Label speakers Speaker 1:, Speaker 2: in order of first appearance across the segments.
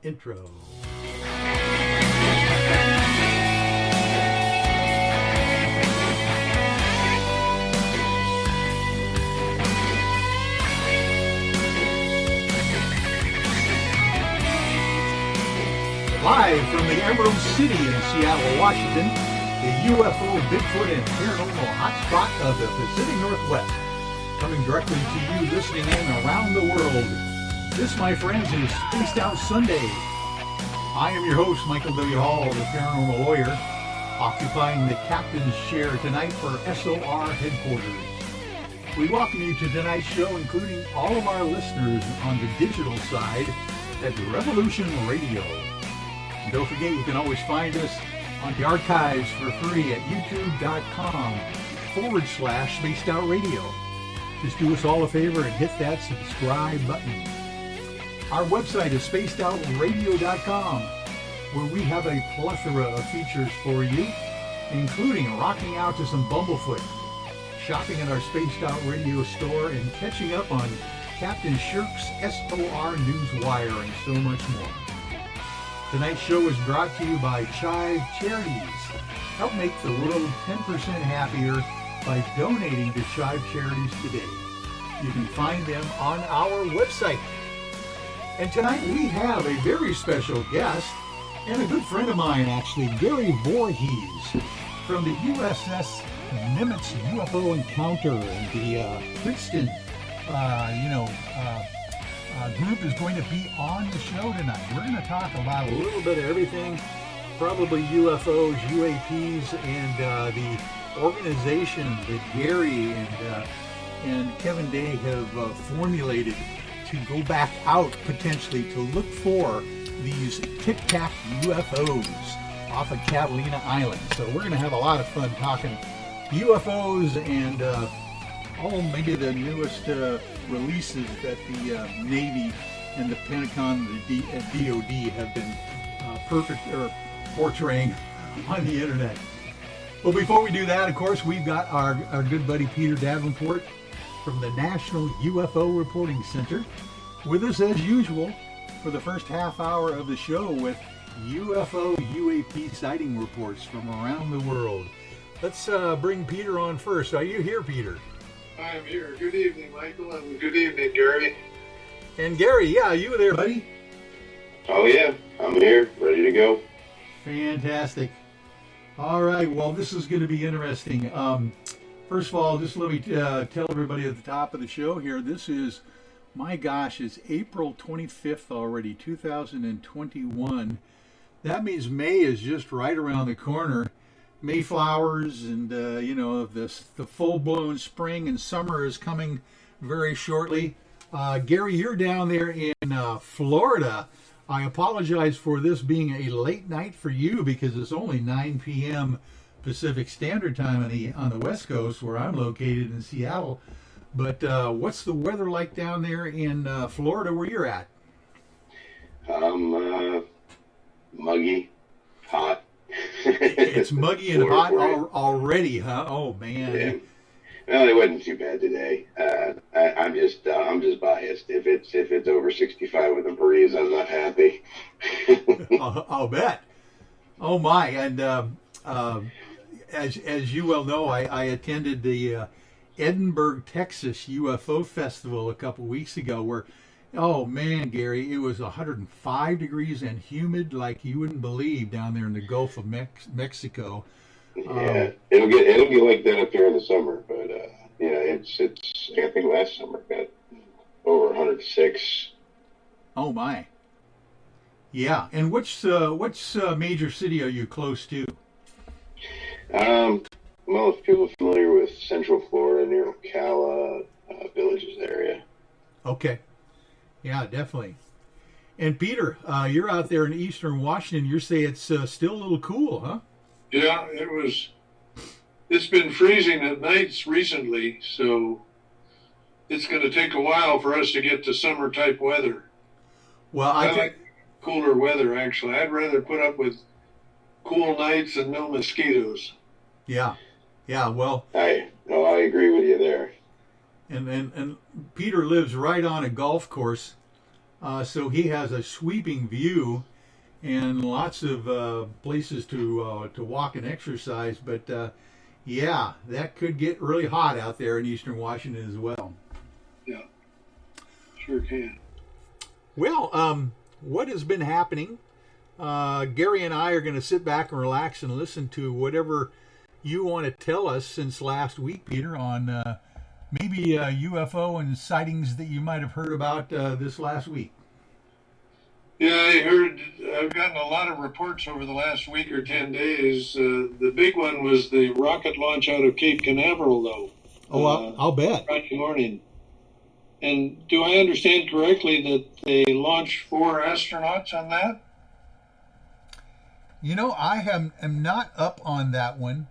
Speaker 1: intro. Live from the Emerald City in Seattle, Washington, the UFO, Bigfoot, and Paranormal hotspot of the Pacific Northwest. Coming directly to you listening in around the world. This, my friends, is Spaced Out Sunday. I am your host, Michael W. Hall, the paranormal lawyer, occupying the captain's chair tonight for SOR headquarters. We welcome you to tonight's show, including all of our listeners on the digital side at Revolution Radio. And don't forget, you can always find us on the archives for free at youtube.com/Spaced Out Radio. Just do us all a favor and hit that subscribe button. Our website is spacedoutradio.com, where we have a plethora of features for you, including rocking out to some Bumblefoot, shopping at our Spaced Out Radio store, and catching up on Captain Shirk's SOR Newswire, and so much more. Tonight's show is brought to you by Chive Charities. Help make the world 10% happier by donating to Chive Charities today. You can find them on our website. And tonight we have a very special guest and a good friend of mine, actually, Gary Voorhis from the USS Nimitz UFO encounter, and the Princeton, group is going to be on the show tonight. We're going to talk about a little bit of everything, probably UFOs, UAPs, and the organization that Gary and Kevin Day have formulated to go back out potentially to look for these Tic Tac UFOs off of Catalina Island. So we're going to have a lot of fun talking UFOs and maybe the newest releases that the Navy and the Pentagon, the DOD have been portraying on the internet. Well, before we do that, of course, we've got our good buddy Peter Davenport from the National UFO Reporting Center with us as usual for the first half hour of the show with UFO UAP sighting reports from around the world. Let's bring Peter on first. Are you here, Peter?
Speaker 2: I am here. Good evening, Michael, and good evening, Gary.
Speaker 1: And Gary, yeah, you there, buddy?
Speaker 3: Oh, yeah. I'm here, ready to go.
Speaker 1: Fantastic. All right, well, this is going to be interesting. First of all, just let me tell everybody at the top of the show here, this is, my gosh, it's April 25th already, 2021. That means May is just right around the corner. Mayflowers and, the full-blown spring and summer is coming very shortly. Gary, you're down there in Florida. I apologize for this being a late night for you because it's only 9 p.m. Pacific Standard Time on the West Coast where I'm located in Seattle. But what's the weather like down there in Florida where you're at?
Speaker 3: Muggy, hot.
Speaker 1: It's muggy and hot already, huh? Oh, man.
Speaker 3: Yeah. Well, it wasn't too bad today. I'm just biased. If it's over 65 with a breeze, I'm not happy.
Speaker 1: I'll bet. Oh my! And as you well know, I attended the Edinburgh, Texas UFO Festival a couple weeks ago, where, oh man, Gary, it was 105 degrees and humid like you wouldn't believe down there in the Gulf of Mexico.
Speaker 3: Yeah, it'll get like that up here in the summer, but it's I think last summer got over 106.
Speaker 1: Oh my! Yeah, and which major city are you close to?
Speaker 3: Well, if people are familiar with Central Florida near Ocala, Villages area.
Speaker 1: Okay, yeah, definitely. And Peter, you're out there in Eastern Washington. You say it's still a little cool, huh?
Speaker 2: Yeah, it's been freezing at nights recently, so it's going to take a while for us to get to summer type weather.
Speaker 1: Well,
Speaker 2: I like cooler weather, actually. I'd rather put up with cool nights and no mosquitoes.
Speaker 1: Yeah, well,
Speaker 3: I agree with you there.
Speaker 1: And Peter lives right on a golf course So he has a sweeping view and lots of places to walk and exercise. But yeah, that could get really hot out there in eastern Washington as well.
Speaker 2: Yeah, sure can.
Speaker 1: Well, what has been happening? Gary and I are going to sit back and relax and listen to whatever you want to tell us since last week, Peter, on maybe UFO and sightings that you might have heard about this last week.
Speaker 2: Yeah, I've gotten a lot of reports over the last week or 10 days. The big one was the rocket launch out of Cape Canaveral, though.
Speaker 1: Oh, I'll bet.
Speaker 2: Friday morning. And do I understand correctly that they launched 4 astronauts on that?
Speaker 1: You know, I am not up on that one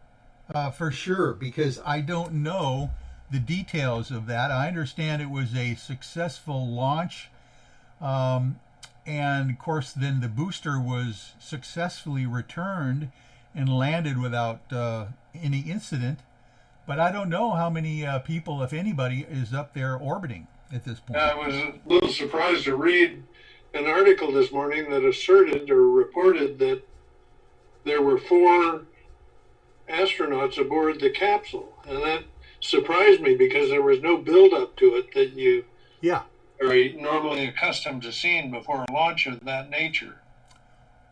Speaker 1: for sure, because I don't know the details of that. I understand it was a successful launch. And of course, then the booster was successfully returned and landed without any incident. But I don't know how many people, if anybody, is up there orbiting at this point.
Speaker 2: I was a little surprised to read an article this morning that asserted or reported that there were 4 astronauts aboard the capsule. And that surprised me because there was no build-up to it that you are normally accustomed to seeing before a launch of that nature.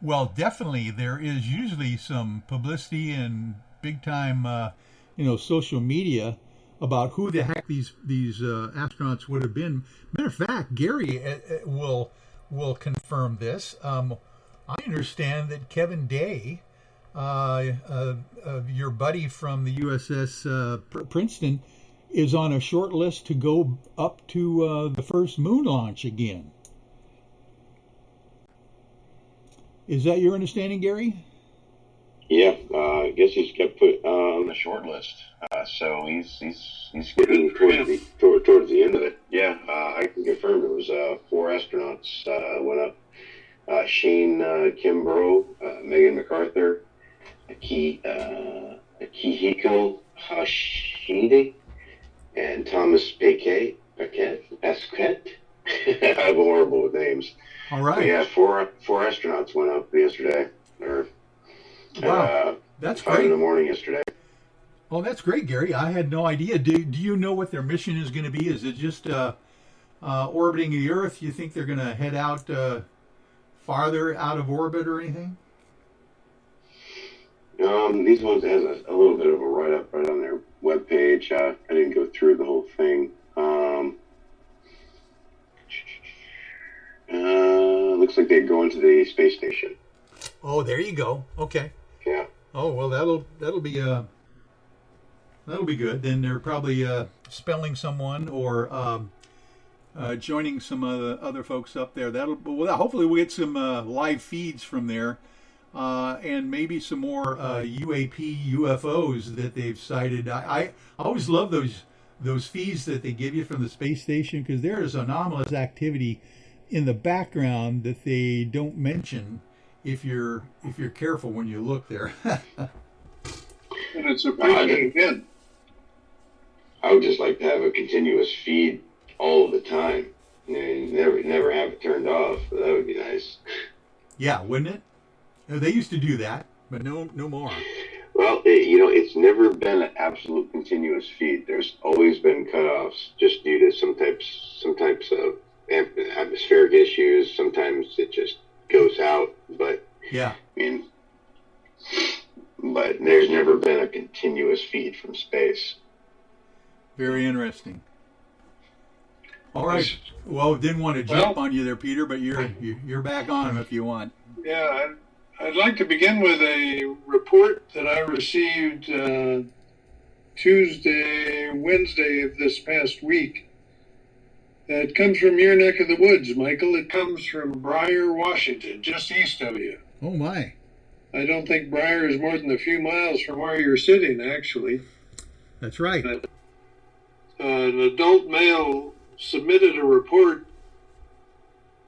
Speaker 1: Well, definitely there is usually some publicity and big-time, social media about who the heck these astronauts would have been. Matter of fact, Gary will confirm this. I understand that Kevin Day, your buddy from the USS Princeton, is on a short list to go up to the first moon launch again. Is that your understanding, Gary?
Speaker 3: Yeah, I guess he's kept put on the short list. So he's getting towards the end of it. Yeah, I can confirm it was 4 astronauts went up. Shane Kimbrough, Megan MacArthur, Akihiko Hashide, and Thomas Paquette. I'm horrible with names.
Speaker 1: All right.
Speaker 3: But yeah, four astronauts went up yesterday.
Speaker 1: Wow, that's
Speaker 3: 5
Speaker 1: great.
Speaker 3: in the morning yesterday.
Speaker 1: Oh, that's great, Gary. I had no idea. Do you know what their mission is going to be? Is it just orbiting the Earth? You think they're going to head out farther out of orbit or anything?
Speaker 3: These ones has a little bit of a write-up right on their webpage. I didn't go through the whole thing. Looks like they're going to the space station.
Speaker 1: Oh, there you go. Okay.
Speaker 3: Yeah.
Speaker 1: Oh well, that'll be good. Then they're probably spelling someone or joining some other folks up there. Hopefully we'll get some live feeds from there, and maybe some more UFOs that they've sighted. I always love those feeds that they give you from the space station, because there is anomalous activity in the background that they don't mention if you're careful when you look there.
Speaker 2: And it's appreciated again.
Speaker 3: I would just like to have a continuous feed all the time. You never have it turned off. But that would be nice.
Speaker 1: Yeah, wouldn't it? They used to do that, but no more.
Speaker 3: Well, it's never been an absolute continuous feed. There's always been cutoffs just due to some types of atmospheric issues. Sometimes it just goes out, but
Speaker 1: yeah,
Speaker 3: but there's never been a continuous feed from space.
Speaker 1: Very interesting. All right. Well, didn't want to jump on you there, Peter, but you're back on him if you want.
Speaker 2: Yeah, I'd like to begin with a report that I received Wednesday of this past week. It comes from your neck of the woods, Michael. It comes from Briar, Washington, just east of you.
Speaker 1: Oh, my.
Speaker 2: I don't think Briar is more than a few miles from where you're sitting, actually.
Speaker 1: That's right.
Speaker 2: But, an adult male submitted a report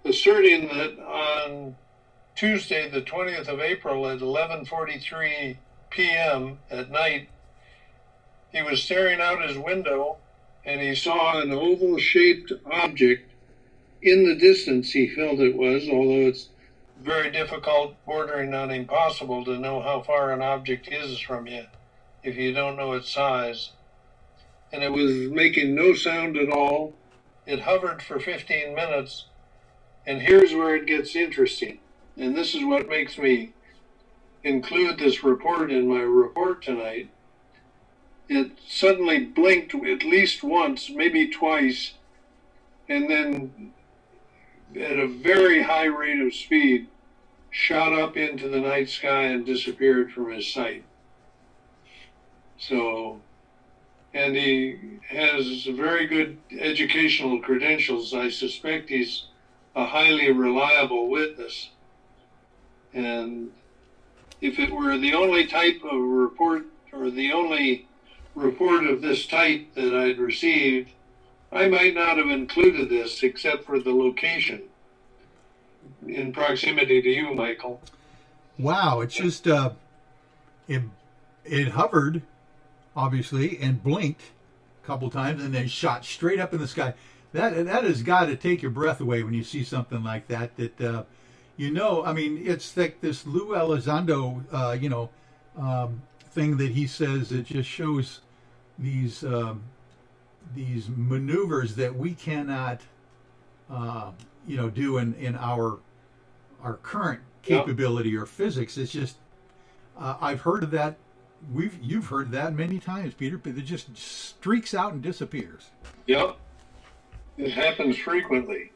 Speaker 2: asserting that on Tuesday, the 20th of April at 11:43 p.m. at night, he was staring out his window and he saw an oval-shaped object in the distance he felt it was, although it's very difficult, bordering on impossible, to know how far an object is from you if you don't know its size. And it was making no sound at all. It hovered for 15 minutes, and here's where it gets interesting. And this is what makes me include this report in my report tonight. It suddenly blinked at least once, maybe twice, and then at a very high rate of speed shot up into the night sky and disappeared from his sight. So, and he has very good educational credentials. I suspect he's a highly reliable witness. And if it were the only type of report, or the only report of this type that I'd received, I might not have included this except for the location in proximity to you, Michael.
Speaker 1: Wow, it's just it hovered, obviously, and blinked a couple times, and then shot straight up in the sky. That has got to take your breath away when you see something like that. That I mean, it's like this Lou Elizondo, thing that he says that just shows these maneuvers that we cannot, do in our current capability or physics. It's just I've heard of that. You've heard that many times, Peter, but it just streaks out and disappears.
Speaker 2: Yep, it happens frequently.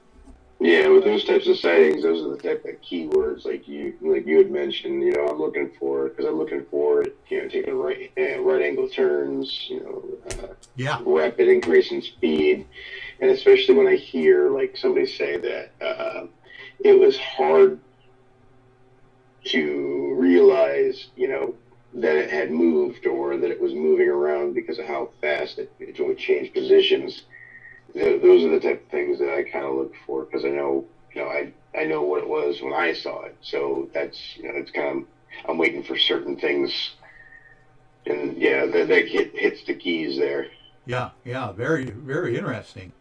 Speaker 3: Yeah, with those types of sightings, those are the type of keywords like you had mentioned. I'm looking for it because I'm looking for it. Taking right angle turns. Rapid increase in speed, and especially when I hear like somebody say that it was hard to realize, that it had moved or that it was moving around because of how fast it would change positions. Those are the type of things that I kind of look for because I know, I know what it was when I saw it. So that's, it's kind of, I'm waiting for certain things, and that hits the keys there.
Speaker 1: Yeah, very, very interesting.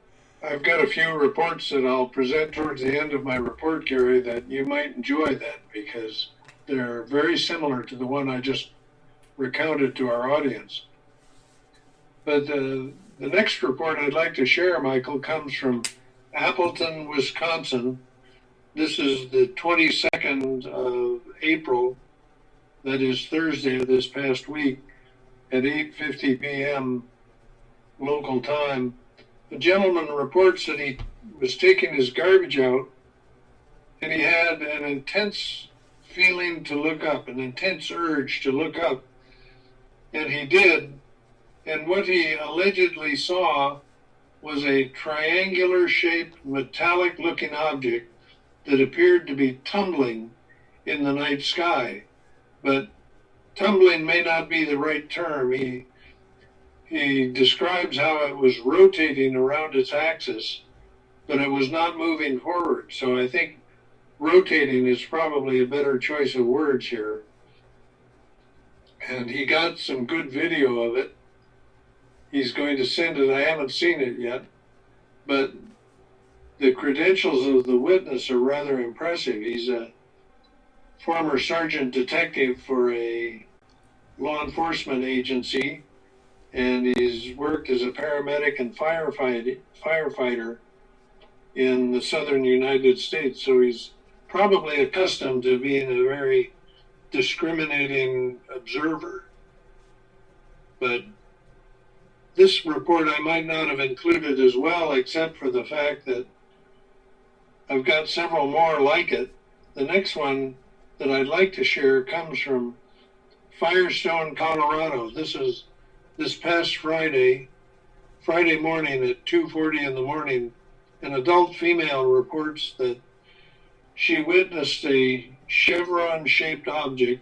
Speaker 2: I've got a few reports that I'll present towards the end of my report, Gary, that you might enjoy that because they're very similar to the one I just recounted to our audience. But the next report I'd like to share, Michael, comes from Appleton, Wisconsin. This is the 22nd of April, that is Thursday of this past week, at 8:50 p.m. local time. The gentleman reports that he was taking his garbage out, and he had an intense feeling to look up, an intense urge to look up, and he did. And what he allegedly saw was a triangular-shaped, metallic-looking object that appeared to be tumbling in the night sky. But tumbling may not be the right term. He describes how it was rotating around its axis, but it was not moving forward. So I think rotating is probably a better choice of words here. And he got some good video of it. He's going to send it. I haven't seen it yet, but the credentials of the witness are rather impressive. He's a former sergeant detective for a law enforcement agency, and he's worked as a paramedic and firefighter in the southern United States. So he's probably accustomed to being a very discriminating observer. But this report I might not have included as well, except for the fact that I've got several more like it. The next one that I'd like to share comes from Firestone, Colorado. This is this past Friday morning at 2:40 in the morning. An adult female reports that she witnessed a chevron-shaped object,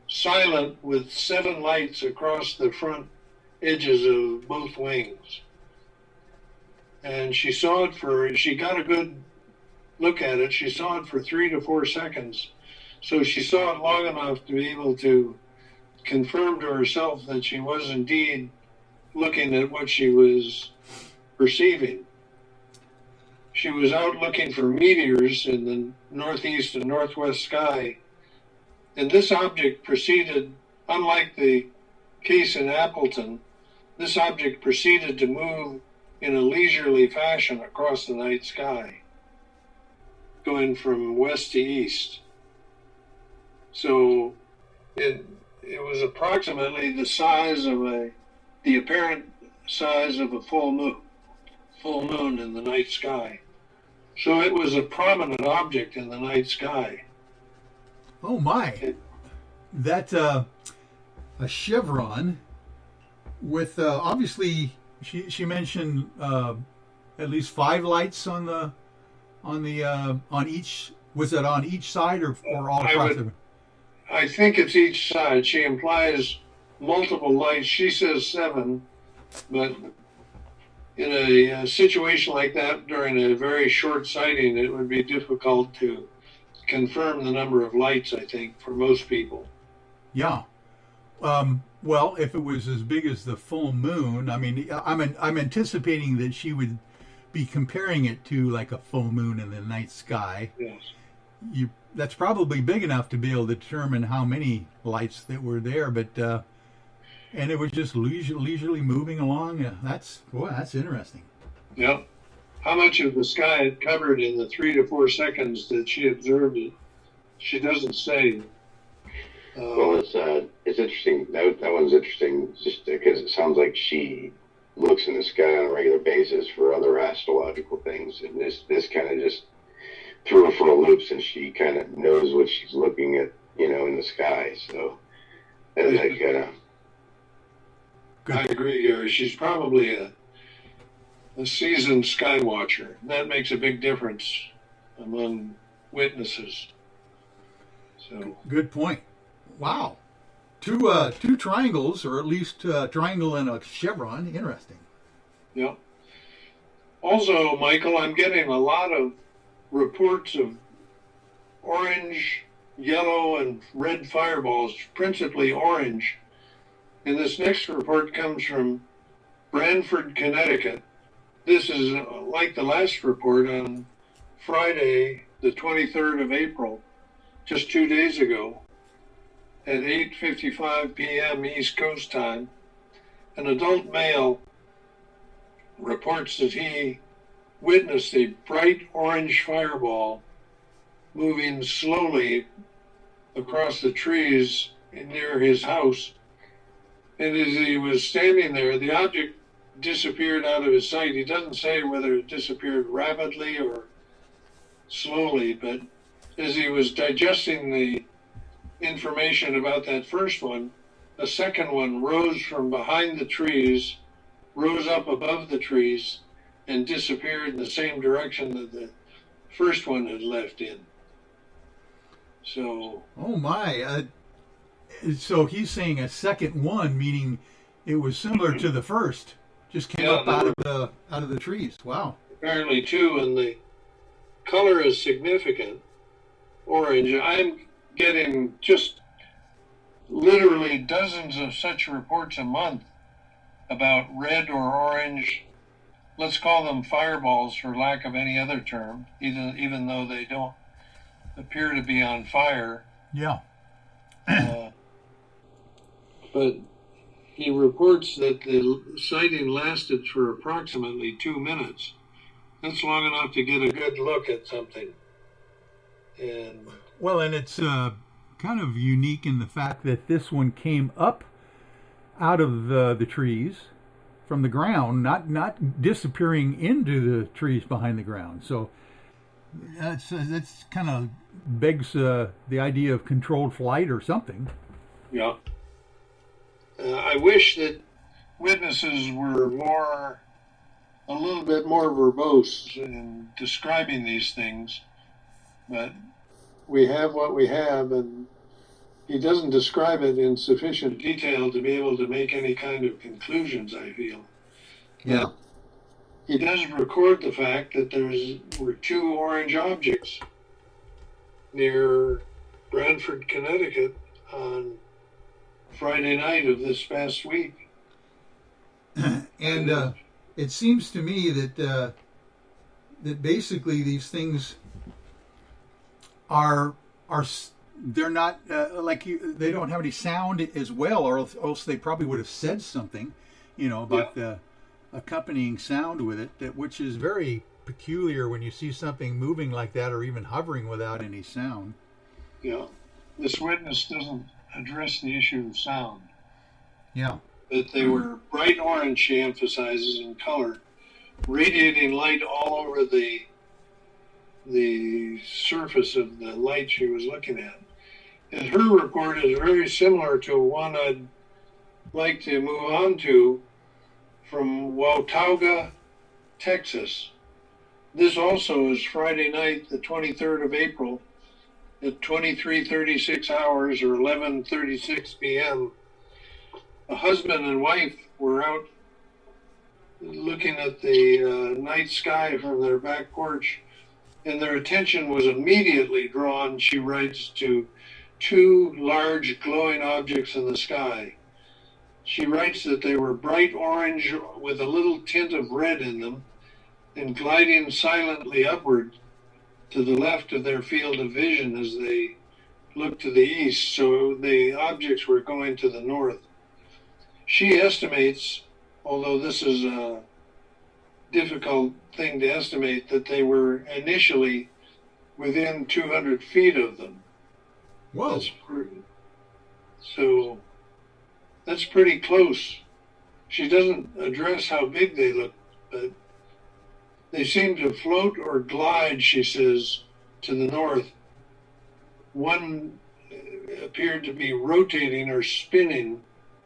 Speaker 2: silent, with 7 lights across the front edges of both wings. And she got a good look at it. She saw it for 3 to 4 seconds. So she saw it long enough to be able to confirm to herself that she was indeed looking at what she was perceiving. she was out looking for meteors in the northeast and northwest sky, and this object proceeded, unlike the case in Appleton, this object proceeded to move in a leisurely fashion across the night sky, going from west to east. So it was approximately the size of the apparent size of a full moon in the night sky. So it was a prominent object in the night sky.
Speaker 1: Oh my! That's a chevron with obviously she mentioned at least 5 lights on each. Was it on each side or all across?
Speaker 2: I think it's each side. She implies multiple lights. She says 7, but in a situation like that, during a very short sighting, it would be difficult to confirm the number of lights, I think, for most people.
Speaker 1: Yeah. Well, if it was as big as the full moon, I mean, I'm anticipating that she would be comparing it to like a full moon in the night sky.
Speaker 2: Yes.
Speaker 1: That's probably big enough to be able to determine how many lights that were there, but and it was just leisurely moving along. That's interesting.
Speaker 2: Yeah. How much of the sky it covered in the 3 to 4 seconds that she observed it, she doesn't say.
Speaker 3: Well, it's interesting. That one's interesting, just because it sounds like she looks in the sky on a regular basis for other astrological things, and this kind of just threw her for a loop, since she kind of knows what she's looking at, in the sky. So I
Speaker 2: agree, Gary. She's probably a seasoned sky watcher. That makes a big difference among witnesses. So
Speaker 1: good point. Wow. Two triangles, or at least a triangle and a chevron. Interesting.
Speaker 2: Yeah. Also, Michael, I'm getting a lot of reports of orange, yellow, and red fireballs, principally orange. And this next report comes from Branford, Connecticut. This is like the last report on Friday, the 23rd of April, just 2 days ago, at 8:55 p.m. East Coast time. An adult male reports that he witnessed a bright orange fireball moving slowly across the trees near his house. And as he was standing there, the object disappeared out of his sight. He doesn't say whether it disappeared rapidly or slowly, but as he was digesting the information about that first one, a second one rose from behind the trees, rose up above the trees, and disappeared in the same direction that the first one had left in. So.
Speaker 1: Oh my! So he's saying a second one, meaning it was similar to the first, just came up out of the trees. Wow.
Speaker 2: Apparently 2, and the color is significant. Orange. I'm getting just literally dozens of such reports a month about red or orange. Let's call them fireballs for lack of any other term, even though they don't appear to be on fire.
Speaker 1: Yeah.
Speaker 2: But he reports that the sighting lasted for approximately 2 minutes. That's long enough to get a good look at something. And
Speaker 1: it's kind of unique in the fact that this one came up out of the trees from the ground, not disappearing into the trees behind the ground. So that's kind of begs the idea of controlled flight or something.
Speaker 2: Yeah. I wish that witnesses were a little bit more verbose in describing these things, but we have what we have, and he doesn't describe it in sufficient detail to be able to make any kind of conclusions, I feel.
Speaker 1: Yeah.
Speaker 2: He does record the fact that there were 2 orange objects near Branford, Connecticut on Friday night of this past week.
Speaker 1: And it seems to me that that basically these things are they're not they don't have any sound as well, or else they probably would have said something, about the accompanying sound with it, which is very peculiar when you see something moving like that or even hovering without any sound.
Speaker 2: Yeah. This witness doesn't address the issue of sound.
Speaker 1: Yeah.
Speaker 2: That they were bright orange, she emphasizes, in color, radiating light all over the surface of the light she was looking at. And her report is very similar to one I'd like to move on to from Watauga, Texas. This also is Friday night, the 23rd of April, at 23:36 hours or 11:36 p.m. A husband and wife were out looking at the night sky from their back porch, and their attention was immediately drawn, she writes, to two large glowing objects in the sky. She writes that they were bright orange with a little tint of red in them and gliding silently upward to the left of their field of vision as they looked to the east, so the objects were going to the north. She estimates, although this is a difficult thing to estimate, that they were initially within 200 feet of them.
Speaker 1: Whoa.
Speaker 2: So that's pretty close. She doesn't address how big they look, but they seem to float or glide, she says, to the north. One appeared to be rotating or spinning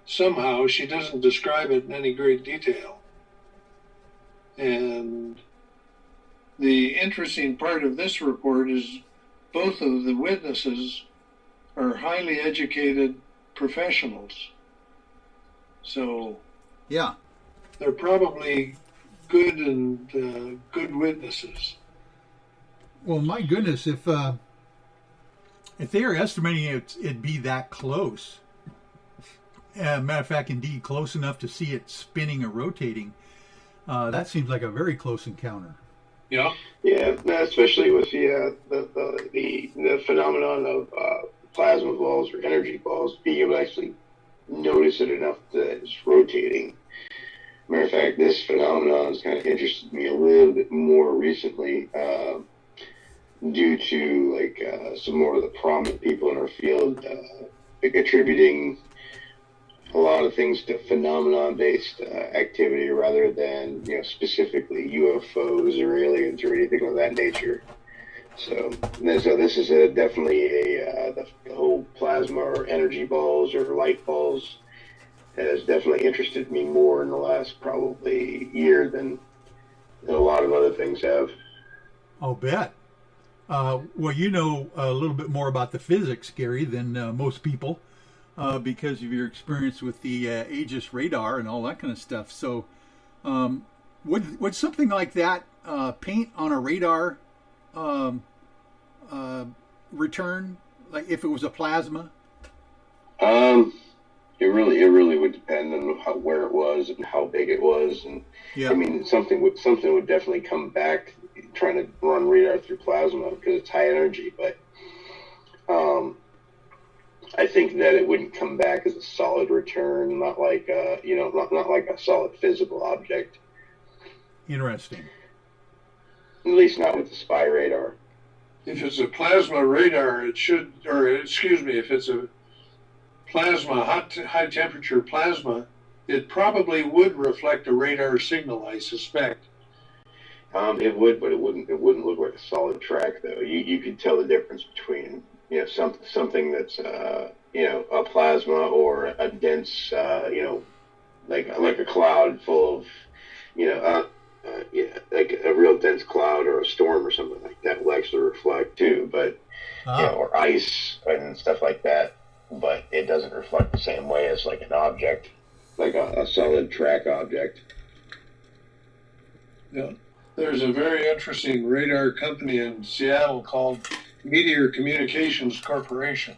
Speaker 2: somehow. She doesn't describe it in any great detail. And the interesting part of this report is both of the witnesses are highly educated professionals. So
Speaker 1: yeah,
Speaker 2: they're probably good and good witnesses.
Speaker 1: Well, my goodness, if they are estimating it'd be that close, matter of fact, indeed close enough to see it spinning or rotating, that seems like a very close encounter.
Speaker 2: Yeah.
Speaker 3: Yeah, especially with the phenomenon of plasma balls or energy balls, being able to actually notice it enough that it's rotating. Matter of fact, this phenomenon has kind of interested me a little bit more recently, due to some more of the prominent people in our field attributing a lot of things to phenomenon-based activity rather than specifically UFOs or aliens or anything of that nature. So this is definitely the whole plasma or energy balls or light balls has definitely interested me more in the last probably year than a lot of other things have.
Speaker 1: I'll bet. Well, you know a little bit more about the physics, Gary, than most people because of your experience with the Aegis radar and all that kind of stuff. So would something like that paint on a radar return, like if it was a plasma?
Speaker 3: It really would depend on where it was and how big it was, and
Speaker 1: yeah.
Speaker 3: I mean something would definitely come back trying to run radar through plasma because it's high energy, but I think that it wouldn't come back as a solid return, not like not like a solid physical object.
Speaker 1: Interesting.
Speaker 3: At least not with the spy radar.
Speaker 2: If it's a plasma radar, it should, or excuse me, if it's a plasma, high temperature plasma, it probably would reflect a radar signal, I suspect.
Speaker 3: It would, but it wouldn't look like a solid track though. You could tell the difference between something that's a plasma or a dense like a cloud full of like a real dense cloud or a storm or something like that will actually reflect too, but or ice and stuff like that. But it doesn't reflect the same way as like an object, like a solid track object.
Speaker 2: Yeah. There's a very interesting radar company in Seattle called Meteor Communications Corporation.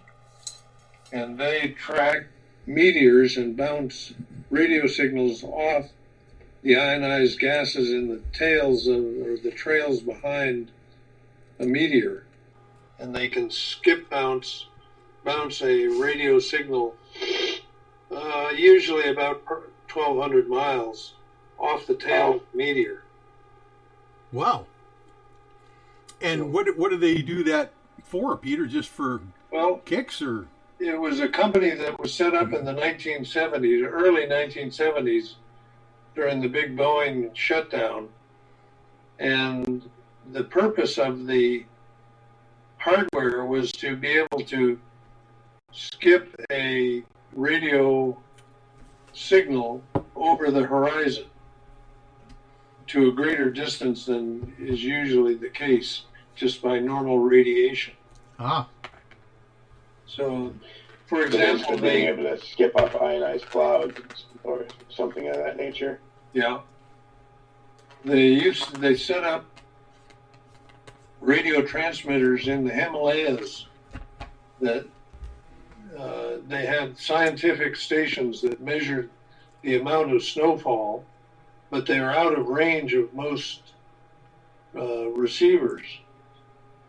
Speaker 2: And they track meteors and bounce radio signals off the ionized gases in the tails or the trails behind a meteor. And they can bounce a radio signal, usually about 1,200 miles off the tail of the meteor.
Speaker 1: Wow. And what do they do that for, Peter? Just for kicks, or?
Speaker 2: It was a company that was set up in the 1970s, early 1970s, during the big Boeing shutdown. And the purpose of the hardware was to be able to skip a radio signal over the horizon to a greater distance than is usually the case just by normal radiation.
Speaker 1: Ah.
Speaker 2: So, for example,
Speaker 3: being able to skip off ionized clouds or something of that nature.
Speaker 2: Yeah. They set up radio transmitters in the Himalayas that they had scientific stations that measured the amount of snowfall, but they are out of range of most receivers.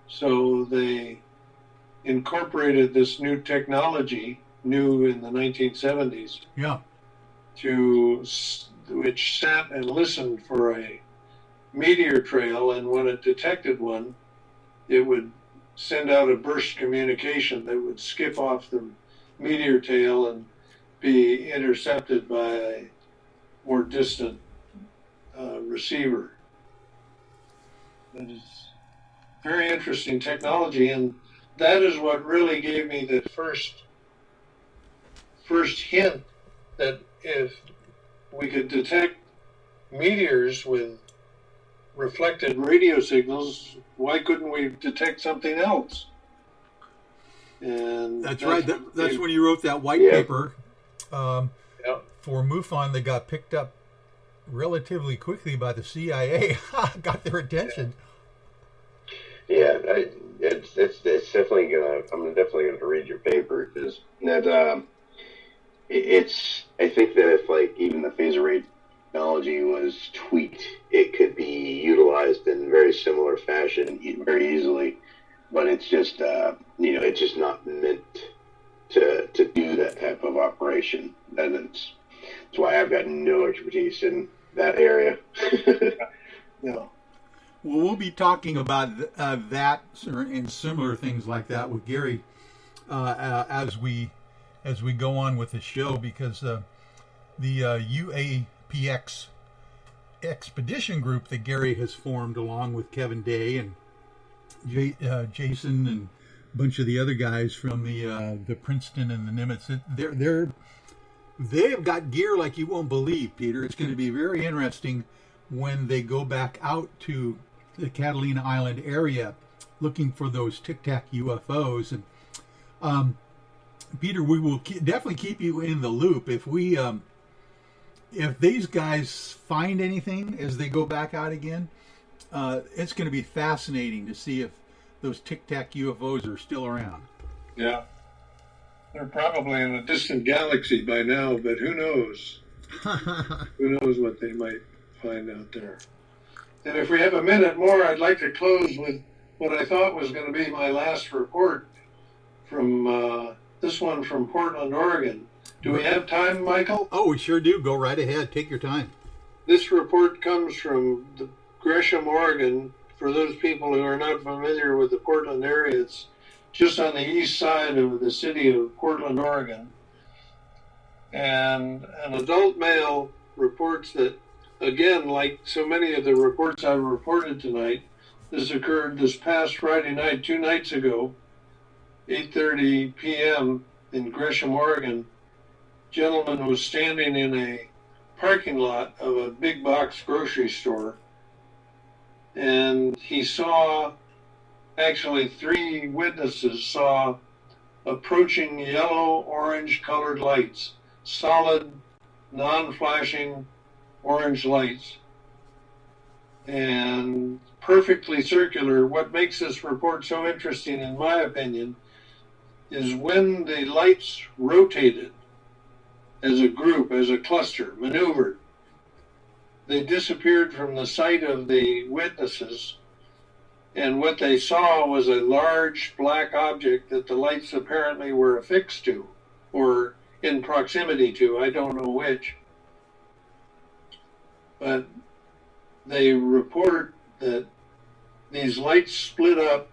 Speaker 2: So they incorporated this new technology, new in the 1970s, which sat and listened for a meteor trail, and when it detected one, it would send out a burst communication that would skip off the meteor tail and be intercepted by a more distant receiver. That is very interesting technology, and that is what really gave me the first hint that if we could detect meteors with reflected radio signals, why couldn't we detect something else? And
Speaker 1: that's right. That's when you wrote that white paper for MUFON that got picked up relatively quickly by the CIA. Got their attention.
Speaker 3: Yeah, it's definitely I'm definitely gonna read your paper, because that I think that if like even the phaser ray technology was tweaked, it could be utilized in very similar fashion very easily, but it's just it's just not meant to do that type of operation, and that's why I've got no expertise in that area.
Speaker 2: No.
Speaker 1: Well, we'll be talking about that and similar things like that with Gary as we go on with the show, because the UAPX expedition group that Gary has formed along with Kevin Day and Jason and a bunch of the other guys from the Princeton and the Nimitz, they've got gear like you won't believe, Peter. It's going to be very interesting when they go back out to the Catalina Island area looking for those Tic Tac UFOs. And Peter, we will definitely keep you in the loop if these guys find anything as they go back out again. It's going to be fascinating to see if those Tic Tac UFOs are still around.
Speaker 2: Yeah. They're probably in a distant galaxy by now, but who knows? Who knows what they might find out there. And if we have a minute more, I'd like to close with what I thought was going to be my last report from this one from Portland, Oregon. Do we have time, Michael?
Speaker 1: Oh, we sure do. Go right ahead. Take your time.
Speaker 2: This report comes from Gresham, Oregon. For those people who are not familiar with the Portland area, it's just on the east side of the city of Portland, Oregon. And an adult male reports that, again, like so many of the reports I've reported tonight, this occurred this past Friday night, 2 nights ago, 8:30 p.m. in Gresham, Oregon. Gentleman was standing in a parking lot of a big box grocery store, and he saw, actually 3 witnesses saw approaching yellow-orange colored lights, solid, non-flashing orange lights, and perfectly circular. What makes this report so interesting, in my opinion, is when the lights rotated as a group, as a cluster, maneuvered, they disappeared from the sight of the witnesses, and what they saw was a large black object that the lights apparently were affixed to, or in proximity to, I don't know which. But they report that these lights split up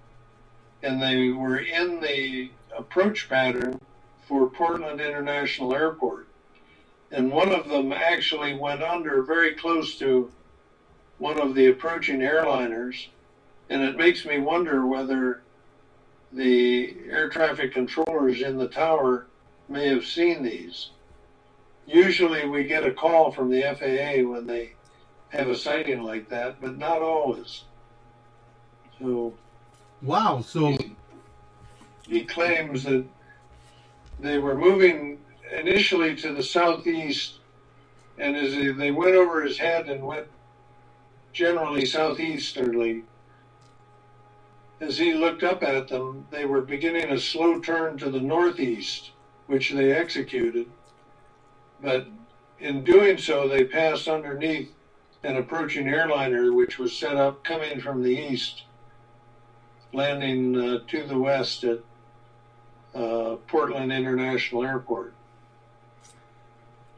Speaker 2: and they were in the approach pattern for Portland International Airport. And one of them actually went under very close to one of the approaching airliners. And it makes me wonder whether the air traffic controllers in the tower may have seen these. Usually we get a call from the FAA when they have a sighting like that, but not always. So,
Speaker 1: wow. So
Speaker 2: he claims that they were moving initially to the southeast, and as they went over his head and went generally southeasterly, as he looked up at them, they were beginning a slow turn to the northeast, which they executed. But in doing so, they passed underneath an approaching airliner, which was set up coming from the east, landing to the west at Portland International Airport.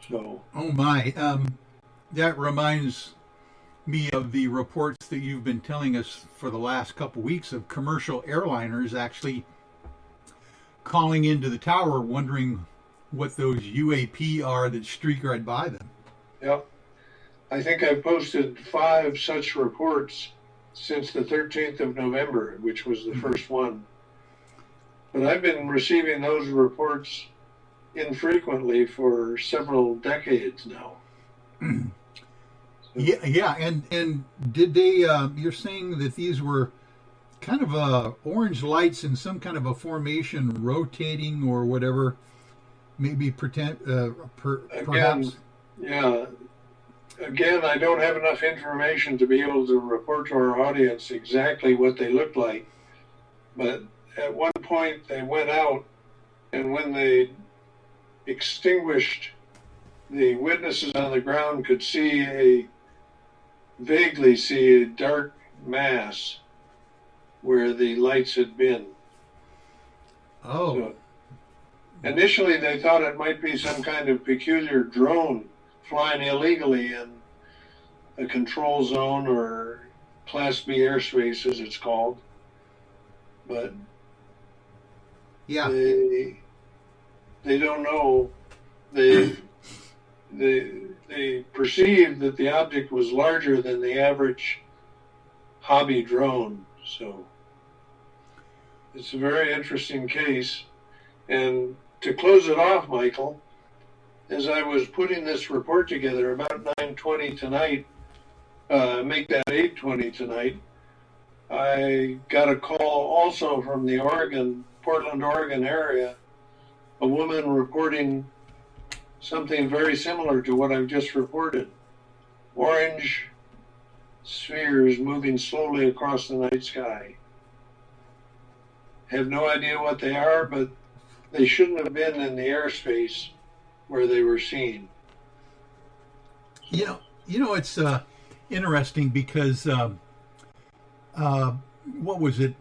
Speaker 2: So,
Speaker 1: oh my, that reminds me of the reports that you've been telling us for the last couple weeks of commercial airliners actually calling into the tower wondering what those UAP are that streak right by them.
Speaker 2: Yep. I think I've posted 5 such reports since the 13th of November, which was the first one. But I've been receiving those reports infrequently for several decades now.
Speaker 1: Yeah, and did they? You're saying that these were kind of orange lights in some kind of a formation, rotating or whatever. Maybe perhaps.
Speaker 2: Yeah. Again, I don't have enough information to be able to report to our audience exactly what they looked like. But at one point, they went out, and when they extinguished, the witnesses on the ground could vaguely see a dark mass where the lights had been.
Speaker 1: Oh.
Speaker 2: So initially, they thought it might be some kind of peculiar drone flying illegally in a control zone or Class B airspace, as it's called. But
Speaker 1: yeah,
Speaker 2: they don't know. They perceived that the object was larger than the average hobby drone. So it's a very interesting case. And to close it off, Michael, as I was putting this report together about 9:20 tonight, make that 8:20 tonight, I got a call also from the Portland, Oregon area, a woman reporting something very similar to what I've just reported. Orange spheres moving slowly across the night sky. Have no idea what they are, but they shouldn't have been in the airspace where they were seen.
Speaker 1: You know, it's interesting because what was it?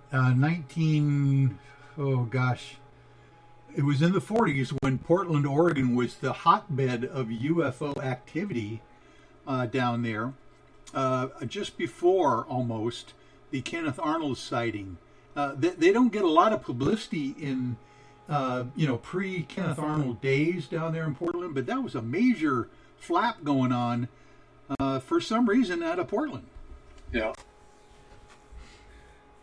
Speaker 1: It was in the 40s when Portland, Oregon was the hotbed of UFO activity down there. Just before almost the Kenneth Arnold sighting. They don't get a lot of publicity in pre-Kenneth Arnold days down there in Portland, but that was a major flap going on for some reason out of Portland.
Speaker 2: Yeah.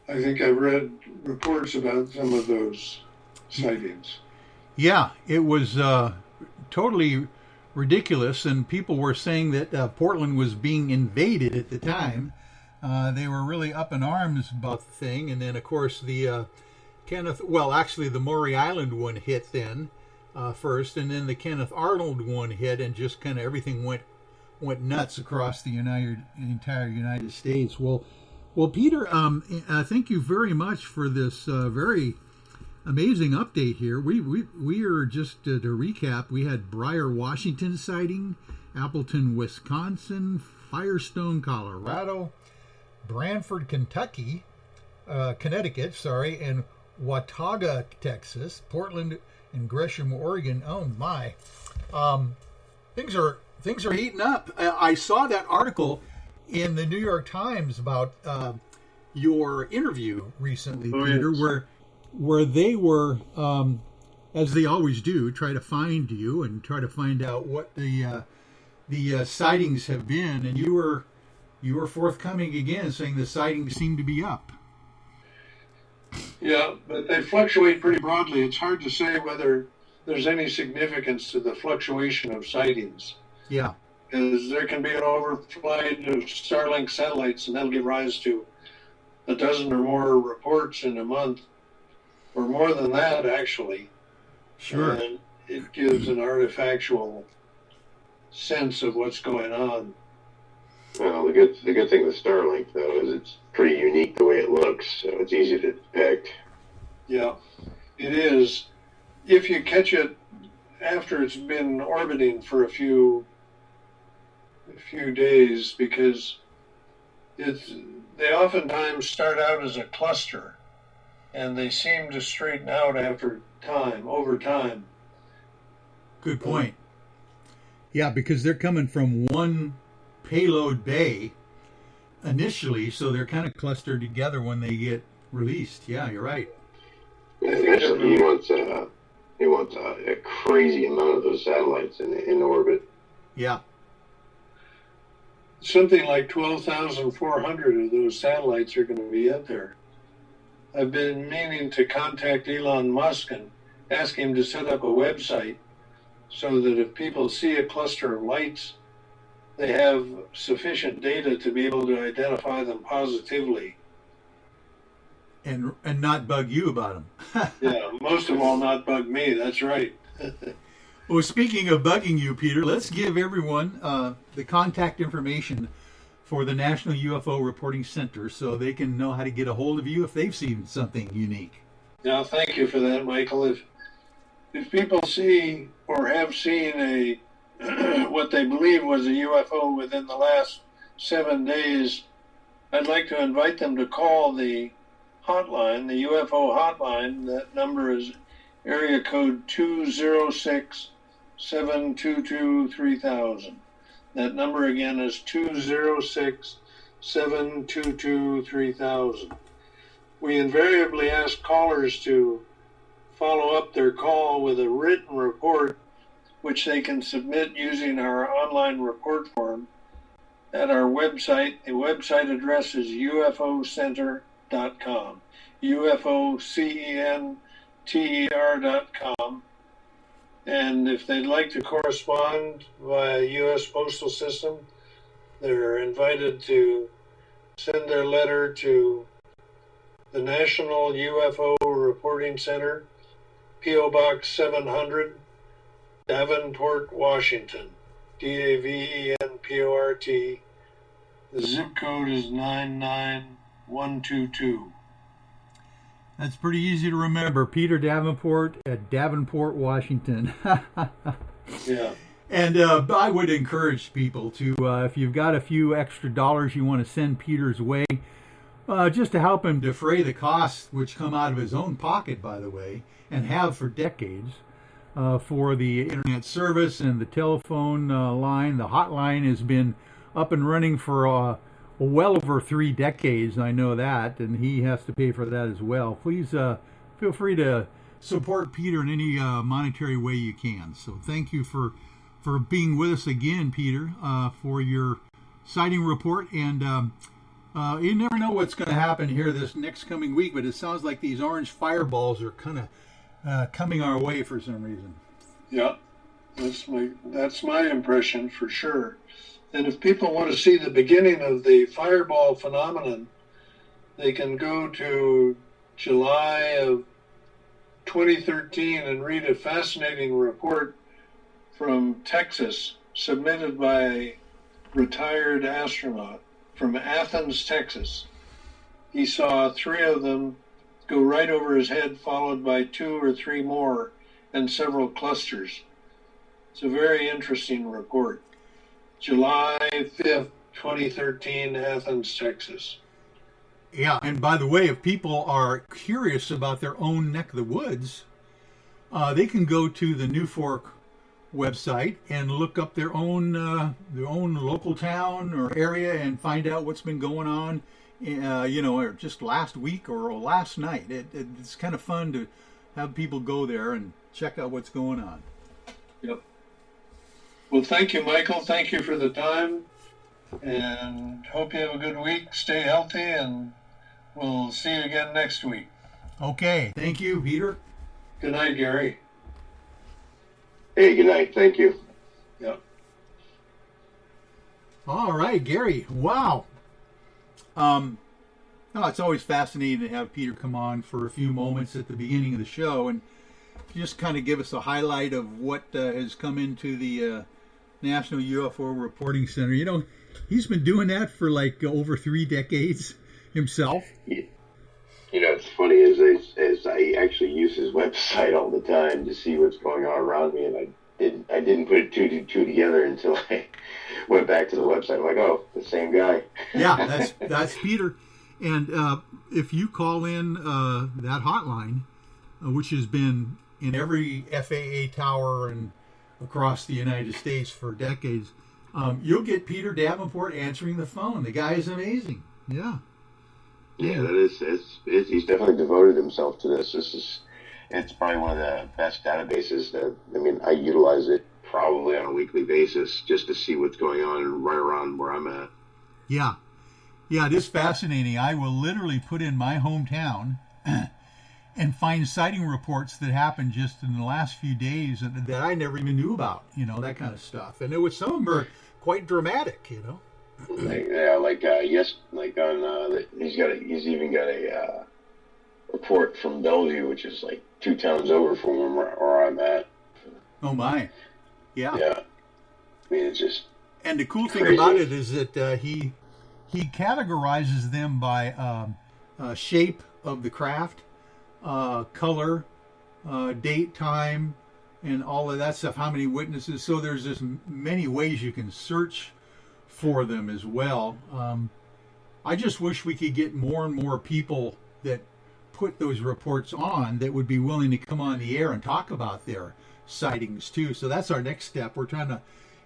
Speaker 2: I think I've read reports about some of those sightings.
Speaker 1: Yeah, it was totally ridiculous, and people were saying that Portland was being invaded at the time. They were really up in arms about the thing, and then, of course, the the Maury Island one hit then first, and then the Kenneth Arnold one hit, and just kind of everything went nuts across the entire United States. Well, Peter, thank you very much for this very amazing update here. We are just to recap. We had Briar, Washington sighting, Appleton, Wisconsin, Firestone, Colorado, Branford, Connecticut, and Watauga, Texas, Portland and Gresham, Oregon. Oh my, things are heating up. I saw that article in the New York Times about your interview recently, Peter,
Speaker 2: yes.
Speaker 1: where they were, as they always do, try to find you and try to find out what the sightings have been, and you were forthcoming again, saying the sightings seem to be up.
Speaker 2: Yeah, but they fluctuate pretty broadly. It's hard to say whether there's any significance to the fluctuation of sightings.
Speaker 1: Yeah.
Speaker 2: Because there can be an overflight of Starlink satellites, and that'll give rise to a dozen or more reports in a month, or more than that, actually.
Speaker 1: Sure.
Speaker 2: And it gives an artifactual sense of what's going on.
Speaker 3: Well, the good thing with Starlink, though, is it's pretty unique the way it looks, so it's easy to detect.
Speaker 2: Yeah, it is. If you catch it after it's been orbiting for a few days, because they oftentimes start out as a cluster, and they seem to straighten out over time.
Speaker 1: Good point. Yeah, because they're coming from one payload bay initially, so they're kind of clustered together when they get released. Yeah, you're right.
Speaker 3: Eventually, he wants a crazy amount of those satellites in orbit.
Speaker 1: Yeah.
Speaker 2: Something like 12,400 of those satellites are going to be up there. I've been meaning to contact Elon Musk and ask him to set up a website so that if people see a cluster of lights, they have sufficient data to be able to identify them positively.
Speaker 1: And not bug you about them.
Speaker 2: Yeah, most of all, not bug me. That's right.
Speaker 1: Well, speaking of bugging you, Peter, let's give everyone the contact information for the National UFO Reporting Center so they can know how to get a hold of you if they've seen something unique.
Speaker 2: Yeah, thank you for that, Michael. If people see or have seen what they believe was a UFO within the last 7 days, I'd like to invite them to call the hotline, the UFO hotline. That number is area code 206-722-3000. That number again is 206-722-3000. We invariably ask callers to follow up their call with a written report, which they can submit using our online report form at our website. The website address is ufocenter.com, UFOCENTER.com. And if they'd like to correspond via U.S. Postal System, they're invited to send their letter to the National UFO Reporting Center, P.O. Box 700, Davenport, Washington, Davenport. The zip code is 99122.
Speaker 1: That's pretty easy to remember. Peter Davenport at Davenport, Washington.
Speaker 2: Yeah.
Speaker 1: And I would encourage people to, if you've got a few extra dollars you want to send Peter's way, just to help him defray the costs, which come out of his own pocket, by the way, and have for decades, for the internet service and the telephone line. The hotline has been up and running for well over 3 decades, I know that, and he has to pay for that as well. Please feel free to support Peter in any monetary way you can. So thank you for being with us again, Peter, for your sighting report. And you never know what's going to happen here this next coming week, but it sounds like these orange fireballs are kind of coming our way for some reason.
Speaker 2: Yeah, that's my impression for sure. And if people want to see the beginning of the fireball phenomenon, they can go to July of 2013 and read a fascinating report from Texas submitted by a retired astronaut from Athens, Texas. He saw 3 of them go right over his head, followed by 2 or 3 more and several clusters. It's a very interesting report. July 5th, 2013, Athens, Texas.
Speaker 1: Yeah, and by the way, if people are curious about their own neck of the woods, they can go to the New Fork website and look up their own local town or area and find out what's been going on, or just last week or last night. It's kind of fun to have people go there and check out what's going on.
Speaker 2: Yep. Well, thank you, Michael. Thank you for the time, and hope you have a good week. Stay healthy, and we'll see you again next week.
Speaker 1: Okay. Thank you, Peter.
Speaker 2: Good night, Gary.
Speaker 3: Hey, good night. Thank you.
Speaker 2: Yep.
Speaker 1: All right, Gary. Wow. It's always fascinating to have Peter come on for a few moments at the beginning of the show and just kind of give us a highlight of what has come into the National UFO Reporting Center. He's been doing that for like over 3 decades himself.
Speaker 3: Yeah. It's funny as I actually use his website all the time to see what's going on around me, and I didn't put two together until I went back to the website. I'm like, oh, the same guy.
Speaker 1: Yeah, that's Peter. And if you call in that hotline, which has been in every FAA tower and across the United States for decades, you'll get Peter Davenport answering the phone. The guy is amazing. Yeah.
Speaker 3: Yeah, he's definitely devoted himself to this. It's probably one of the best databases I utilize it probably on a weekly basis just to see what's going on right around where I'm at.
Speaker 1: Yeah. Yeah, it is fascinating. I will literally put in my hometown and find sighting reports that happened just in the last few days that I never even knew about, that kind of stuff. And some of them are quite dramatic,
Speaker 3: He's even got a report from Bellevue, which is like 2 towns over from where I'm at.
Speaker 1: Oh my, yeah.
Speaker 3: Yeah, it's just.
Speaker 1: And the cool
Speaker 3: crazy
Speaker 1: thing about it is that he categorizes them by shape of the craft, color, date, time, and all of that stuff. How many witnesses? So there's just many ways you can search for them as well. I just wish we could get more and more people that put those reports on that would be willing to come on the air and talk about their sightings too. So that's our next step. We're trying to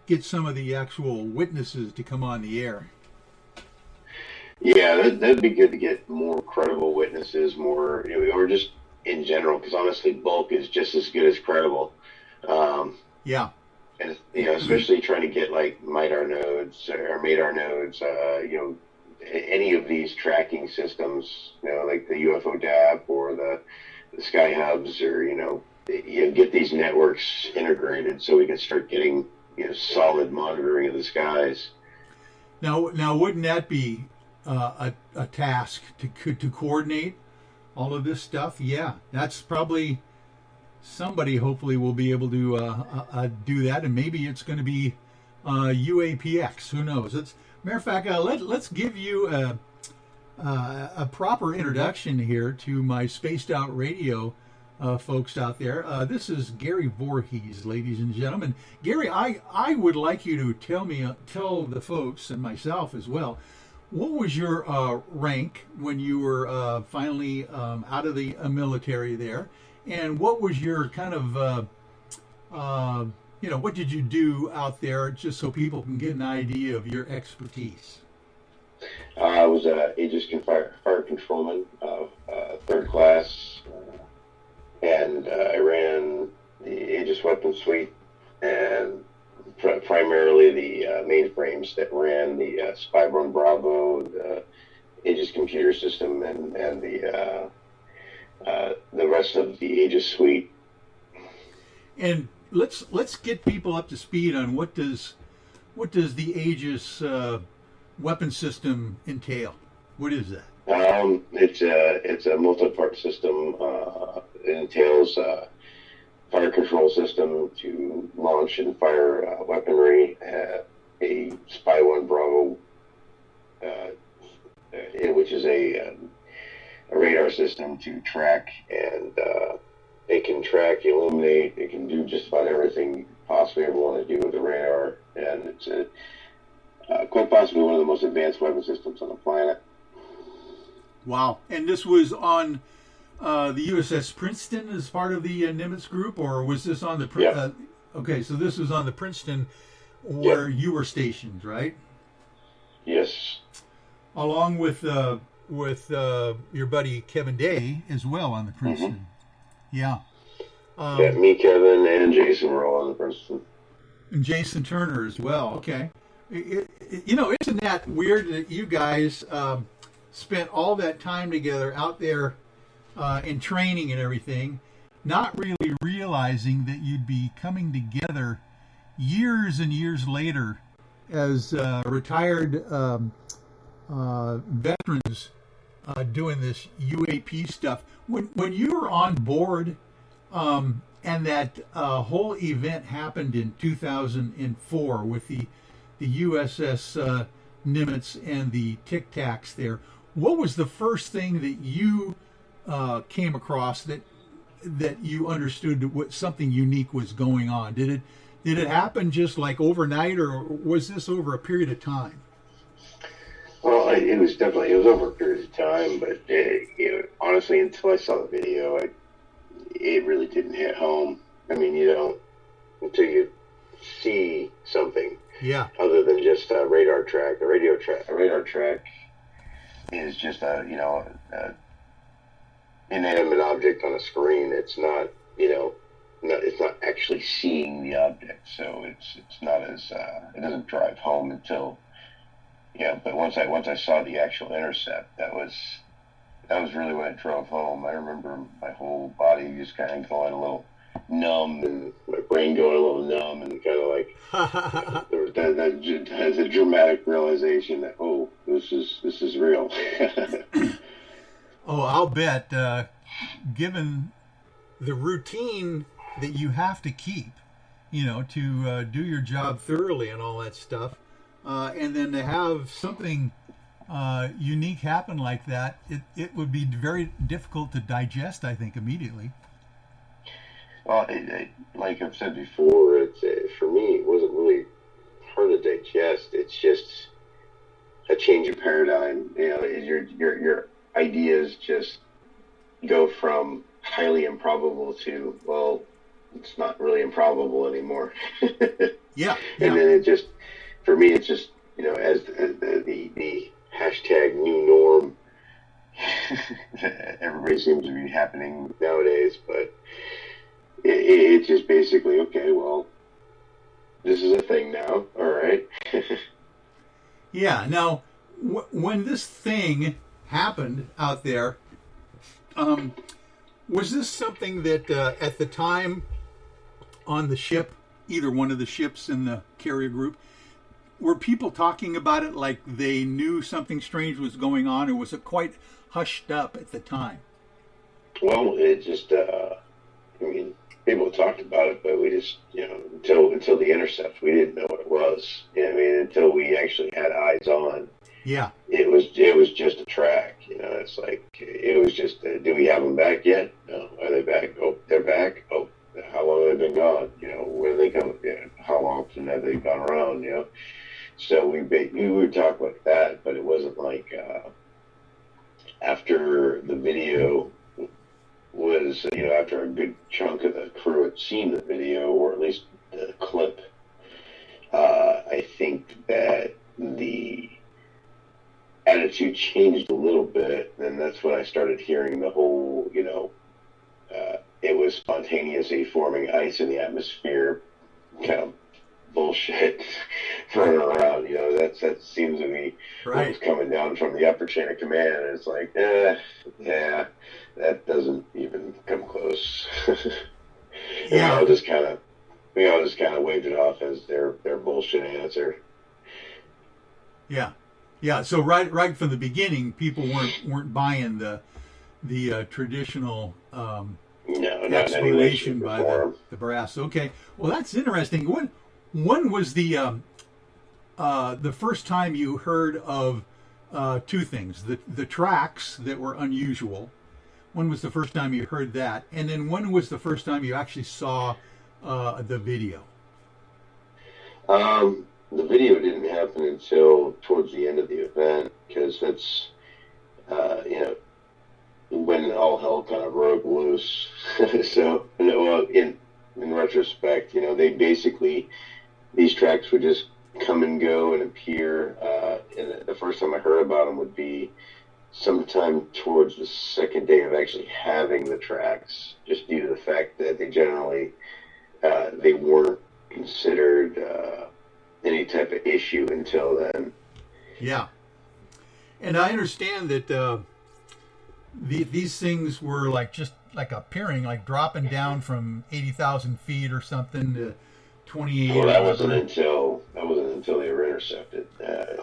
Speaker 1: get some of the actual witnesses to come on the air.
Speaker 3: Yeah, that'd be good to get more credible witnesses, more, or just in general, because honestly, bulk is just as good as credible.
Speaker 1: Yeah.
Speaker 3: And especially trying to get like MIDAR nodes or MADAR nodes, any of these tracking systems, like the UFO DAP or the Sky Hubs, or get these networks integrated so we can start getting solid monitoring of the skies.
Speaker 1: Now, wouldn't that be a task to coordinate all of this stuff? Yeah, that's probably. Somebody hopefully will be able to do that, and maybe it's going to be UAPX. Who knows? Matter of fact, let's give you a proper introduction here to my Spaced Out Radio folks out there. This is Gary Voorhis, ladies and gentlemen. Gary, I would like you to tell the folks and myself as well, what was your rank when you were finally out of the military there? And what was your kind of, what did you do out there, just so people can get an idea of your expertise?
Speaker 3: I was an Aegis fire controlman, 3rd class, and I ran the Aegis weapon suite and primarily the mainframes that ran the Spyborne Bravo, the Aegis computer system, and the rest of the Aegis suite.
Speaker 1: And let's get people up to speed on what does the Aegis weapon system entail? What is that?
Speaker 3: It's a multi-part system. It entails a fire control system to launch and fire weaponry, a Spy 1 Bravo, which is a radar system to track, and it can track, illuminate, it can do just about everything you could possibly ever want to do with the radar. And it's quite possibly one of the most advanced weapon systems on the planet.
Speaker 1: Wow. And this was on the USS Princeton as part of the Nimitz group, or was this on the...
Speaker 3: Yeah.
Speaker 1: Okay, so this was on the Princeton where you were stationed, right?
Speaker 3: Yes.
Speaker 1: Along with your buddy Kevin Day as well on the Princeton. Mm-hmm. Yeah.
Speaker 3: Yeah, me, Kevin, and Jason were all on the Princeton.
Speaker 1: And Jason Turner as well. Okay. Isn't that weird that you guys spent all that time together out there in training and everything, not really realizing that you'd be coming together years and years later as retired veterans doing this UAP stuff. When you were on board and that whole event happened in 2004 with the USS Nimitz and the Tic Tacs there, what was the first thing that you came across that you understood what something unique was going on? Did it happen just like overnight, or was this over a period of time?
Speaker 3: Well, it was over a period of time, but honestly, until I saw the video, it really didn't hit home. I mean, until you see something, other than just a radar track, a radio track. A radar track is just a inanimate object on a screen. It's not, it's not actually seeing the object, so it's not as it doesn't drive home until. Yeah, but once I saw the actual intercept, that was really when it drove home. I remember my whole body just kind of going a little numb, and my brain going a little numb, and kind of like there was that has a dramatic realization that this is real.
Speaker 1: Oh, I'll bet. Given the routine that you have to keep, to do your job thoroughly and all that stuff. And then to have something unique happen like that, it would be very difficult to digest, I think, immediately.
Speaker 3: Well, like I've said before, for me, it wasn't really hard to digest. It's just a change of paradigm. Your ideas just go from highly improbable to, well, it's not really improbable anymore.
Speaker 1: Yeah.
Speaker 3: And then it just... For me, it's just, as the hashtag new norm, everybody seems to be happening nowadays, but it's just basically, okay, well, this is a thing now, all right?
Speaker 1: Yeah, now, when this thing happened out there, was this something that at the time on the ship, either one of the ships in the carrier group, were people talking about it like they knew something strange was going on, or was it quite hushed up at the time?
Speaker 3: Well, it just, people talked about it, but we just, until the intercept, we didn't know what it was. Until we actually had eyes on. Yeah. It was just a track. It's like, it was just, do we have them back yet? No. Are they back? Oh, they're back. Oh, how long have they been gone? Where do they come? How often have they gone around? So we would talk like that, but it wasn't like after the video was, after a good chunk of the crew had seen the video, or at least the clip, I think that the attitude changed a little bit, and that's when I started hearing the whole, it was spontaneously forming ice in the atmosphere kind of bullshit thrown around. That seems to be what was coming down from the upper chain of command. And it's like, yeah, that doesn't even come close. We all just kind of waved it off as their bullshit answer.
Speaker 1: Yeah. So right from the beginning, people weren't buying the traditional explanation by the brass. Okay, well that's interesting. When was the first time you heard of two things? The tracks that were unusual. When was the first time you heard that? And then when was the first time you actually saw the video?
Speaker 3: the video didn't happen until towards the end of the event, because that's, you know, when all hell kind of broke loose. So, you know, in retrospect, you know, they basically, these tracks would just come and go and appear. And the first time I heard about them would be sometime towards the second day of actually having the tracks, just due to the fact that they generally, they weren't considered any type of issue until then.
Speaker 1: Yeah. And I understand that these things were like just like appearing, like dropping down from 80,000 feet or something to 28.
Speaker 3: Well, that wasn't until they were intercepted.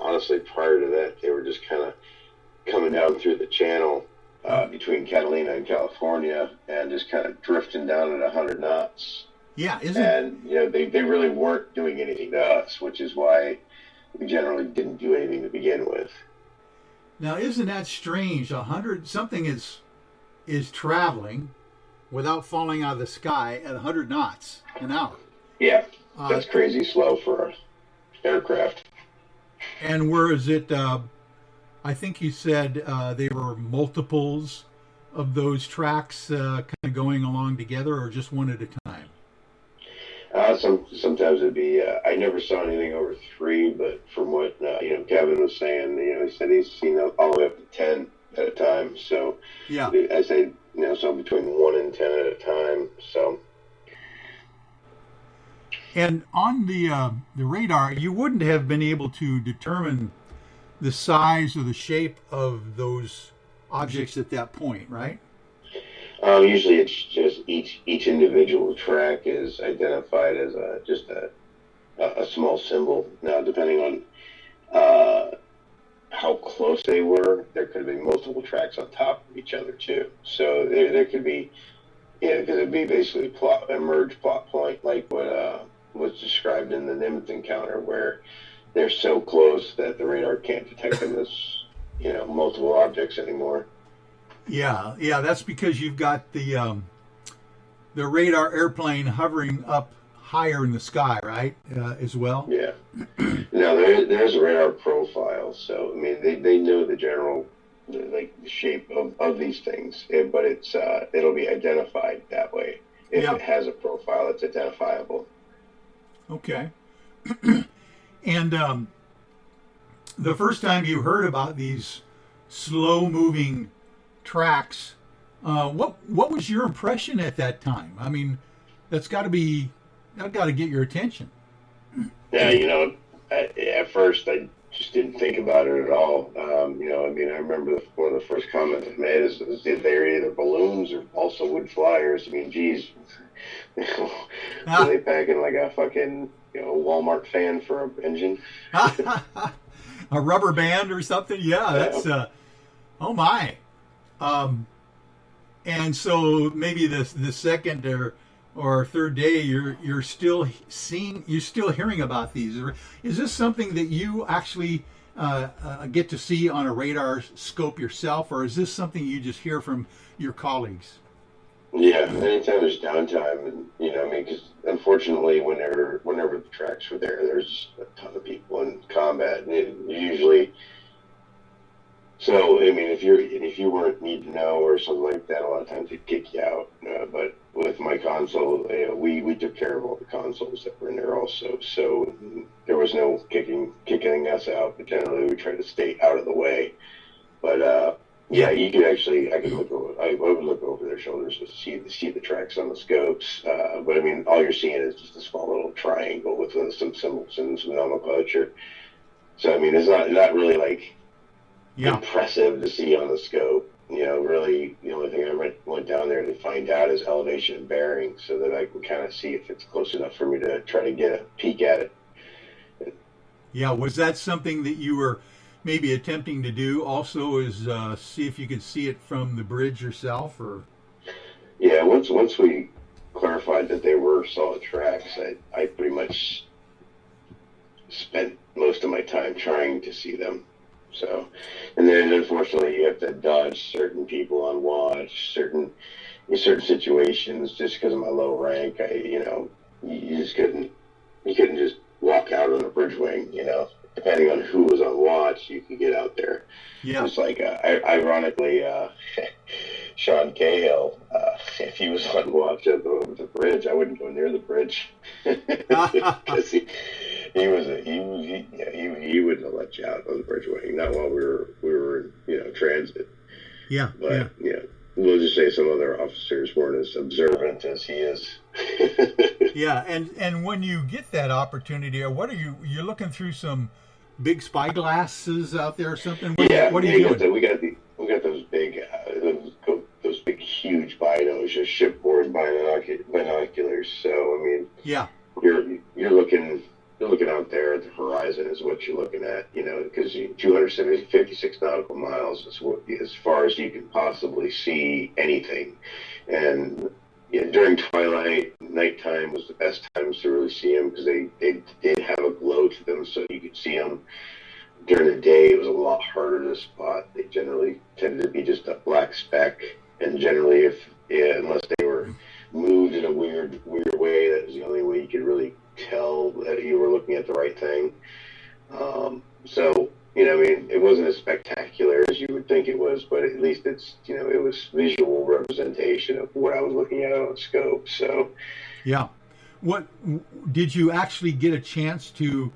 Speaker 3: Honestly, prior to that, they were just kind of coming down through the channel between Catalina and California, and just kind of drifting down at 100 knots.
Speaker 1: Yeah,
Speaker 3: and you know, they really weren't doing anything to us, which is why we generally didn't do anything to begin with.
Speaker 1: Now, isn't that strange? 100 something is traveling without falling out of the sky at 100 knots an hour.
Speaker 3: Yeah, that's crazy slow for an aircraft.
Speaker 1: And where is it? I think you said they were multiples of those tracks kind of going along together, or just one at a time?
Speaker 3: Sometimes it'd be. I never saw anything over 3, but from what you know, Kevin was saying, you know, he said he's seen all the way up to 10 at a time. So
Speaker 1: yeah,
Speaker 3: I say, you know, so between 1 and 10 at a time. So.
Speaker 1: And on the radar, you wouldn't have been able to determine the size or the shape of those objects at that point, right?
Speaker 3: Usually it's just each individual track is identified as just a small symbol. Now, depending on how close they were, there could be multiple tracks on top of each other too. So there could be, yeah, because it'd be basically a merge plot point, like what was described in the Nimitz encounter, where they're so close that the radar can't detect them as, you know, multiple objects anymore.
Speaker 1: Yeah, that's because you've got the radar airplane hovering up higher in the sky, right? As well.
Speaker 3: Yeah. Now there's a radar profile, so I mean they know the general, like, the shape of these things, but it's it'll be identified that way if it has a profile that's identifiable. Okay.
Speaker 1: And the first time you heard about these slow-moving tracks, what was your impression at that time? I mean, that's got to get your attention.
Speaker 3: Yeah, you know, at first I just didn't think about it at all. You know, I mean, I remember one of the first comments I made is they're either balloons or also wood flyers. I mean, geez, are they packing like a fucking, you know, Walmart fan for an engine?
Speaker 1: A rubber band or something? Yeah, that's oh my. And so maybe the second or third day you're still hearing about these. Is this something that you actually get to see on a radar scope yourself, or is this something you just hear from your colleagues?
Speaker 3: Yeah, anytime there's downtime, and you know, I mean, because unfortunately, whenever the tracks were there, there's a ton of people in combat, and usually. So I mean, if you weren't need to know or something like that, a lot of times they'd kick you out. But with my console, you know, we took care of all the consoles that were in there also, so there was no kicking us out. But generally, we tried to stay out of the way. But yeah, I would look over their shoulders to see the tracks on the scopes. But I mean, all you're seeing is just a small little triangle with some symbols and some nomenclature. So I mean, it's not really like impressive to see on the scope. You know, really, the only thing I went down there to find out is elevation and bearing, so that I can kind of see if it's close enough for me to try to get a peek at it.
Speaker 1: Yeah, was that something that you were maybe attempting to do also, is see if you could see it from the bridge yourself? Or
Speaker 3: yeah, once we clarified that they were solid tracks, I pretty much spent most of my time trying to see them. So, and then unfortunately you have to dodge certain people on watch, in certain situations, just because of my low rank. You couldn't just walk walk out on the bridge wing, depending on who was on watch, you could get out there.
Speaker 1: Yeah.
Speaker 3: Just like, ironically, Sean Cahill, if he was on watch at the bridge, I wouldn't go near the bridge because he wouldn't have let you out on the bridge wing. Not while we were in transit.
Speaker 1: Yeah.
Speaker 3: But we'll just say some other officers weren't as observant as he is.
Speaker 1: Yeah, and when you get that opportunity, what are you're looking through some big spy glasses out there or something? What are you doing?
Speaker 3: We got those big huge binos, just shipboard binoculars. So I mean,
Speaker 1: yeah,
Speaker 3: you're looking out there at the horizon is what you're looking at, because 256 nautical miles is as far as you can possibly see anything. And during twilight, nighttime was the best times to really see them because they did have a glow to them, so you could see them. During the day, it was a lot harder to spot. They generally tended to be just a black speck, and generally, unless they were moved in a weird way, that was the only way you could really tell that you were looking at the right thing. So, it wasn't as spectacular as you would think it was, but at least it's, it was visual representation of what I was looking at on scope. So,
Speaker 1: yeah. What did you actually get a chance to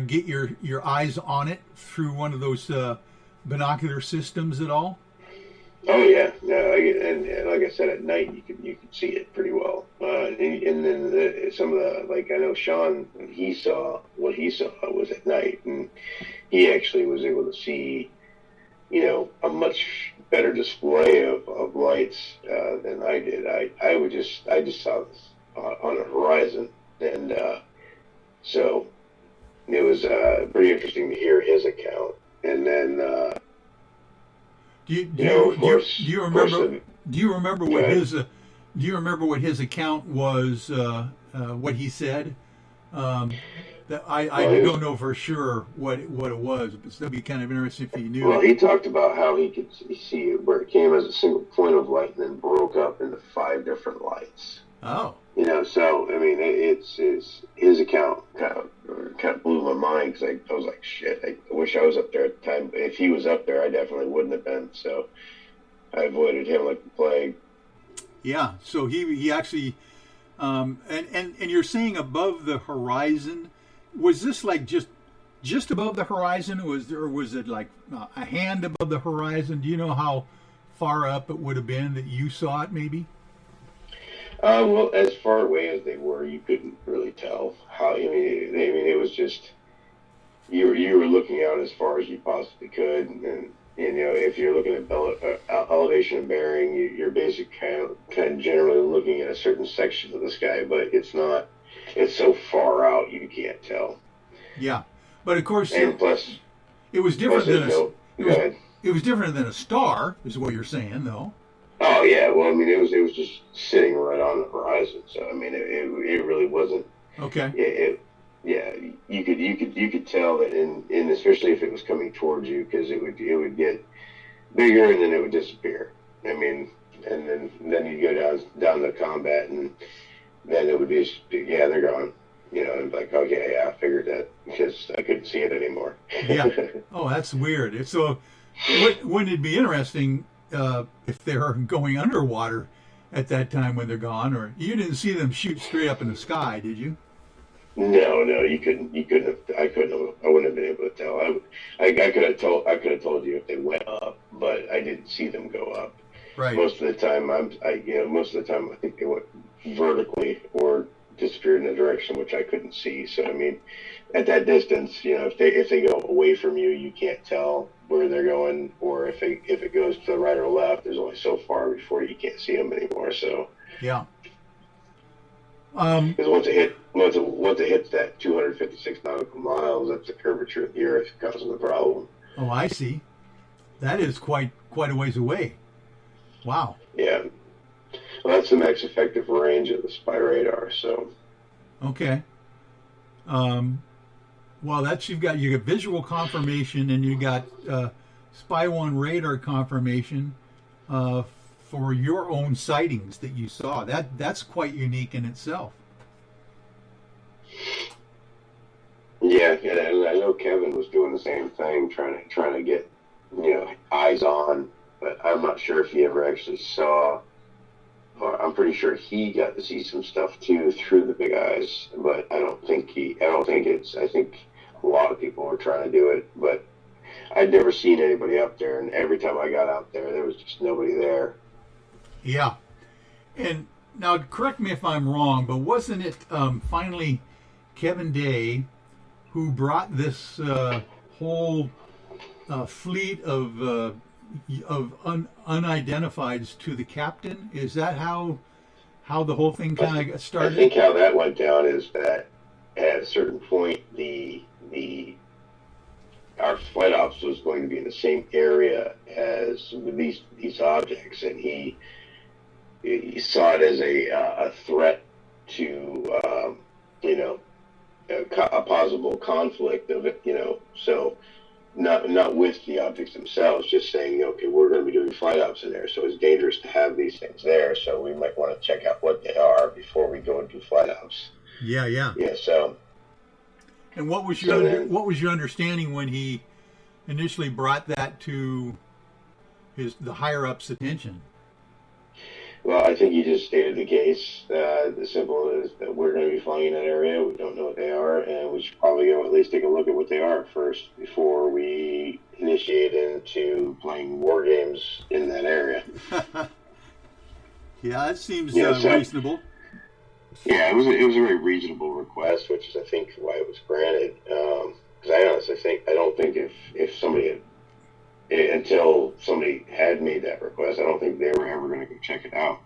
Speaker 1: get your eyes on it through one of those binocular systems at all?
Speaker 3: Oh yeah, no, and like I said, at night you could see it pretty well. And then some of the, like, I know Sean, what he saw was at night, and he actually was able to see, a much better display of lights than I did. I just saw this on the horizon, and so it was pretty interesting to hear his account, and then. Do you remember what his account was? What he said? That I don't know for sure what it was, but that'd be kind of interesting if you knew. Well, he talked about how he could see it where it came as a single point of light and then broke up into 5 different lights.
Speaker 1: Oh.
Speaker 3: So I mean, it's his account kind of blew my mind because I was like, shit, I wish I was up there at the time. If he was up there, I definitely wouldn't have been. So I avoided him like the plague.
Speaker 1: Yeah. So he actually, and you're saying above the horizon. Was this like just above the horizon, or was it like a hand above the horizon? Do you know how far up it would have been that you saw it, maybe?
Speaker 3: Well, as far away as they were, you couldn't really tell how. It was just you were looking out as far as you possibly could, and if you're looking at elevation and bearing, you're basically kind of generally looking at a certain section of the sky, but it's not. It's so far out you can't tell.
Speaker 1: Yeah, but of course,
Speaker 3: and plus,
Speaker 1: it was different it was different than a star, is what you're saying, though.
Speaker 3: Oh yeah, well, I mean, it was just sitting right on the horizon, so I mean, it really wasn't.
Speaker 1: Okay.
Speaker 3: You could tell that in especially if it was coming towards you, because it would get bigger and then it would disappear. I mean, and then you'd go down the combat, and then it would be they're gone. And like, okay, yeah, I figured that because I couldn't see it anymore.
Speaker 1: Yeah. Oh, that's weird. So, wouldn't it be interesting if they're going underwater at that time when they're gone? Or you didn't see them shoot straight up in the sky, did you?
Speaker 3: No, you couldn't have. I wouldn't have been able to tell. I could have told you if they went up, but I didn't see them go up.
Speaker 1: Right.
Speaker 3: Most of the time, I think they went vertically or disappeared in a direction which I couldn't see. So I mean, at that distance, if they go away from you, you can't tell where they're going, or if it goes to the right or left, there's only so far before you can't see them anymore. So
Speaker 1: yeah.
Speaker 3: Because once it hits that 256 nautical miles, that's the curvature of the Earth causing the problem.
Speaker 1: Oh, I see. That is quite a ways away. Wow.
Speaker 3: Yeah. Well, that's the max effective range of the spy radar. So.
Speaker 1: Okay. Well, you got visual confirmation, and you got Spy 1 radar confirmation for your own sightings that you saw. That's quite unique in itself.
Speaker 3: Yeah, and I know Kevin was doing the same thing, trying to get, eyes on, but I'm not sure if he ever actually saw. I'm pretty sure he got to see some stuff too through the big eyes, but I think a lot of people were trying to do it, but I'd never seen anybody up there, and every time I got out there was just nobody there.
Speaker 1: Yeah. And now, correct me if I'm wrong, but wasn't it finally Kevin Day who brought this whole fleet of unidentifieds to the captain? Is that how the whole thing kind of started?
Speaker 3: I think how that went down is that at a certain point, our flight ops was going to be in the same area as these objects, and he saw it as a threat to a possible conflict of it, so. Not with the objects themselves, just saying, okay, we're going to be doing flight ops in there, so it's dangerous to have these things there, so we might want to check out what they are before we go and do flight ops.
Speaker 1: Yeah.
Speaker 3: Yeah, so.
Speaker 1: And what was your understanding when he initially brought that to the higher ups' attention?
Speaker 3: Well, I think he just stated the case. The simple is that we're going to be flying in that area. We don't know what they are, and we should probably go at least take a look at what they are first before we initiate into playing war games in that area.
Speaker 1: Yeah, that seems reasonable.
Speaker 3: Yeah, it was a very reasonable request, which is, I think, why it was granted. Because I honestly don't think if somebody had, until somebody had made that request, I don't think they were ever going to go check it out.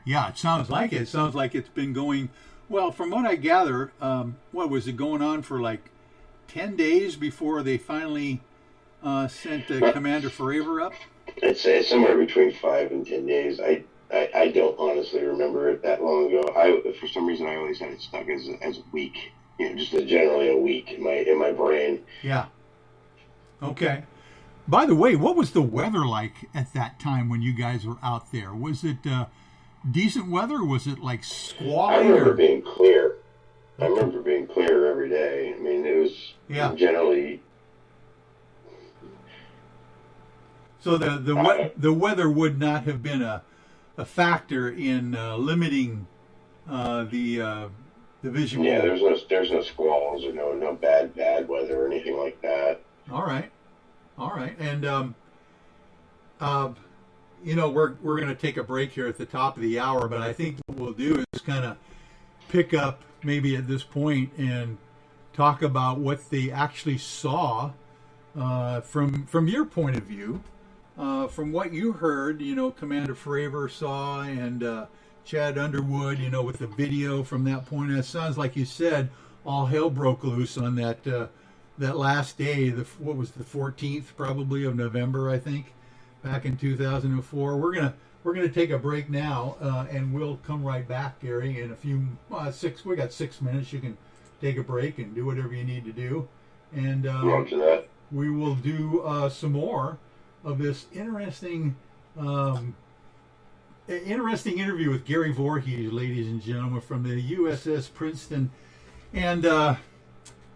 Speaker 1: Yeah, it sounds like it. It sounds like it's been going, well, from what I gather, what was it going on for like 10 days before they finally sent Commander Forever up?
Speaker 3: I'd say it's somewhere between 5 and 10 days. I don't honestly remember it that long ago. For some reason, I always had it stuck as a week, just generally a week in my brain.
Speaker 1: Yeah. Okay. By the way, what was the weather like at that time when you guys were out there? Was it decent weather? Was it like squally?
Speaker 3: I remember being clear. I remember being clear every day. I mean, it was generally.
Speaker 1: So the weather would not have been a factor in limiting the visual.
Speaker 3: Yeah, there's no squalls or no bad weather or anything like that.
Speaker 1: All right, and we're going to take a break here at the top of the hour, but I think what we'll do is kind of pick up maybe at this point and talk about what they actually saw from your point of view, from what you heard. Commander Fravor saw and Chad Underwood. With the video from that point, it sounds like you said all hell broke loose on that last day, what was the 14th probably of November, I think, back in 2004. We're gonna take a break now, and we'll come right back, Gary, in a few we got 6 minutes. You can take a break and do whatever you need to do, and we will do some more of this interesting interview with Gary Voorhis, ladies and gentlemen, from the USS Princeton. And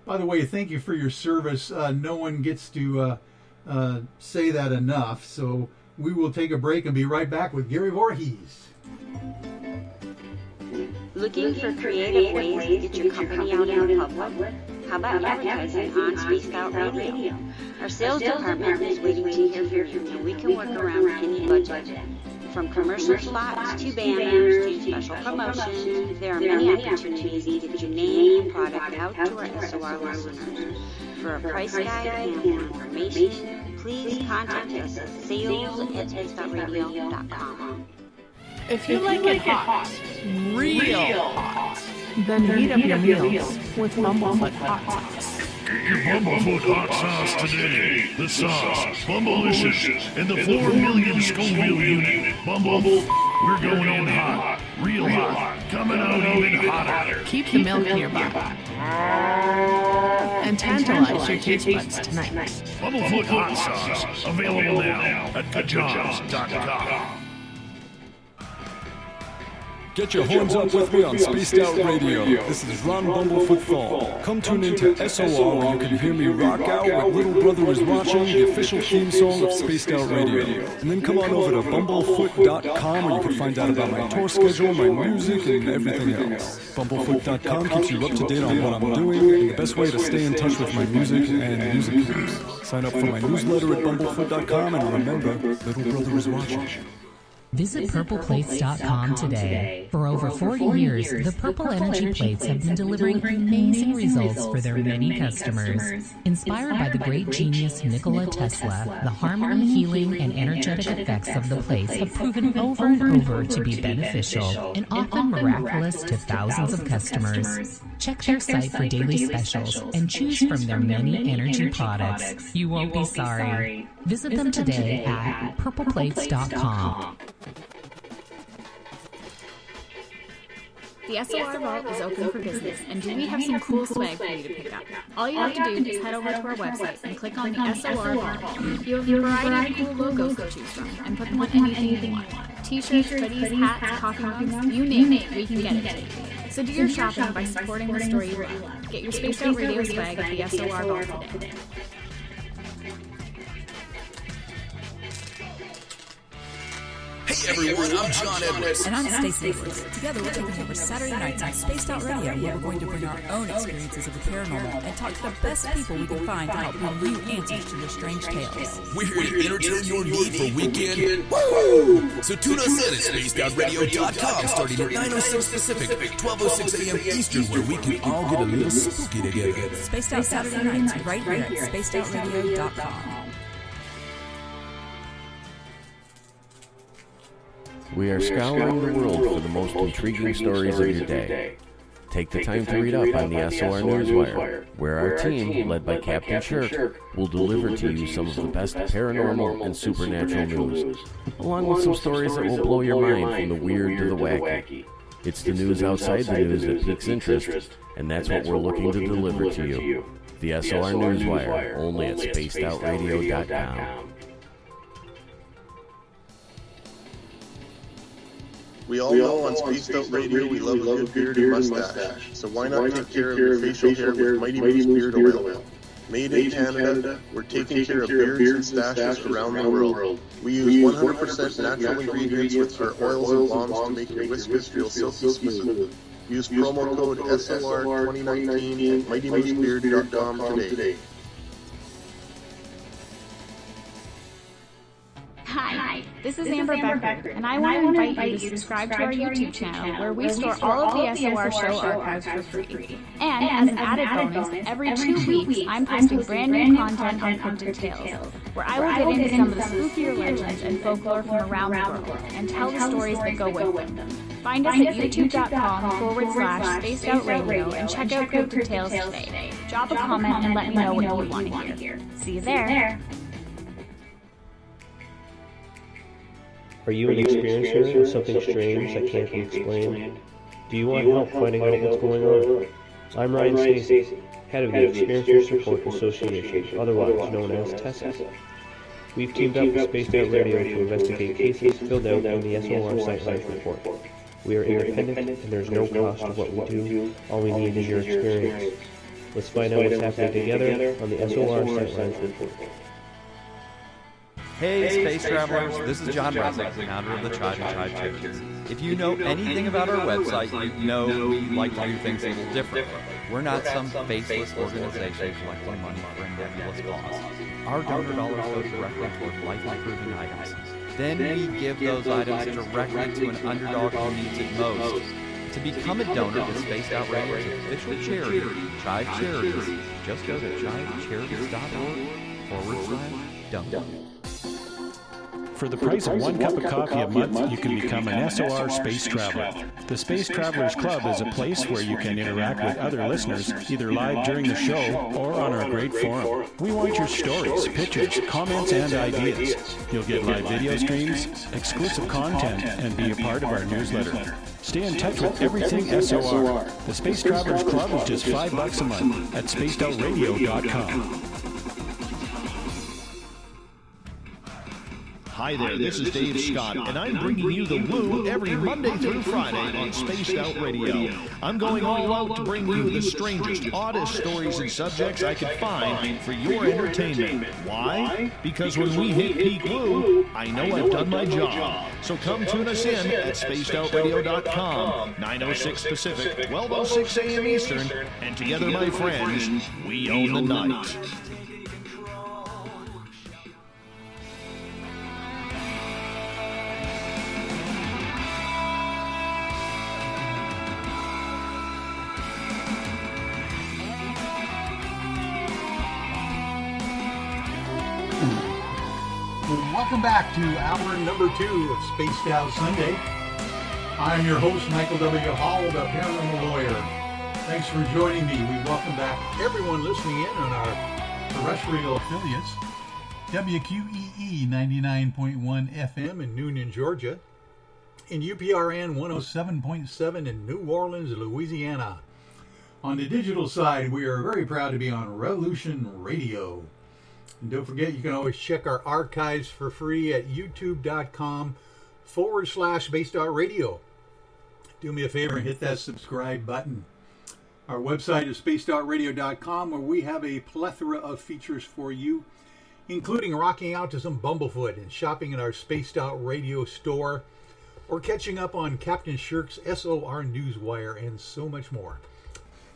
Speaker 1: by the way, thank you for your service. No one gets to say that enough. So we will take a break and be right back with Gary Voorhis.
Speaker 4: Looking for creative ways to get your company out in the public? How about advertising on Spaced Out Radio? Our sales department is waiting to hear from you, and we can work around any budget. From commercial spots to banners to special promotions, there are many opportunities to get your name and product out to our SOR listeners. For a price guide and more information, please contact us at sales@spacedoutradio.com.
Speaker 5: If you like it hot, real hot, then heat up your meals with Bumblefoot Hot Sauce.
Speaker 6: Get your Bumblefoot hot sauce today. The sauce, Bumblelicious, and the 4 million Scoville unit. Bumble, we're going in hot, real hot, coming out even hotter.
Speaker 5: Keep the milk in your butt. And tantalize your taste buds tonight.
Speaker 6: Bumblefoot hot sauce, available now at thejobs.com.
Speaker 7: Get your horns up with me on Spaced Out Radio. This is Ron Bumblefoot Fall. Come tune into SOR where you can hear me rock out with Little Brother is Watching, the official theme song of Spaced Out Radio. And then come on over to bumblefoot.com where you can find out about my tour schedule, my music, and everything else. Bumblefoot.com keeps you up to date on what I'm doing and the best way to stay in touch with my music and music clips. Sign up for my newsletter at bumblefoot.com and remember, Little Brother is Watching.
Speaker 8: Visit purpleplates.com today. For over 40 years, the Purple Energy Plates have been delivering amazing results for their many customers. Inspired by the great genius Nikola Tesla, the harmony, healing, and energetic effects of the plates have proven over and over to be beneficial and often miraculous to thousands of customers. Check their site for daily specials and choose from their many energy products. You won't be sorry. Visit them today at purpleplates.com.
Speaker 9: The SOR Vault is open for business, and we have some cool swag for you to pick up. All you have to do is head over to our website and click on the SOR Vault. You have a variety of cool logos to choose from, and put them on anything you want. T-shirts, hoodies, hats, coffee mugs, you name it, we can get it to you. So do your shopping by supporting the story you love. Get your Spaced Out Radio swag at the SOR Vault today.
Speaker 10: Hey everyone, I'm John Edwards.
Speaker 11: And I'm Stacey Edwards. Together we're taking over Saturday nights on Spaced Out Radio, where we're going to bring our own experiences of the paranormal and talk to the best people we can find to help bring you answers to your strange tales.
Speaker 10: We're here to entertain your need for weekend. Woo! So tune us in at spacedoutradio.com starting at 9:06 Pacific, 12:06 a.m. Eastern, where we can all get a little spooky together.
Speaker 11: Spaced Out Saturday nights right here at spacedoutradio.com.
Speaker 12: We are scouring the world for the most intriguing stories of your day. Take the time to read up on the SOR Newswire, where our team, led by Captain Shirk, will deliver to you some of the best paranormal and supernatural news, along with some stories that will blow your mind from the weird to the wacky. It's the news outside the news that piques interest, and that's what we're looking to deliver to you. The SOR Newswire, only at spacedoutradio.com.
Speaker 13: We all know on Spaced Out Radio we love a good beard and mustache, so why not take care of your facial hair with Mighty Moose Beard Oil? Made in Canada, we're taking care of beards and stashes around the world. We use 100% natural ingredients with our oils and balms to make your whiskers feel silky smooth. Use promo code SLR2019 at MightyMooseBeard.com today.
Speaker 9: Hi, this is Amber Becker, and I want to invite you to subscribe to our YouTube channel, where we store all of the SOR show archives for free. And as an added bonus, every 2 weeks I'm posting brand new content on Cryptid Tales, where I will get into some of the spookier legends and folklore from around the world, and tell the stories that go with them. Find us at youtube.com/spacedoutradio and check out Cryptid Tales today. Drop a comment and let me know what you want to hear. See you there.
Speaker 14: Are you an experiencer of something strange that can't be explained? Do you want help finding out what's going on? I'm Ryan Stacey, head of the Experiencer Support Association, otherwise known as TESA. We've teamed up with Spaced Out Radio to investigate cases filled out in the SOR Sightline Report. We are independent and there's no cost to what we do. All we need is your experience. Let's find out what's happening together on the SOR Sightline Report.
Speaker 15: Hey, space travelers, this is John Russick, founder of the Tribe and Tribe Charities. If you know anything about our website, you know we like to do things a little different. We're not some faceless organization collecting money for a nebulous cause. Our donor dollars go directly toward life-improving items. Then we give those items directly to an underdog who needs it most. To become a donor to Spaced Out Radio's official charity, Tribe Charities, just go to tribecharities.org/donate.
Speaker 16: For the price of 1 cup of coffee a month, you can become an SOR Space Traveler. The Space Travelers Club is a place where you can interact with other listeners, either live during the show or on our great forum. We want your stories, pictures, comments, and ideas. You'll get live video streams, exclusive content, and be a part of our newsletter. Stay in touch with everything SOR. The Space Travelers Club is just $5 a month at spacedoutradio.com.
Speaker 17: Hi there, this is Dave Scott, and I'm bringing you the Woo every Monday through Friday on Spaced Out Radio. I'm going all out to bring you the strangest, oddest stories and subjects I can find for your entertainment. Why? Because when we hit peak Woo, I know I've done my job. So come tune us in at spacedoutradio.com, 9:06 Pacific, 12:06 a.m. Eastern, and together, my friends, we own the night.
Speaker 1: Welcome back to hour number 2 of Spaced Out Sunday. I'm your host, Michael W. Hall, the Paranormal Lawyer. Thanks for joining me. We welcome back everyone listening in on our terrestrial affiliates. WQEE 99.1 FM in Noonan, Georgia. And UPRN 107.7 in New Orleans, Louisiana. On the digital side, we are very proud to be on Revolution Radio. And don't forget, you can always check our archives for free at youtube.com/spacedoutradio. Do me a favor and hit that subscribe button. Our website is spacedoutradio.com, where we have a plethora of features for you, including rocking out to some Bumblefoot and shopping in our Spaced Out Radio store, or catching up on Captain Shirk's SOR Newswire, and so much more.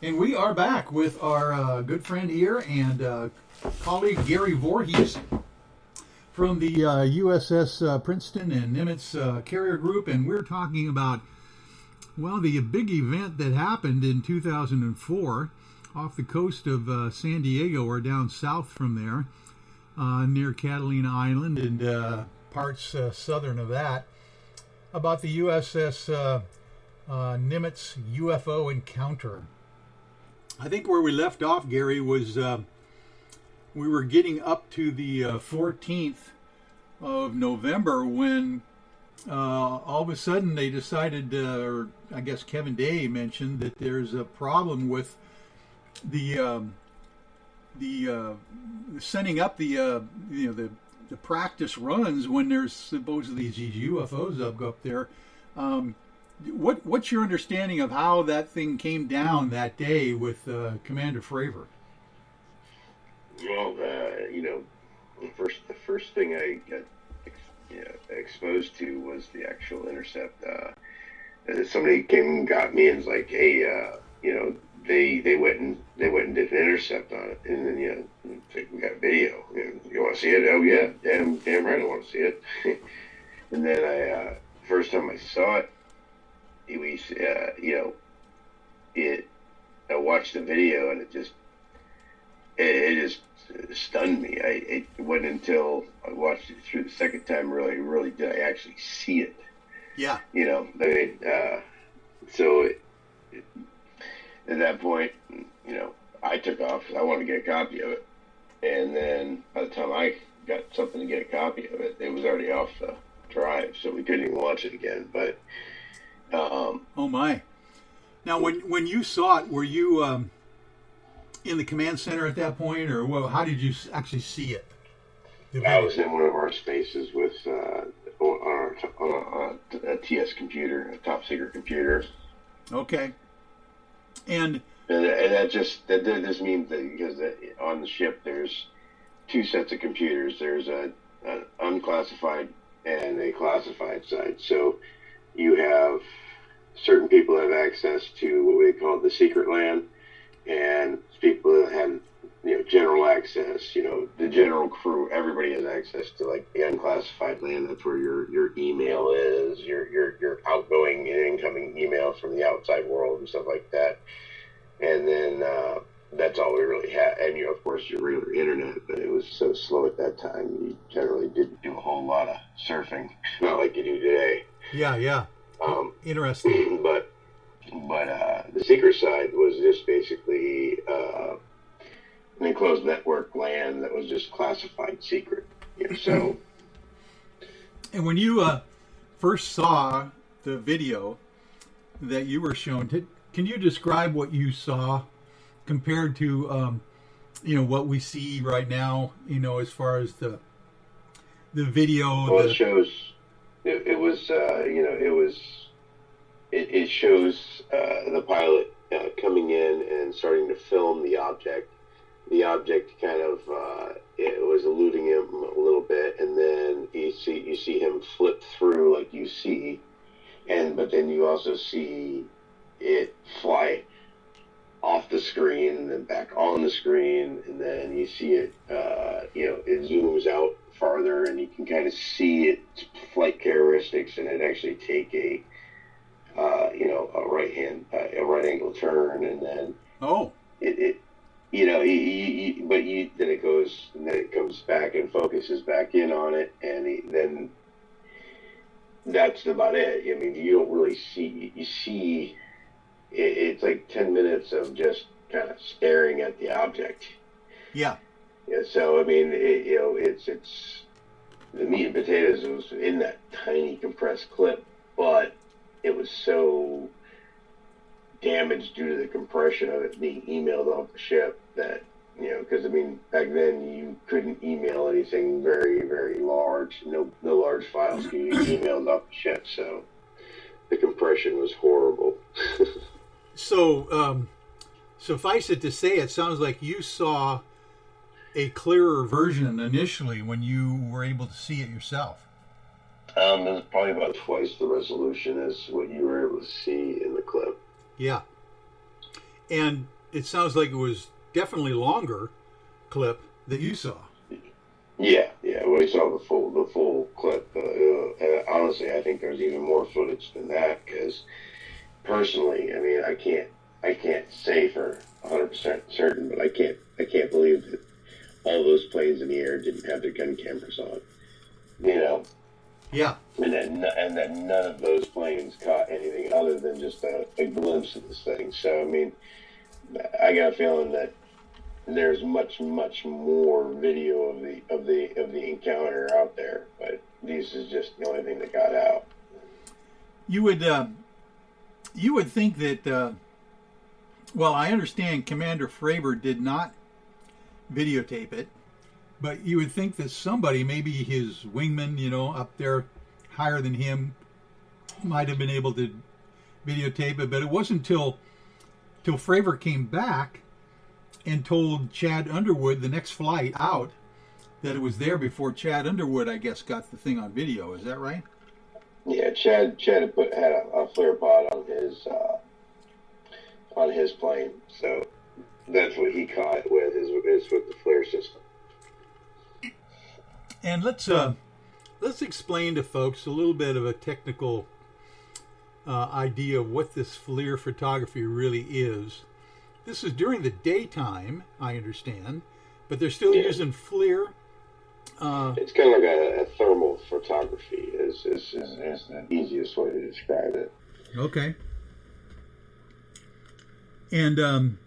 Speaker 1: And we are back with our good friend here and colleague Gary Voorhis from the USS Princeton and Nimitz Carrier Group, and we're talking about, well, the big event that happened in 2004 off the coast of San Diego, or down south from there, near Catalina Island and parts southern of that, about the USS Nimitz UFO encounter. I think where we left off, Gary, was we were getting up to the 14th of November when all of a sudden they decided, or I guess Kevin Day mentioned, that there's a problem with the sending up the practice runs when there's supposedly these UFOs up there. What's your understanding of how that thing came down that day with Commander Fravor?
Speaker 3: Well, the first thing I got exposed to was the actual intercept. Somebody came and got me and was like, "Hey, they went and did an intercept on it, and then we got video. You want to see it? Oh yeah, damn right, I want to see it." And then first time I saw it, I watched the video and it just stunned me. It wasn't until I watched it through the second time really did I actually see it.
Speaker 1: Yeah.
Speaker 3: So at that point, I took off because I wanted to get a copy of it. And then by the time I got something to get a copy of it, it was already off the drive, so we couldn't even watch it again. But
Speaker 1: oh my! Now, when you saw it, were you in the command center at that point, or how did you actually see it?
Speaker 3: I was in one of our spaces with on a TS computer, a top secret computer.
Speaker 1: Okay. And
Speaker 3: that just means that because on the ship there's two sets of computers. There's an unclassified and a classified side. So you have certain people that have access to what we call the secret LAN, and people that have general access. The general crew, everybody has access to like the unclassified LAN. That's where your email is, your outgoing and incoming emails from the outside world and stuff like that. And then that's all we really had. And of course your regular internet, but it was so slow at that time. You generally didn't do a whole lot of surfing, not like you do today.
Speaker 1: Yeah. Interesting.
Speaker 3: But the secret side was just basically an enclosed network LAN that was just classified secret. So.
Speaker 1: And when you first saw the video that you were shown, can you describe what you saw compared to what we see right now? As far as the the video.
Speaker 3: Well, it shows. It was. It shows the pilot coming in and starting to film the object. The object kind of it was eluding him a little bit, and then you see him flip through like you see, but then you also see it fly off the screen and then back on the screen, and then you see it it zooms out farther, and you can kind of see its flight characteristics, and it actually take a right angle turn, and then then it comes back and focuses back in on it, and then that's about it. I mean, you don't really see. You see, it's like 10 minutes of just kind of staring at the object.
Speaker 1: Yeah.
Speaker 3: Yeah. So I mean, it's the meat and potatoes was in that tiny compressed clip, but it was so damaged due to the compression of it being emailed off the ship that, because I mean, back then you couldn't email anything very, very large. No large files could be emailed off the ship, so the compression was horrible.
Speaker 1: So, suffice it to say, it sounds like you saw a clearer version initially when you were able to see it yourself.
Speaker 3: It was probably about twice the resolution as what you were able to see in the clip.
Speaker 1: Yeah. And it sounds like it was definitely longer clip that you saw.
Speaker 3: Yeah. We saw the full clip. And honestly, I think there's even more footage than that, because personally, I mean, I can't say for 100% certain, but I can't believe that all those planes in the air didn't have their gun cameras on.
Speaker 1: Yeah.
Speaker 3: And that none of those planes caught anything other than just a glimpse of this thing. So I mean, I got a feeling that there's much more video of the encounter out there, but this is just the only thing that got out.
Speaker 1: You would think that. Well, I understand Commander Fravor did not videotape it, but you would think that somebody, maybe his wingman, up there higher than him, might have been able to videotape it. But it wasn't till Fravor came back and told Chad Underwood the next flight out that it was there before Chad Underwood, I guess, got the thing on video. Is that right?
Speaker 3: Yeah, Chad had a flare pod on his plane, so that's what he caught it with, is with the flare system.
Speaker 1: And let's explain to folks a little bit of a technical idea of what this FLIR photography really is. This is during the daytime, I understand, but they're still using FLIR.
Speaker 3: It's kind of like a thermal photography is the easiest way to describe it.
Speaker 1: Okay. And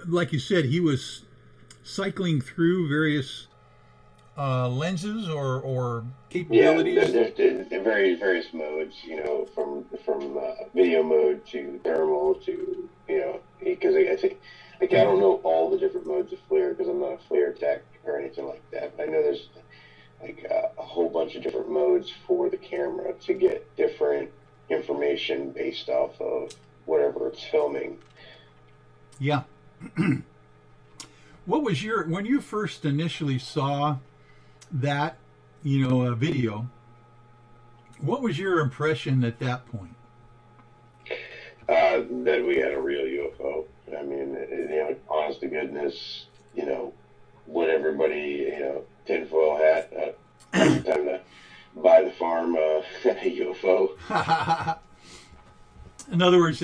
Speaker 1: like you said, he was cycling through various lenses or capabilities.
Speaker 3: Yeah, there's various modes, from video mode to thermal to, because I think, I don't know all the different modes of FLIR because I'm not a FLIR tech or anything like that, but I know there's a whole bunch of different modes for the camera to get different information based off of whatever it's filming.
Speaker 1: Yeah. What was when you first initially saw that, video, what was your impression at that point?
Speaker 3: That we had a real UFO. I mean, honest to goodness, what everybody, tinfoil hat, time to buy the farm a UFO.
Speaker 1: In other words,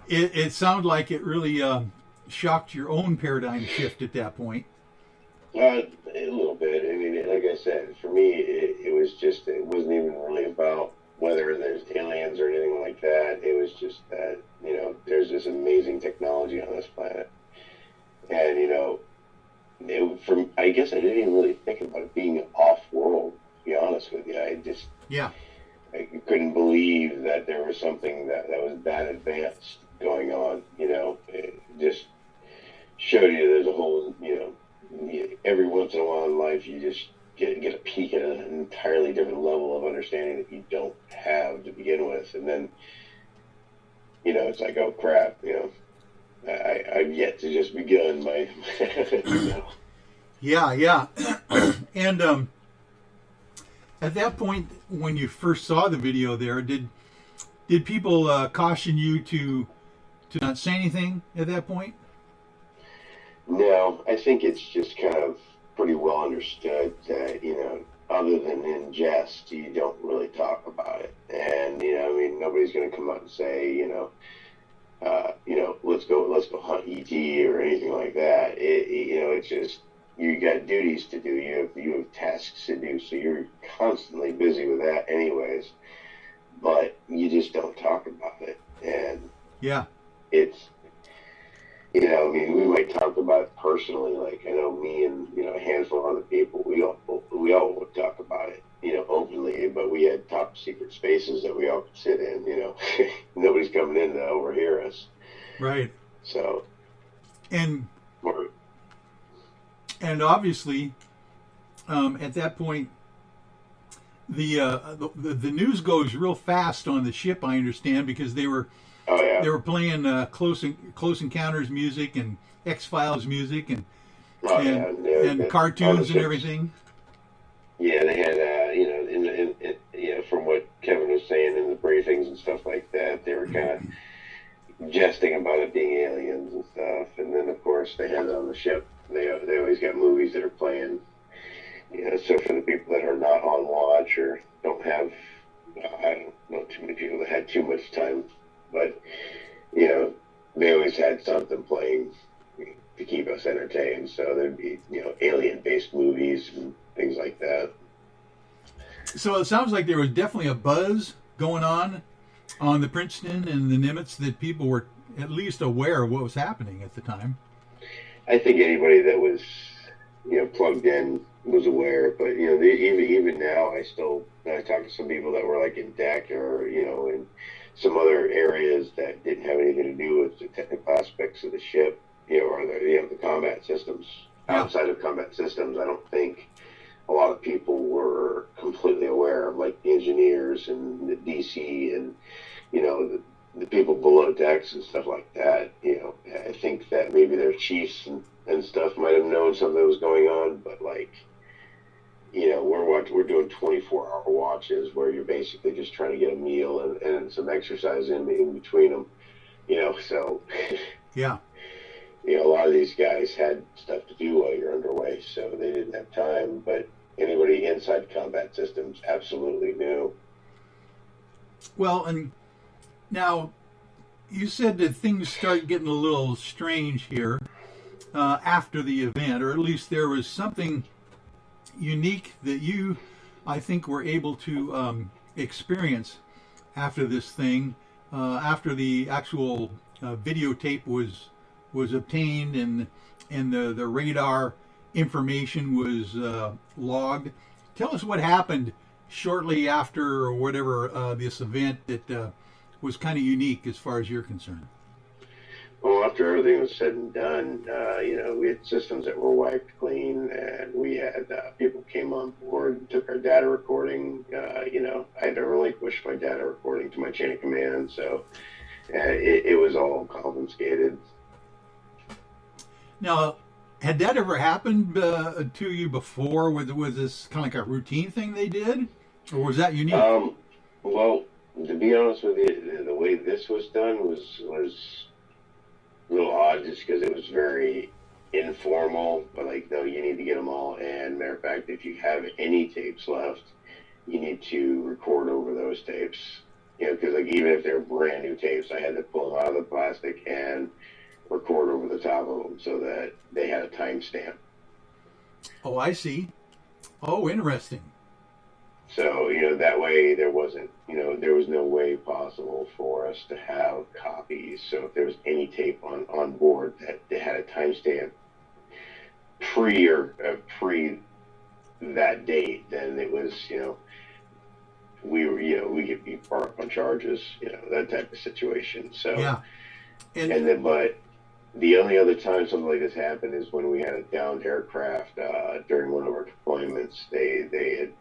Speaker 1: it sounded like it really shocked your own paradigm shift at that point.
Speaker 3: A little bit. I mean, like I said, for me, it wasn't even really about whether there's aliens or anything like that. It was just that, there's this amazing technology on this planet. And, I guess I didn't even really think about it being off-world, to be honest with you. I couldn't believe that there was something that was that advanced going on, It just showed you there's a whole, every once in a while in life, you just get a peek at an entirely different level of understanding that you don't have to begin with. And then, you know, it's like, oh crap, you know, I've yet to just begun my, you know.
Speaker 1: Yeah. And at that point, when you first saw the video there, did people caution you to not say anything at that point?
Speaker 3: No, I think it's just kind of pretty well understood that, you know, other than in jest, you don't really talk about it. And, you know, I mean, nobody's going to come out and say, you know, let's go hunt ET or anything like that. You know, it's just, you got duties to do. You have tasks to do, so you're constantly busy with that anyways. But you just don't talk about it. And
Speaker 1: yeah,
Speaker 3: it's, you know, I mean, we might talk about it personally. Like, I know me and, you know, a handful of other people, we all would talk about it, you know, openly. But we had top secret spaces that we all could sit in. You know, nobody's coming in to overhear us.
Speaker 1: Right.
Speaker 3: So.
Speaker 1: And obviously, at that point, the news goes real fast on the ship. I understand, because they were playing Close Encounters music and X-Files music and cartoons and everything.
Speaker 3: Yeah, they had you know, from what Kevin was saying in the briefings and stuff like that, they were kind of jesting about it being aliens and stuff. And then of course they had it on the ship. They always got movies that are playing. You know, so for the people that are not on watch or don't have, I don't know too many people that had too much time, but, you know, they always had something playing to keep us entertained. So there'd be, you know, alien-based movies and things like that.
Speaker 1: So it sounds like there was definitely a buzz going on the Princeton and the Nimitz, that people were at least aware of what was happening at the time.
Speaker 3: I think anybody that was, you know, plugged in was aware, but, you know, even now, I talk to some people that were like in deck or, you know, in some other areas that didn't have anything to do with the technical aspects of the ship, you know, or the combat systems. Outside of combat systems, I don't think a lot of people were completely aware of, like, the engineers and the DC and, you know, the people below decks and stuff like that. You know, I think that maybe their chiefs and stuff might have known something was going on, but, like, you know, we're doing 24-hour watches where you're basically just trying to get a meal and some exercise in between them, you know, so
Speaker 1: yeah,
Speaker 3: you know, a lot of these guys had stuff to do while you're underway, so they didn't have time. But anybody inside combat systems absolutely knew.
Speaker 1: Well, and now you said that things started getting a little strange here after the event, or at least there was something unique that you, I think, were able to experience after this thing, after the actual videotape was obtained and the radar information was logged. Tell us what happened shortly after, or whatever, this event that was kind of unique as far as you're concerned.
Speaker 3: Well, after everything was said and done, you know, we had systems that were wiped clean, and we had people came on board and took our data recording. You know, I had to relinquish my data recording to my chain of command, so it was all confiscated.
Speaker 1: Now, had that ever happened to you before? Was this kind of like a routine thing they did, or was that unique?
Speaker 3: Well, to be honest with you, the way this was done was a little odd, just because it was very informal. But, like, no, you need to get them all. And matter of fact, if you have any tapes left, you need to record over those tapes. You know, because, like, even if they're brand new tapes, I had to pull them out of the plastic and record over the top of them so that they had a timestamp.
Speaker 1: Oh, I see. Oh, interesting.
Speaker 3: So, you know, that way there wasn't, you know, there was no way possible for us to have copies. So if there was any tape on board that they had a timestamp pre that date, then it was, you know, we could be brought up on charges, you know, that type of situation. So,
Speaker 1: yeah.
Speaker 3: and then, but The only other time something like this happened is when we had a downed aircraft during one of our deployments. They had,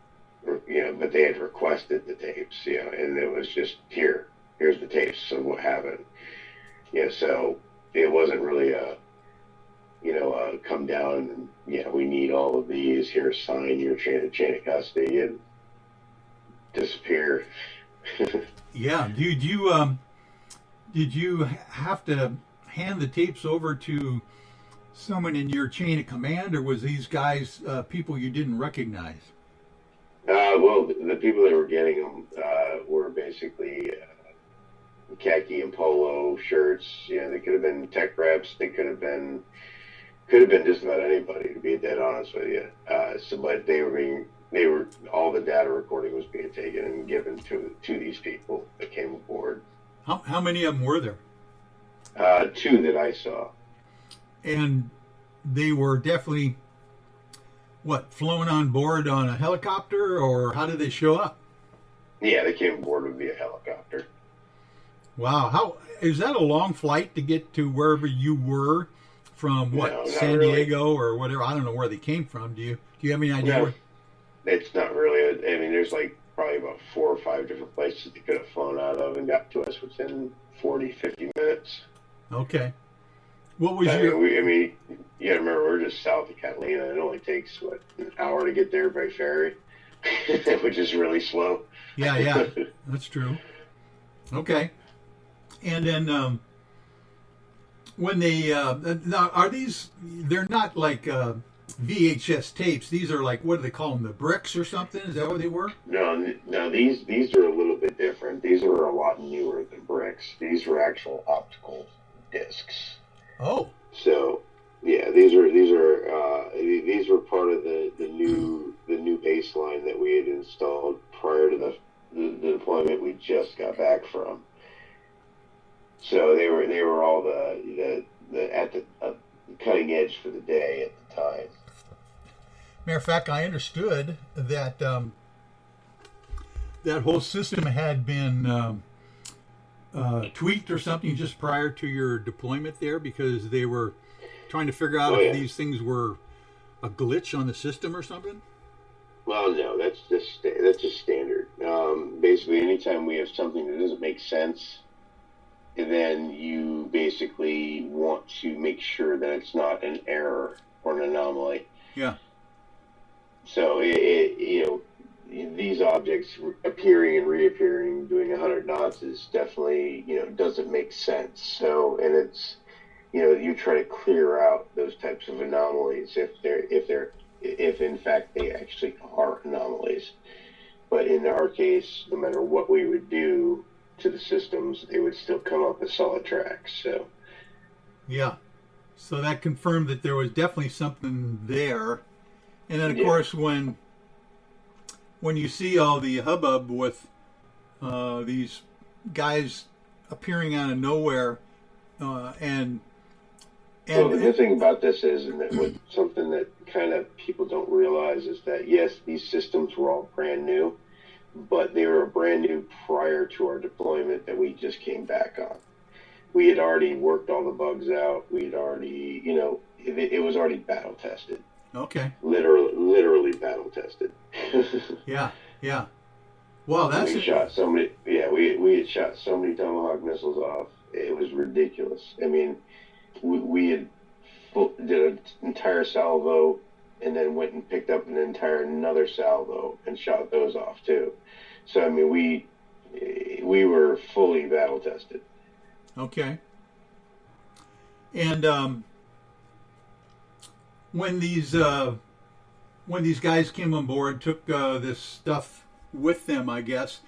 Speaker 3: but they had requested the tapes, and it was just here's the tapes of what happened. So it wasn't really come down and we need all of these. Here, sign your chain of custody and disappear.
Speaker 1: Yeah. Did you have to hand the tapes over to someone in your chain of command, or was these guys people you didn't recognize?
Speaker 3: Well, the people that were getting them were basically khaki and polo shirts. They could have been tech reps. They could have been just about anybody, to be dead honest with you. But they were all the data recording was being taken and given to these people that came aboard.
Speaker 1: How many of them were there?
Speaker 3: 2 that I saw.
Speaker 1: And they were definitely, flown on board on a helicopter, or how did they show up?
Speaker 3: Yeah, they came aboard via helicopter.
Speaker 1: Wow. How is that a long flight to get to wherever you were from, San Diego or whatever? I don't know where they came from. Do you have any idea?
Speaker 3: No, it's not really. There's probably about 4 or 5 different places they could have flown out of and got to us within 40, 50 minutes.
Speaker 1: Okay. What was
Speaker 3: you gotta remember, we're just south of Catalina. It only takes, an hour to get there by ferry, which is really slow.
Speaker 1: Yeah, that's true. Okay. And then when they, now are these, they're not like VHS tapes. These are what do they call them, the bricks or something? Is that what they were?
Speaker 3: No, these are a little bit different. These are a lot newer than bricks. These were actual optical discs.
Speaker 1: Oh.
Speaker 3: So, yeah, these were part of the new baseline that we had installed prior to the deployment we just got back from. So they were all the at the cutting edge for the day at the time.
Speaker 1: Matter of fact, I understood that that whole system had been tweaked or something just prior to your deployment there, because they were trying to figure out if these things were a glitch on the system or something.
Speaker 3: Well, no, that's just standard. Basically, anytime we have something that doesn't make sense, then you basically want to make sure that it's not an error or an anomaly.
Speaker 1: Yeah.
Speaker 3: So these objects appearing and reappearing, doing 100 knots is definitely, doesn't make sense. So, and it's, you try to clear out those types of anomalies if in fact they actually are anomalies. But in our case, no matter what we would do to the systems, they would still come up as solid tracks. So,
Speaker 1: yeah. So that confirmed that there was definitely something there. And then, of course, when you see all the hubbub with these guys appearing out of nowhere, and
Speaker 3: well, the good thing about this is, and that something that kind of people don't realize is that yes, these systems were all brand new, but they were brand new prior to our deployment that we just came back on. We had already worked all the bugs out. We had already, it was already battle tested.
Speaker 1: Okay.
Speaker 3: Literally battle tested.
Speaker 1: Yeah. Well, that's
Speaker 3: we shot so many. Yeah, we had shot so many Tomahawk missiles off. It was ridiculous. We had did an entire salvo, and then went and picked up another salvo and shot those off too. So we were fully battle tested.
Speaker 1: Okay. And when these guys came on board, took this stuff with them, I guess.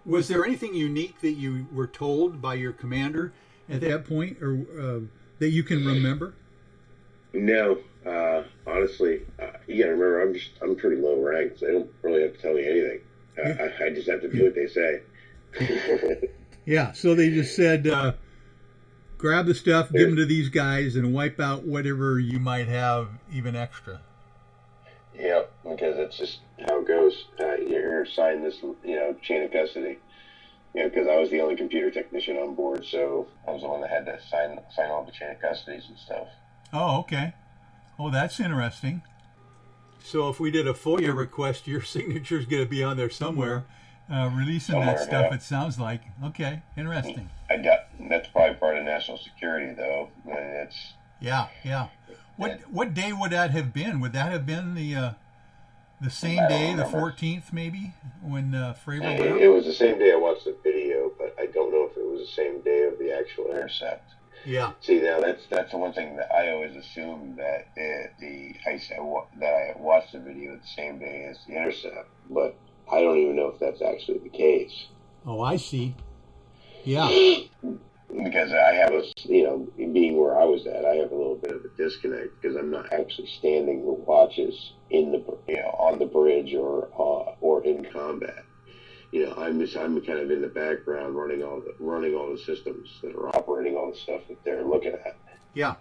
Speaker 1: Was there anything unique that you were told by your commander at that point, or that you can remember?
Speaker 3: No, honestly, you gotta remember, I'm pretty low ranked, so they don't really have to tell me anything. I just have to do what they say.
Speaker 1: Yeah, so they just said, grab the stuff, give them to these guys, and wipe out whatever you might have even extra.
Speaker 3: Yeah, because it's just how it goes. You're assigned this, chain of custody. because I was the only computer technician on board, so I was the one that had to sign all the chain of custodies and stuff.
Speaker 1: Oh, okay. Oh, that's interesting. So if we did a FOIA request, your signature's going to be on there somewhere, releasing that stuff. It sounds like. Okay, interesting.
Speaker 3: That's probably part of national security, though. It's
Speaker 1: yeah. What day would that have been? Would that have been the same day, the 14th, maybe, when Fravor went up?
Speaker 3: It was the same day I watched the video, but I don't know if it was the same day of the actual intercept.
Speaker 1: Yeah.
Speaker 3: See, now that's the one thing that I always assumed that I watched the video the same day as the intercept, but I don't even know if that's actually the case.
Speaker 1: Oh, I see. Yeah.
Speaker 3: Because I have being where I was at, I have a little bit of a disconnect because I'm not actually standing the watches on the bridge or in combat. I'm kind of in the background running all the systems that are operating all the stuff that they're looking at.
Speaker 1: Yeah.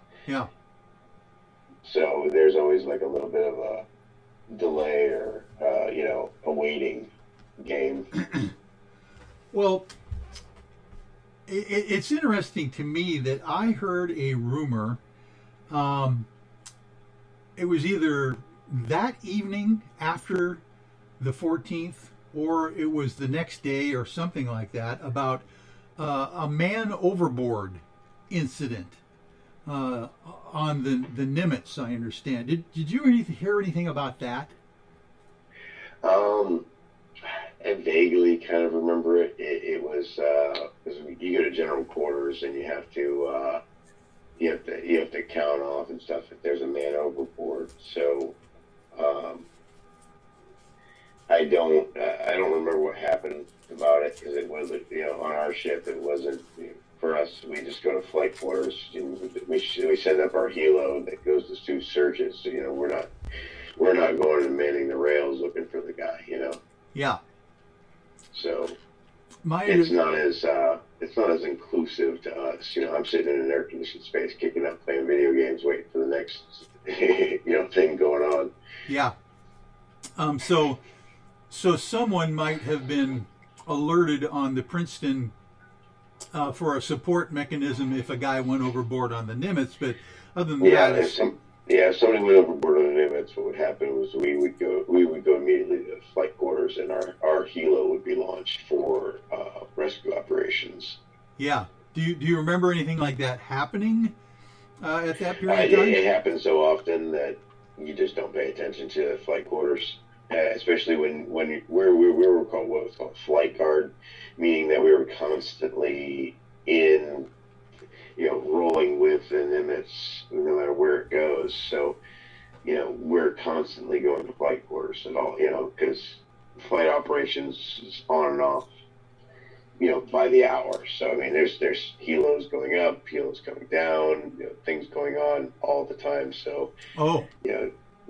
Speaker 3: So there's always like a little bit of a delay or a waiting game.
Speaker 1: Well, it's interesting to me that I heard a rumor. It was either that evening after the 14th, or it was the next day, or something like that, about a man overboard incident on the Nimitz. I understand. Did you hear anything about that?
Speaker 3: I vaguely kind of remember it. It was you go to general quarters and you have to count off and stuff if there's a man overboard. So I don't remember what happened about it, because it wasn't on our ship. It wasn't for us. We just go to flight quarters and we send up our helo that goes to do searches. So, we're not going and manning the rails looking for the guy.
Speaker 1: Yeah.
Speaker 3: So it's not as inclusive to us. I'm sitting in an air conditioned space, kicking up, playing video games, waiting for the next thing going on.
Speaker 1: Yeah. So someone might have been alerted on the Princeton for a support mechanism if a guy went overboard on the Nimitz, but other than that,
Speaker 3: if somebody went overboard on the Nimitz, what would happen was we would go immediately to flight quarters, and our helo would be launched for rescue operations.
Speaker 1: Yeah. Do you remember anything like that happening at that period of time?
Speaker 3: It happens so often that you just don't pay attention to the flight quarters, especially when we were called what was called flight guard, meaning that we were constantly in, rolling with the Nimitz no matter where it goes. So, we're constantly going to flight quarters at all, because flight operations is on and off, by the hour. So, there's helos going up, helos coming down, things going on all the time. So,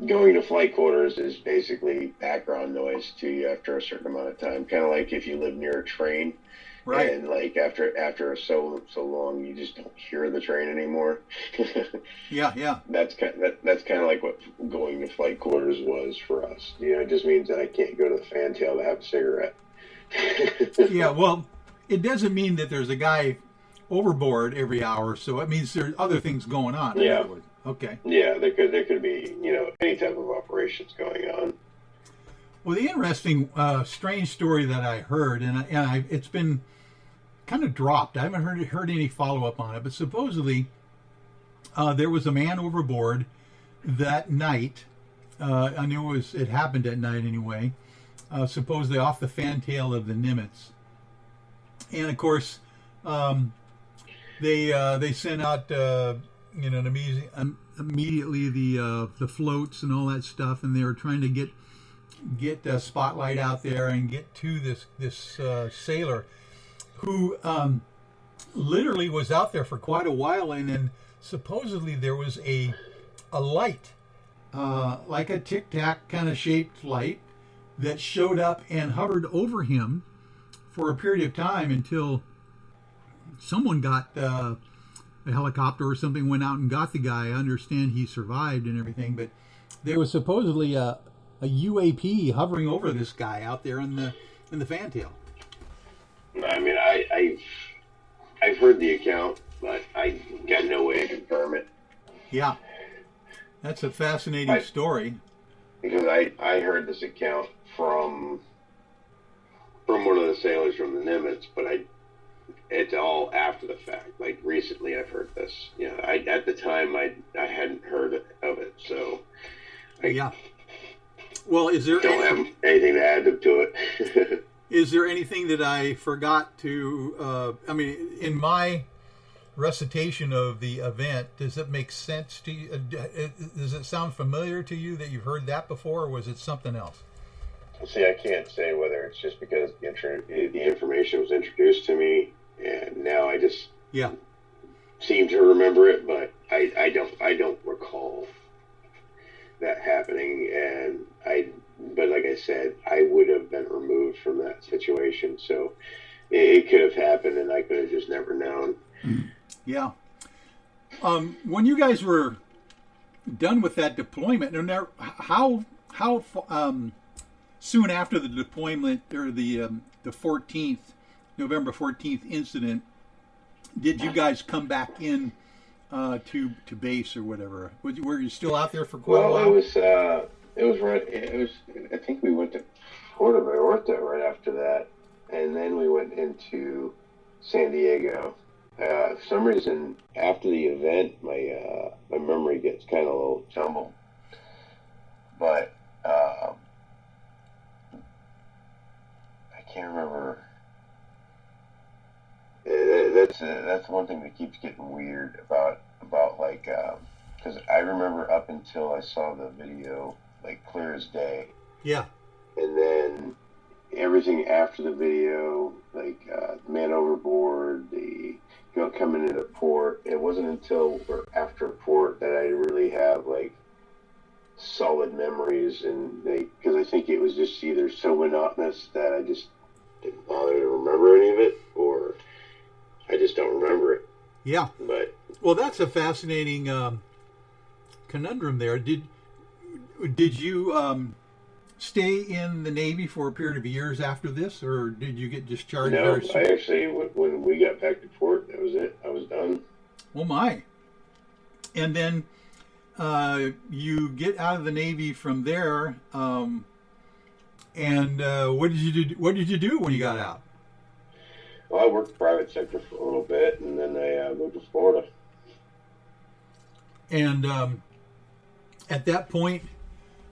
Speaker 3: going to flight quarters is basically background noise to you after a certain amount of time. Kind of like if you live near a train, right? And like after so long, you just don't hear the train anymore.
Speaker 1: Yeah.
Speaker 3: That's kind of like what going to flight quarters was for us. It just means that I can't go to the fantail to have a cigarette.
Speaker 1: Yeah, well, it doesn't mean that there's a guy overboard every hour, so it means there's other things going on.
Speaker 3: Yeah.
Speaker 1: Okay.
Speaker 3: Yeah, there could be any type of operations going on.
Speaker 1: Well, the interesting, strange story that I heard, and it's been kind of dropped. I haven't heard any follow up on it, but supposedly there was a man overboard that night. I knew it happened at night anyway. Supposedly off the fantail of the Nimitz, and of course they sent out immediately the floats and all that stuff, and they were trying to get a spotlight out there and get to this sailor who literally was out there for quite a while, and then supposedly there was a light, like a tic-tac kind of shaped light, that showed up and hovered over him for a period of time until someone got a helicopter or something, went out and got the guy. I understand he survived and everything, but there was supposedly a UAP hovering over this guy out there in the fantail.
Speaker 3: I mean, I've heard the account, but I got no way to confirm it.
Speaker 1: Yeah, that's a fascinating story.
Speaker 3: Because I heard this account from one of the sailors from the Nimitz, but it's all after the fact. Like recently, I've heard this. You know, at the time I hadn't heard of it, so
Speaker 1: yeah. Well, is there
Speaker 3: don't have anything to add to it?
Speaker 1: Is there anything that I forgot to? I mean, in my recitation of the event, does it make sense to you? Does it sound familiar to you that you've heard that before, or was it something else?
Speaker 3: See, I can't say whether it's just because the information was introduced to me, and now I just seem to remember it, but I don't recall that happening, but like I said, I would have been removed from that situation, so it could have happened, and I could have just never known.
Speaker 1: Yeah. When you guys were done with that deployment, how soon after the deployment, or the 14th, November 14th incident, did you guys come back in to base or whatever? Were you still out there for quite a while?
Speaker 3: I think we went to Puerto Vallarta right after that, and then we went into San Diego. For some reason, after the event, my memory gets kind of a little jumbled. But I can't remember. That's one thing that keeps getting weird about like, because I remember up until I saw the video like clear as day.
Speaker 1: Yeah.
Speaker 3: And then everything after the video, like man overboard, the coming into port. It wasn't until we're after port that I really have like solid memories, and because I think it was just either so monotonous that I just didn't bother to remember any of it, or I just don't remember it.
Speaker 1: Yeah.
Speaker 3: But
Speaker 1: well, that's a fascinating conundrum there. Did you stay in the Navy for a period of years after this, or did you get discharged?
Speaker 3: No, I actually, when we got back to port, that was it. I was done.
Speaker 1: Oh my! And then you get out of the Navy from there, and what did you do? What did you do when you got out?
Speaker 3: Well, I worked private sector for a little bit, and then I moved to Florida.
Speaker 1: And at that point,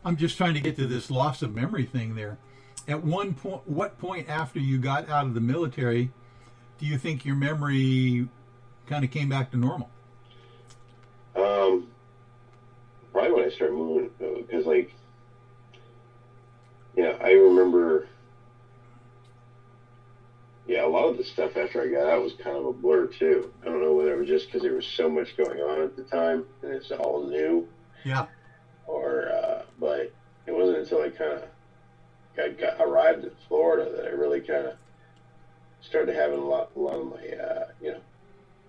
Speaker 1: I'm just trying to get to this loss of memory thing there. At what point after you got out of the military do you think your memory kind of came back to normal?
Speaker 3: Probably when I started moving, because I remember, a lot of the stuff after I got out was kind of a blur too. I don't know whether it was just because there was so much going on at the time and it's all new.
Speaker 1: Yeah.
Speaker 3: Or, but it wasn't until I kind of arrived in Florida that I really kind of started having a lot of my,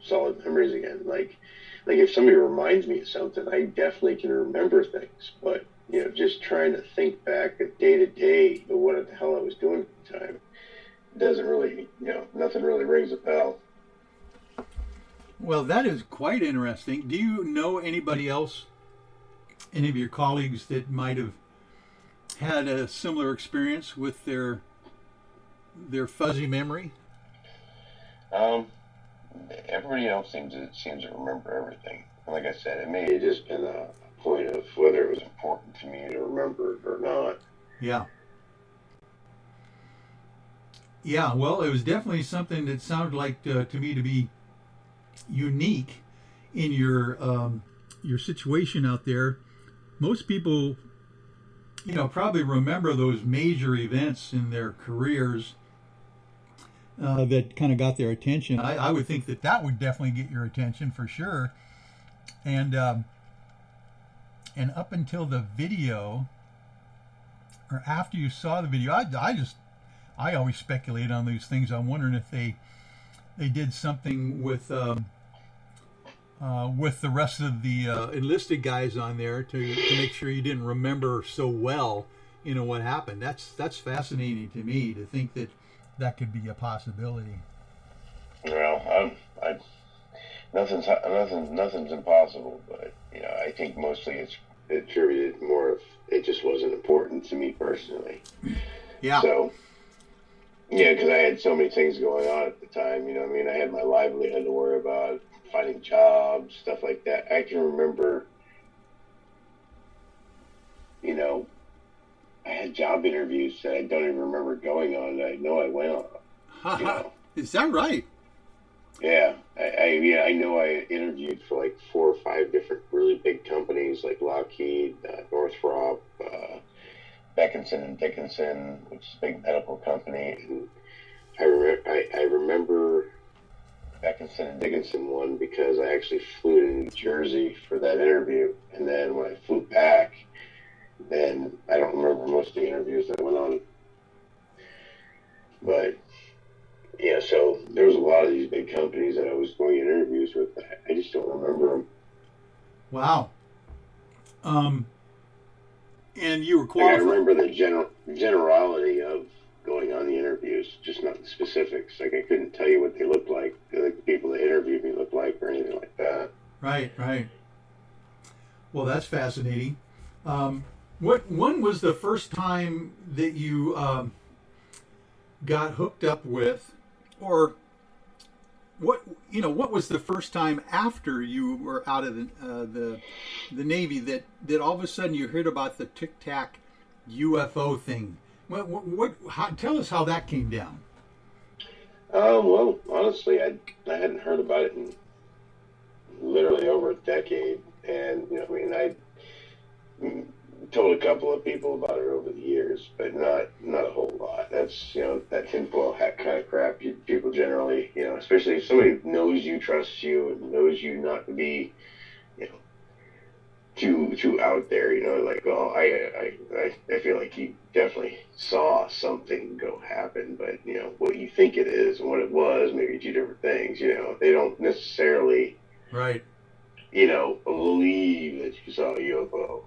Speaker 3: solid memories again. Like if somebody reminds me of something, I definitely can remember things. But, just trying to think back day to day of what the hell I was doing at the time doesn't really, nothing really rings a bell.
Speaker 1: Well, that is quite interesting. Do you know anybody else, any of your colleagues that might have had a similar experience with their fuzzy memory?
Speaker 3: Everybody else seems to remember everything. Like I said, it may have just been a point of whether it was important to me to remember it or not.
Speaker 1: Yeah. Yeah, well, it was definitely something that sounded like to me to be unique in your situation out there. Most people, probably remember those major events in their careers that kind of got their attention. I would think that would definitely get your attention for sure. And up until the video, or after you saw the video, I always speculate on these things. I'm wondering if they did something with the rest of the enlisted guys on there to make sure you didn't remember so well, what happened. That's fascinating to me, to think that that could be a possibility.
Speaker 3: Well, nothing's impossible, but I think mostly it's attributed more of it just wasn't important to me personally.
Speaker 1: Yeah.
Speaker 3: So, because I had so many things going on at the time. I had my livelihood to worry about, finding jobs, stuff like that. I can remember, I had job interviews that I don't even remember going on that I know I went on.
Speaker 1: Is that right?
Speaker 3: Yeah, I know I interviewed for like 4 or 5 different really big companies like Lockheed, Northrop, Beckinson and Dickinson, which is a big medical company. And I remember Beckinson and Dickinson one because I actually flew to New Jersey for that interview, and then when I flew back, then I don't remember most of the interviews that went on, but. Yeah, so there was a lot of these big companies that I was going in interviews with. I just don't remember them.
Speaker 1: Wow. And you were qualified.
Speaker 3: I remember the generality of going on the interviews, just not the specifics. Like I couldn't tell you what they looked like, the people that interviewed me looked like, or anything like that.
Speaker 1: Right. Well, that's fascinating. When was the first time that you got hooked up with? Or what was the first time after you were out of the Navy that all of a sudden you heard about the Tic Tac UFO thing? Tell us how that came down.
Speaker 3: Well, honestly, I hadn't heard about it in literally over a decade, and I told a couple of people about it over the years, but not a whole lot. That's that tinfoil hat kind of crap. People generally, especially if somebody knows you, trusts you, and knows you not to be, too out there. Like, oh, I feel like you definitely saw something go happen, but what you think it is and what it was, maybe 2 different things. They don't necessarily
Speaker 1: right.
Speaker 3: Believe that you saw a UFO,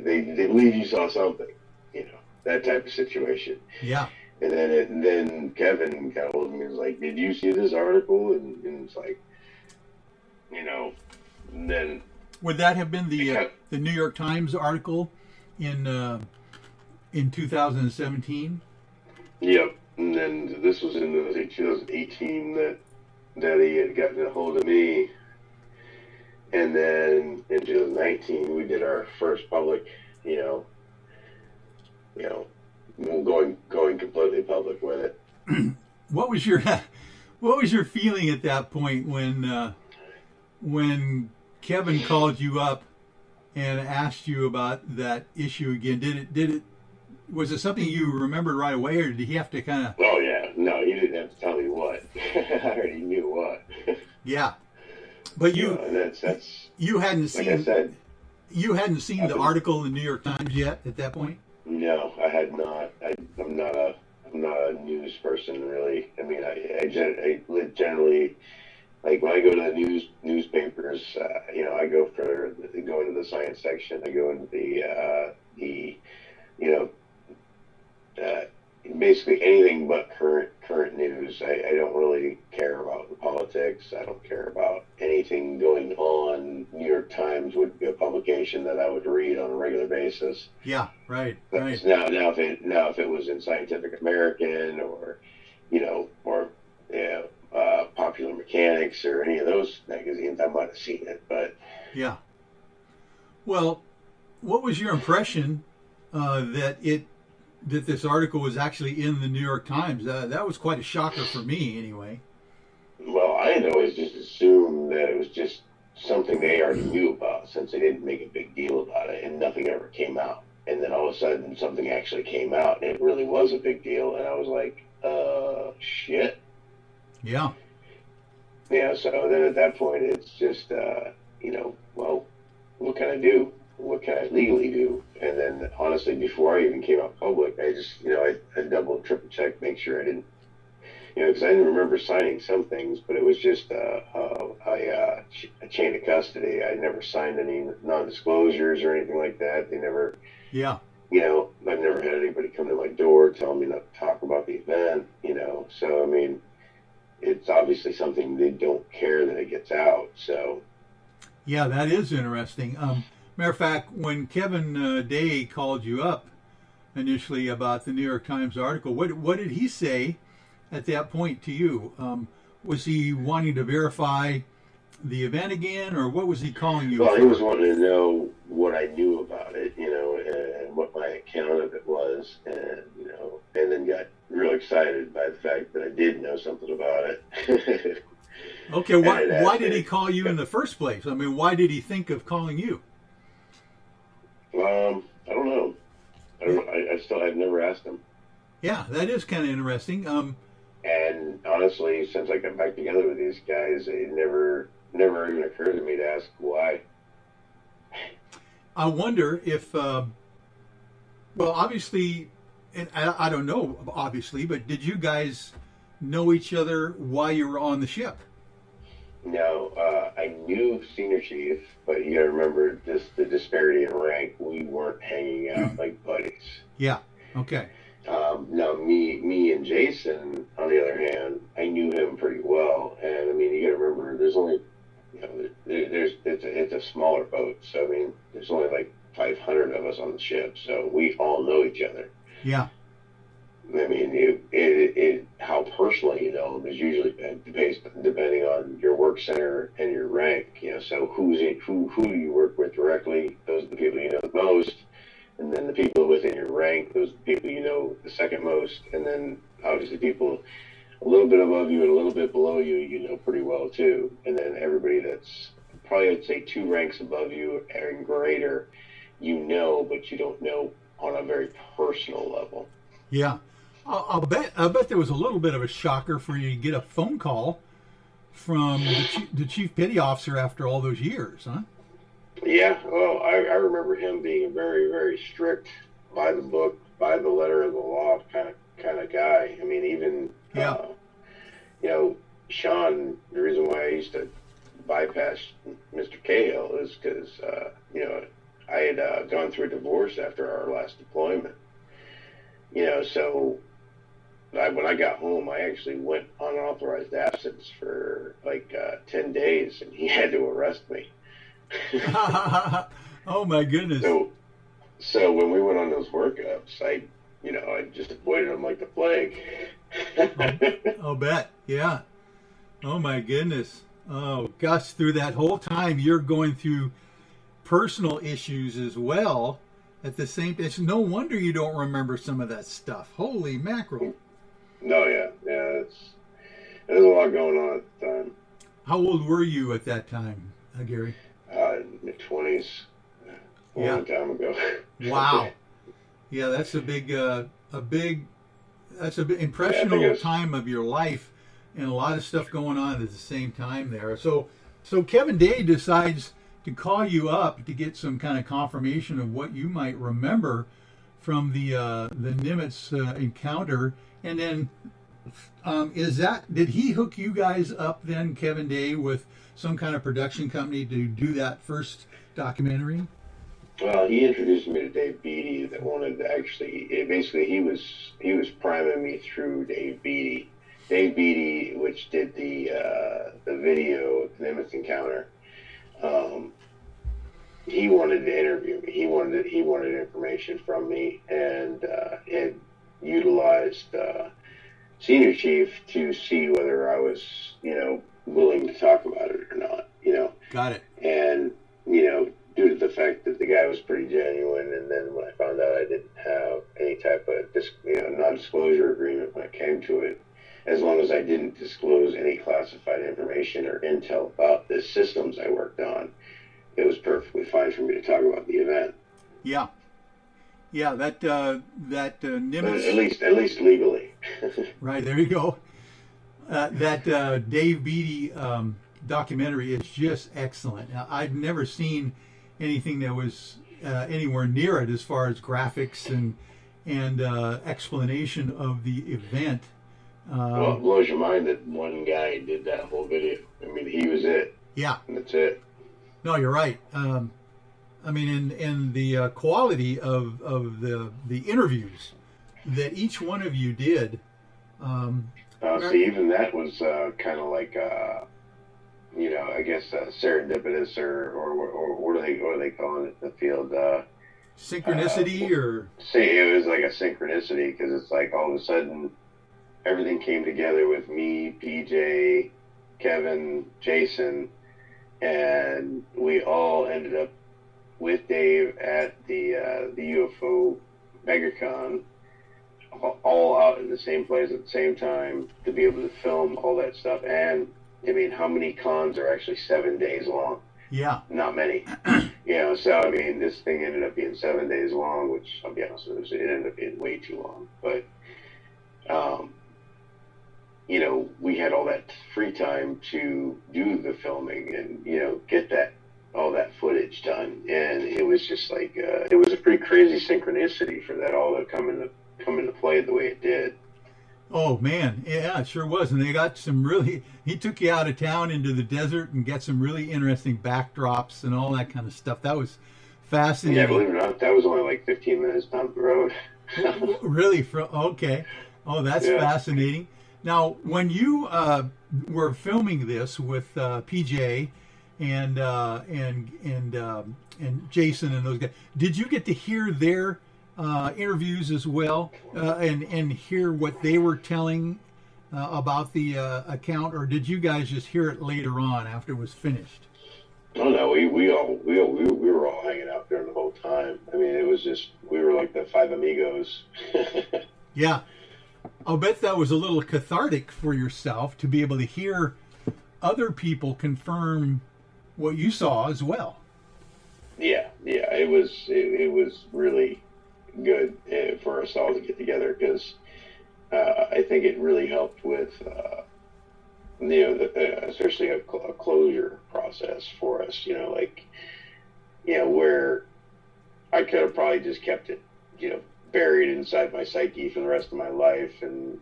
Speaker 3: they believe you saw something, that type of situation.
Speaker 1: Yeah.
Speaker 3: And then Kevin got hold of me and was like, did you see this article? And it's like, and then.
Speaker 1: Would that have been the New York Times article in 2017?
Speaker 3: Yep. And then this was in 2018 that he had gotten a hold of me. And then in 2019, we did our first public, going completely public with it.
Speaker 1: What was your feeling at that point when Kevin called you up and asked you about that issue again? Was it something you remembered right away, or did he have to kind of?
Speaker 3: Oh yeah, no, you didn't have to tell me what. I already knew what.
Speaker 1: Yeah. But you hadn't seen.
Speaker 3: Like I said,
Speaker 1: you hadn't seen the article in the New York Times yet at that point.
Speaker 3: No, I had not. I'm not a news person really. I mean, I generally like when I go to the newspapers. I go into the science section. I go into the basically anything but current news. I don't really care about the politics. I don't care about anything going on. New York Times would be a publication that I would read on a regular basis.
Speaker 1: Yeah, right.
Speaker 3: Now if it was in Scientific American or Popular Mechanics or any of those magazines, I might have seen it. But
Speaker 1: yeah. Well, what was your impression that this article was actually in the New York Times? That was quite a shocker for me, anyway.
Speaker 3: Well, I had always just assumed that it was just something they already knew about, since they didn't make a big deal about it, and nothing ever came out. And then all of a sudden, something actually came out, and it really was a big deal, and I was like, shit.
Speaker 1: Yeah.
Speaker 3: Yeah, so then at that point, it's just, well, what can I do? What can I legally do? And then, honestly, before I even came out public, I just, I double and triple checked, make sure I didn't, because I didn't remember signing some things, but it was just a chain of custody. I never signed any non-disclosures or anything like that. They never,
Speaker 1: yeah,
Speaker 3: I've never had anybody come to my door telling me not to talk about the event, So, I mean, it's obviously something they don't care that it gets out, so.
Speaker 1: Yeah, that is interesting. Matter of fact, when Kevin Day called you up initially about the New York Times article, what did he say at that point to you? Was he wanting to verify the event again, or what was he calling you?
Speaker 3: Well, he was wanting to know what I knew about it, and what my account of it was, and then got real excited by the fact that I did know something about it.
Speaker 1: Okay, why did he call you in the first place? I mean, why did he think of calling you?
Speaker 3: I don't know. I've never asked him.
Speaker 1: Yeah, that is kind of interesting.
Speaker 3: And honestly, since I got back together with these guys, it never even occurred to me to ask why.
Speaker 1: I wonder if, well, obviously, and I don't know, obviously, but did you guys know each other while you were on the ship?
Speaker 3: No, I knew Senior Chief, but you got to remember the disparity in rank. We weren't hanging out like buddies.
Speaker 1: Yeah. Okay.
Speaker 3: Now, me and Jason, on the other hand, I knew him pretty well, and I mean, you got to remember, there's only, it's a smaller boat, so I mean, there's only like 500 of us on the ship, so we all know each other.
Speaker 1: Yeah.
Speaker 3: I mean, how personally you know them is usually based depending on your work center and your rank. So who do you work with directly? Those are the people you know the most, and then the people within your rank, those are the people you know the second most, and then obviously people a little bit above you and a little bit below you, you know pretty well too, and then everybody that's probably I'd say 2 ranks above you and greater, but you don't know on a very personal level.
Speaker 1: Yeah. I'll bet there was a little bit of a shocker for you to get a phone call from the chief petty officer after all those years, huh?
Speaker 3: Yeah, well, I remember him being a very, very strict, by the book, by the letter of the law kind of guy. I mean, even Sean. The reason why I used to bypass Mr. Cahill is because I had gone through a divorce after our last deployment. So. When I got home, I actually went on unauthorized absence for like 10 days, and he had to arrest me.
Speaker 1: Oh my goodness!
Speaker 3: So when we went on those workups, I just avoided him like the plague.
Speaker 1: I'll bet, yeah. Oh my goodness! Oh, Gus, through that whole time, you're going through personal issues as well. At the same, it's no wonder you don't remember some of that stuff. Holy mackerel!
Speaker 3: No, yeah, there's a lot going on at the time.
Speaker 1: How old were you at that time, Gary?
Speaker 3: Mid-20s. A long time ago.
Speaker 1: Wow. Yeah, that's a big impressionable time of your life, and a lot of stuff going on at the same time there. So Kevin Day decides to call you up to get some kind of confirmation of what you might remember from the Nimitz encounter. And then, did he hook you guys up then, Kevin Day, with some kind of production company to do that first documentary?
Speaker 3: Well, he introduced me to Dave Beatty that wanted to basically he was priming me through Dave Beatty. Dave Beatty, which did the video, the Nimitz encounter. He wanted to interview me. He wanted information from me, and utilized Senior Chief to see whether I was, willing to talk about it or not,
Speaker 1: Got it.
Speaker 3: And, due to the fact that the guy was pretty genuine, and then when I found out I didn't have any type of non-disclosure agreement when it came to it, as long as I didn't disclose any classified information or intel about the systems I worked on, it was perfectly fine for me to talk about the event.
Speaker 1: Yeah. Yeah, that Nimitz.
Speaker 3: At least legally.
Speaker 1: Right, there you go. That Dave Beatty documentary is just excellent. Now, I've never seen anything that was anywhere near it as far as graphics and explanation of the event.
Speaker 3: Well, it blows your mind that one guy did that whole video. I mean, he was it.
Speaker 1: Yeah.
Speaker 3: And that's it.
Speaker 1: No, you're right. I mean, in the quality of the interviews that each one of you did.
Speaker 3: So even that was kind of like, I guess serendipitous, or what are they calling it in the field?
Speaker 1: Synchronicity, or
Speaker 3: say it was like a synchronicity, because it's like all of a sudden everything came together with me, PJ, Kevin, Jason, and we all ended up with Dave at the UFO MegaCon, all out in the same place at the same time to be able to film all that stuff. And I mean, how many cons are actually 7 days long?
Speaker 1: Yeah.
Speaker 3: Not many. So I mean, this thing ended up being 7 days long, which I'll be honest with you, it ended up being way too long. But, we had all that free time to do the filming and, get all that footage done. And it was just like, it was a pretty crazy synchronicity for that all to come into play the way it did.
Speaker 1: Oh man, yeah, it sure was. And they got he took you out of town into the desert and got some really interesting backdrops and all that kind of stuff. That was fascinating.
Speaker 3: Yeah, believe it or not, that was only like 15 minutes down the road.
Speaker 1: Really? Okay. Oh, that's fascinating. Now, when you were filming this with PJ and Jason and those guys, did you get to hear their interviews as well, and hear what they were telling about the account, or did you guys just hear it later on after it was finished?
Speaker 3: Oh no, we were all hanging out there the whole time. I mean, it was just, we were like the five amigos.
Speaker 1: Yeah, I'll bet that was a little cathartic for yourself to be able to hear other people confirm what you saw as well. Yeah, it was really good for us all to get together, because I think it really helped with especially a closure process for us, where I could have probably just kept it buried inside my psyche for the rest of my life, and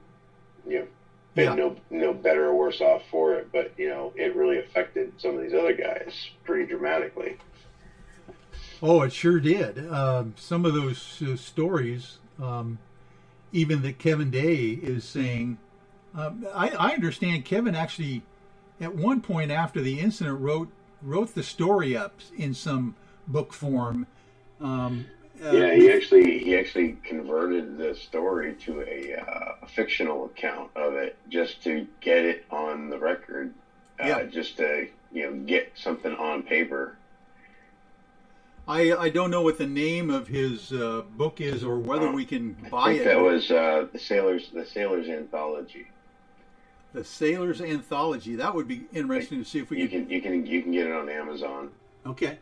Speaker 1: been no better or worse off for it, but it really affected some of these other guys pretty dramatically. Oh, it sure did. Some of those stories, even that Kevin Day is saying, I understand Kevin actually, at one point after the incident, wrote the story up in some book form.
Speaker 3: He actually converted the story to a fictional account of it, just to get it on the record, just to get something on paper.
Speaker 1: I don't know what the name of his book is, or whether we can buy it.
Speaker 3: That was the Sailor's Anthology.
Speaker 1: The Sailor's Anthology. That would be interesting to see if we can.
Speaker 3: You can get it on Amazon.
Speaker 1: Okay,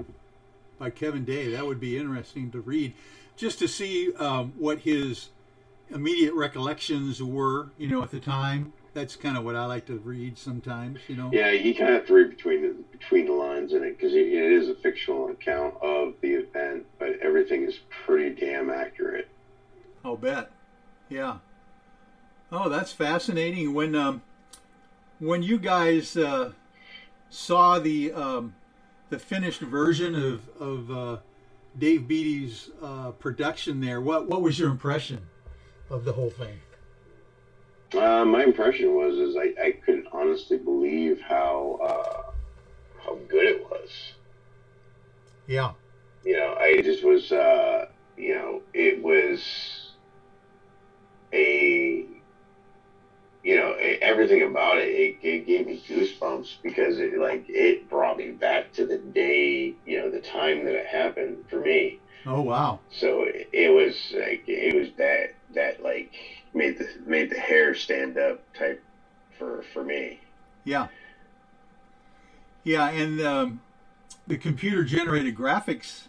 Speaker 1: by Kevin Day. That would be interesting to read, just to see what his immediate recollections were. At the time. That's kind of what I like to read sometimes.
Speaker 3: Yeah, you kind of have to read between the lines in it, because it is a fictional account of the event, but everything is pretty damn accurate.
Speaker 1: I'll bet. Yeah. Oh, that's fascinating. When you guys saw the finished version of Dave Beatty's production there, what was your impression of the whole thing?
Speaker 3: My impression was I couldn't honestly believe how good it was.
Speaker 1: Yeah.
Speaker 3: I just was, it was everything about it gave me goosebumps, because it brought me back to the day, the time that it happened for me.
Speaker 1: Oh, wow.
Speaker 3: So it was that made the hair stand up type for me.
Speaker 1: Yeah. Yeah, and the computer generated graphics,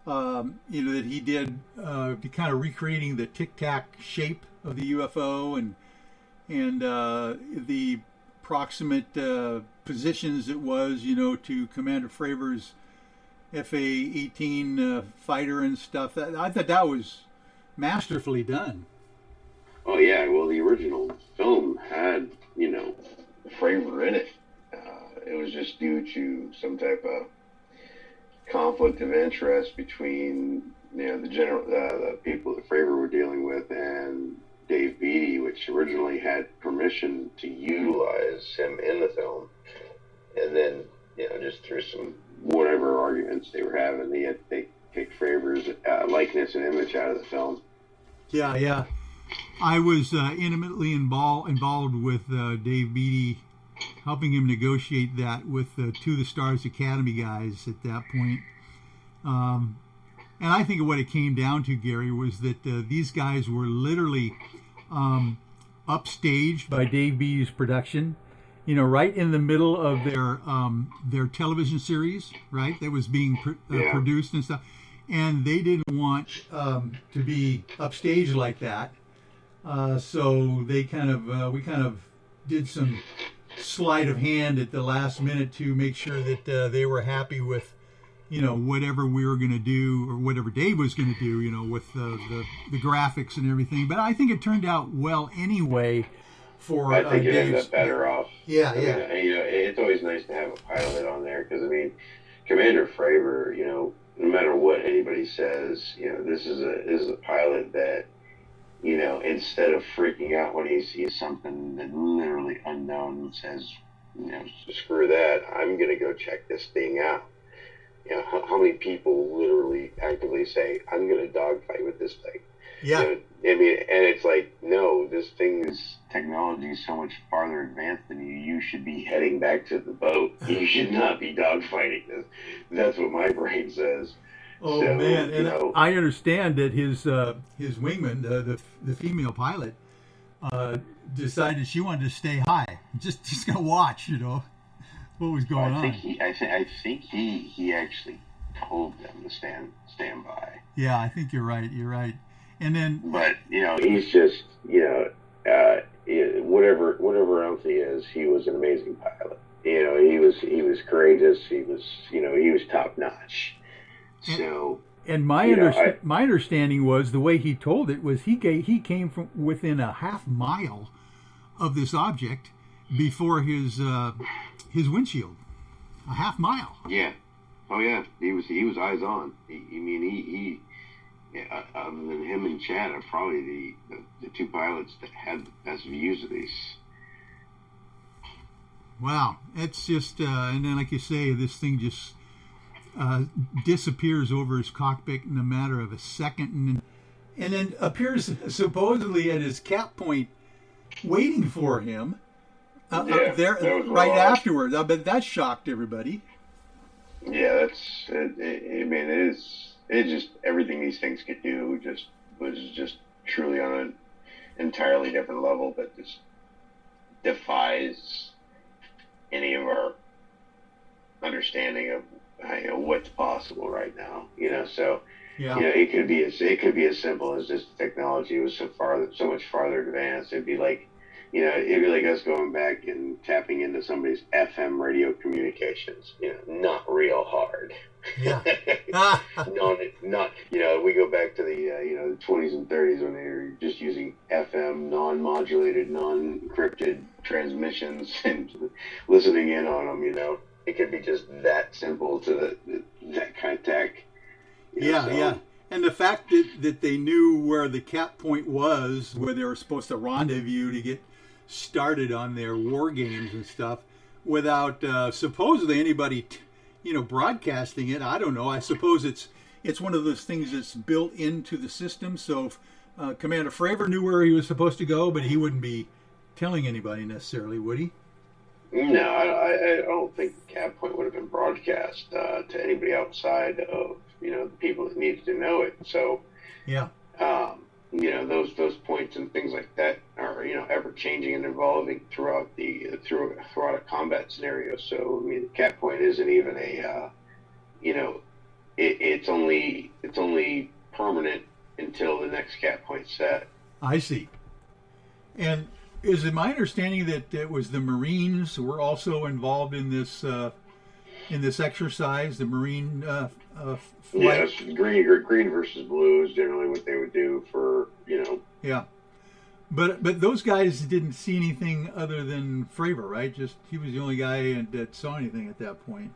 Speaker 1: that he did, kind of recreating the tic-tac shape of the UFO and the proximate positions it was, to Commander Fravor's FA-18 fighter and stuff. I thought that was masterfully done.
Speaker 3: Oh yeah, well the original film had, Fravor in it. It was just due to some type of conflict of interest between the people that Fravor were dealing with and Dave Beatty, which originally had permission to utilize him in the film, and then just through some whatever arguments they were having, they had to take Fravor's likeness and image out of the film.
Speaker 1: Yeah. I was intimately involved with Dave Beatty, helping him negotiate that with To the Stars Academy guys at that point. And I think what it came down to, Gary, was that these guys were literally upstaged by Dave Beatty's production, right in the middle of their television series, right, that was being produced and stuff. And they didn't want to be upstaged like that. So they we kind of did some sleight of hand at the last minute to make sure that they were happy with, whatever we were going to do, or whatever Dave was going to do, with the graphics and everything. But I think it turned out well anyway.
Speaker 3: I think it ended up better off.
Speaker 1: Yeah.
Speaker 3: It's always nice to have a pilot on there because Commander Fravor, no matter what anybody says, this is a pilot that, instead of freaking out when he sees something that literally unknown, says, screw that, I'm going to go check this thing out. How many people literally actively say, I'm going to dogfight with this thing?
Speaker 1: Yeah.
Speaker 3: And it's like, no, this technology is so much farther advanced than you. You should be heading back to the boat. You should not be dogfighting this. That's what my brain says.
Speaker 1: Oh, so, man. And I understand that his wingman, the female pilot, decided she wanted to stay high. Just go watch, what was going on.
Speaker 3: I think he actually told them to stand by.
Speaker 1: Yeah, I think you're right. And then,
Speaker 3: but he's just whatever else he is, he was an amazing pilot. He was courageous. He was top notch. So,
Speaker 1: and my understanding was the way he told it was he came from within a half mile of this object before his windshield, a half mile.
Speaker 3: Yeah. Oh yeah. He was eyes on. He other than him and Chad are probably the two pilots that had the best views of these.
Speaker 1: Wow, it's just and then, like you say, this thing just disappears over his cockpit in a matter of a second, and then appears supposedly at his cap point, waiting for him there right afterwards. I bet that shocked everybody.
Speaker 3: Yeah, it's just everything these things could do was just truly on an entirely different level that just defies any of our understanding of what's possible right now. So it could be as simple as this technology was so much farther advanced. It'd be like us going back and tapping into somebody's FM radio communications. Not real hard.
Speaker 1: Yeah.
Speaker 3: not we go back to the 20s and 30s when they were just using FM, non-modulated, non-encrypted transmissions and listening in on them. It could be just that simple to that kind of tech.
Speaker 1: Yeah. And the fact that they knew where the cap point was, where they were supposed to rendezvous to get started on their war games and stuff, without supposedly anybody broadcasting it. I don't know. I suppose it's one of those things that's built into the system. So Commander Fravor knew where he was supposed to go, but he wouldn't be telling anybody necessarily, would he?
Speaker 3: No, I don't think the cap point would have been broadcast to anybody outside of the people that needed to know it. So
Speaker 1: yeah,
Speaker 3: those points and things like that are ever changing and evolving throughout a combat scenario. So the cap point isn't even it's only permanent until the next cap point set.
Speaker 1: I see. And is it my understanding that it was the Marines were also involved in this exercise, the Marine flight?
Speaker 3: Yes, green versus blue is generally what they would do for
Speaker 1: Yeah, but those guys didn't see anything other than Fravor, right? Just he was the only guy that saw anything at that point.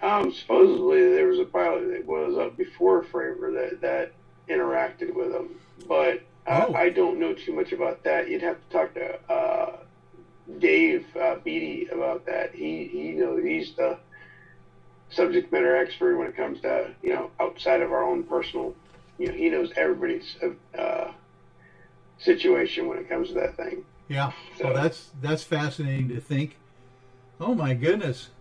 Speaker 3: Supposedly there was a pilot that was up before Fravor that interacted with him, but I don't know too much about that. You'd have to talk to Dave Beatty about that. He's the subject matter expert when it comes to outside of our own personal. He knows everybody's situation when it comes to that thing.
Speaker 1: Yeah, so that's fascinating to think. Oh my goodness.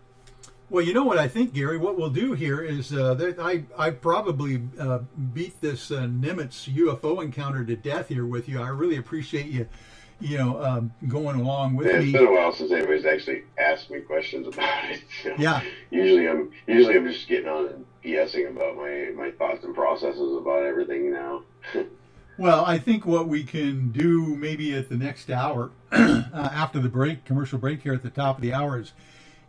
Speaker 1: Well, you know what I think, Gary? What we'll do here is that I probably beat this Nimitz UFO encounter to death here with you. I really appreciate you, going along with me.
Speaker 3: It's been a while since anybody's actually asked me questions about it.
Speaker 1: Yeah.
Speaker 3: Usually I'm just getting on and BSing about my thoughts and processes about everything now.
Speaker 1: Well, I think what we can do maybe at the next hour, after the commercial break here at the top of the hour,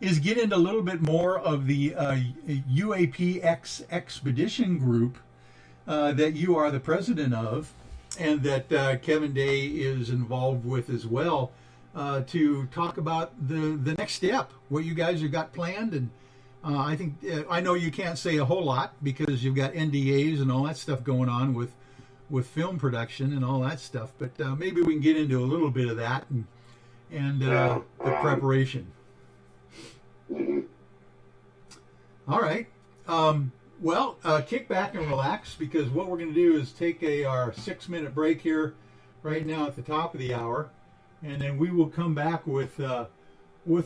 Speaker 1: is get into a little bit more of the UAPX expedition group that you are the president of, and that Kevin Day is involved with as well, to talk about the next step, what you guys have got planned. And I think I know you can't say a whole lot because you've got NDAs and all that stuff going on with film production and all that stuff, but maybe we can get into a little bit of that and the preparation.
Speaker 3: Mm-hmm.
Speaker 1: All right. Well, kick back and relax, because what we're going to do is take our 6-minute break here right now at the top of the hour, and then we will come back with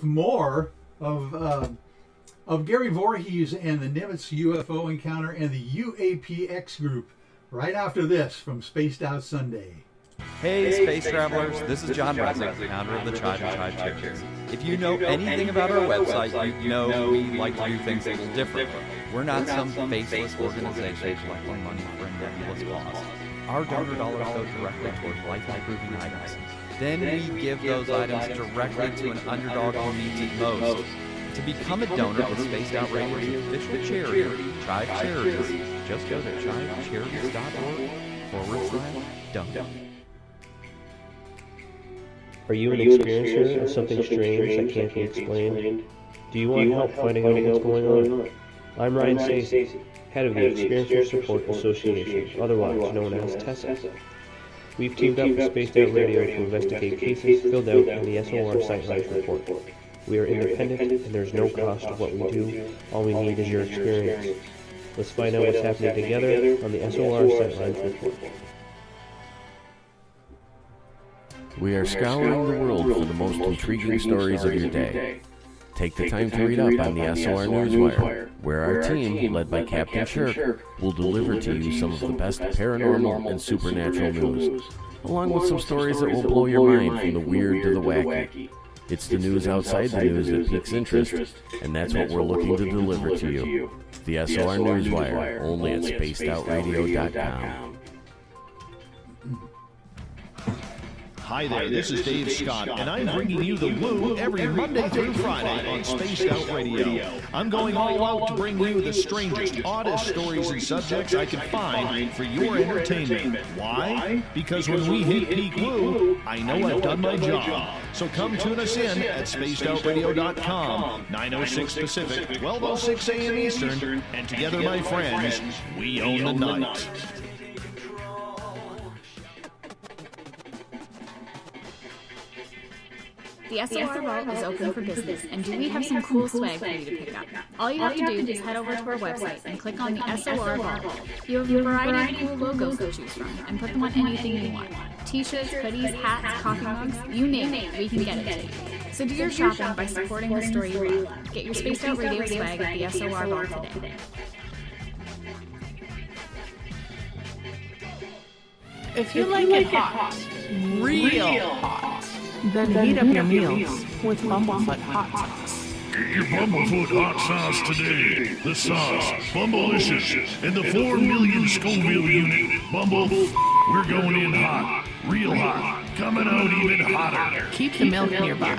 Speaker 1: more of Gary Voorhis and the Nimitz UFO encounter and the UAPX group right after this from Spaced Out Sunday.
Speaker 15: Hey, space travelers, this is John Resnick, founder of the Tribe and Tribe Charities. If you know anything about our website, you know we like to do things a little differently. We're not some faceless organization collecting money for a nebulous cause. Our donor dollars go directly toward life-improving items. Then we give those items directly to an underdog who needs it most. To become a donor with Spaced Out Radio's official charity, Tribe Charities, just go to tribecharities.org/donate.
Speaker 14: Are you an experiencer of something strange that can't be explained? Do you want help finding out what's going on? I'm Ryan Stacey, head of the Experiencer Support Association, otherwise known as TESSA. We've teamed up with Spaced Out Radio to investigate cases filled out in the SOR Sightlines report. We are independent, and there's no cost to what we do. All we need is your experience. Let's find out what's happening together on the SOR Sightlines report.
Speaker 12: We are scouring the world for the most intriguing stories of your day. Take the time to read up on the SOR Newswire, where our team, led by Captain Shirk, will deliver to you some of the best paranormal and supernatural news, along with some stories that will blow your mind from the weird to the wacky. It's the news outside the news that piques interest, and that's what we're looking to deliver to you. The SOR Newswire, only at spacedoutradio.com.
Speaker 17: Hi there, this is Dave Scott, and I'm bringing you the Woo every Monday through Friday on Spaced Out Radio. I'm going all out to bring you the strangest, oddest stories and subjects I can find for your entertainment. Why? Because when we hit peak Woo, I know I've done my job. So come tune us in at spacedoutradio.com, 9:06 Pacific, 12:06 a.m. Eastern, and together, my friends, we own the night.
Speaker 9: The SOR Vault is open for business, and do we have some cool swag for you to pick up? All you have to do is head over to our website and click on the SOR Vault. You have a variety of cool logos to choose from, and put them on anything you want. T-shirts, hoodies, hats, coffee mugs, you name it, we can get it to you. So do your shopping by supporting the story you read. Get your Spaced Out Radio swag at the SOR Vault today.
Speaker 5: If you like it hot, real hot, then heat up your meals with Bumblefoot hot sauce.
Speaker 6: Get your Bumblefoot hot sauce today. The sauce, Bumblelicious, and the 4 million Scoville unit. Bumble, we're going in hot, real hot, coming out even hotter.
Speaker 5: Keep the milk nearby.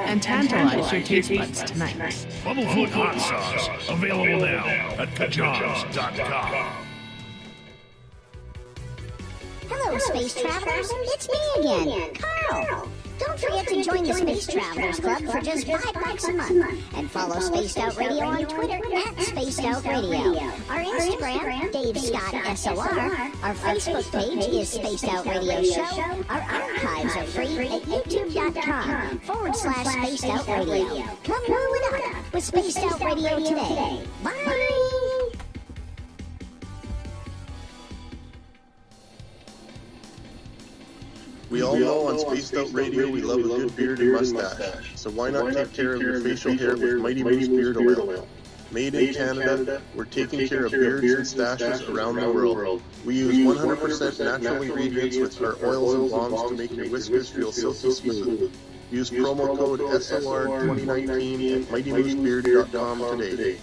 Speaker 5: And tantalize your taste buds tonight.
Speaker 6: Bumblefoot hot sauce, available now at kajans.com.
Speaker 18: Hello, space travelers. It's me again, Carl. Don't Don't forget to join the Space Travelers Club for just $5 a month. And follow Spaced Out Radio on Twitter at Spaced Out Radio. Our Instagram, Dave Scott SOR. Our Facebook page is Spaced Out Radio Show. Our archives are free at youtube.com/Spaced Out Radio. Come woo it up with Spaced Out Radio today. Bye!
Speaker 13: We all know on Spaced Out Radio we love a good beard and mustache, so why not take care of your facial hair with Mighty Moose Beard Oil? Made in Canada, we're taking care of beards and stashes around the world. We use 100% natural ingredients with our oils and balms to make your whiskers feel silky smooth. Use promo code SOR2019 at MightyMooseBeard.com today.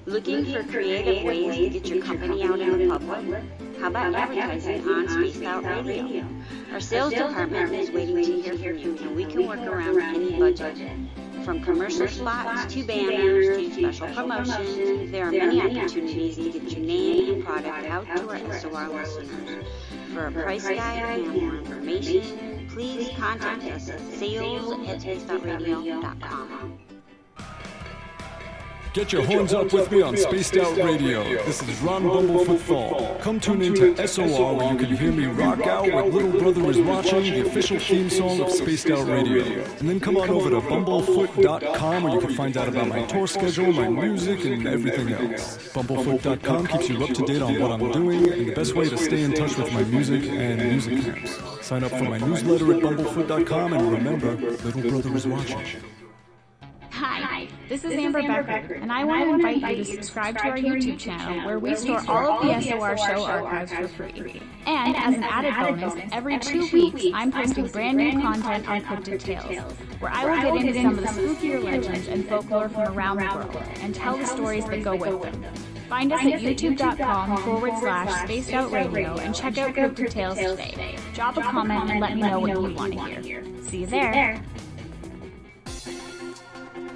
Speaker 4: Looking for creative ways to get your company out in the public? How about advertising on Spaced Out Radio? Our sales department is waiting to hear from you, and we can work around any budget. From commercial spots to banners to special promotions, there are many opportunities to get your name and product out to our SOR listeners. For a price guide and more information, please contact us at sales@spacedoutradio.com.
Speaker 7: Get your horns up with me on Spaced Out Radio. This is Ron Bumblefoot Fall. Come tune into SOR where you can hear me rock out with Little Brother Is Watching, the official theme song of Spaced Out Radio. And then come on over to bumblefoot.com where you can find out about my tour schedule, my music, and everything else. Bumblefoot.com keeps you up to date on what I'm doing and the best way to stay in touch with my music and music camps. Sign up for my newsletter at bumblefoot.com and remember, Little Brother Is Watching.
Speaker 9: Hi, this is Amber Becker, and I want to invite you to subscribe to our YouTube channel where we store all of the SOR show archives for free. And as an added bonus, every 2 weeks I'm posting brand new content on Cryptid Tales, where I will get into some of the spookier legends and folklore from around the world and tell the stories that go with them. Find us at youtube.com/Spaced Out Radio and check out Cryptid Tales today. Drop a comment and let me know what you want to hear. See you there.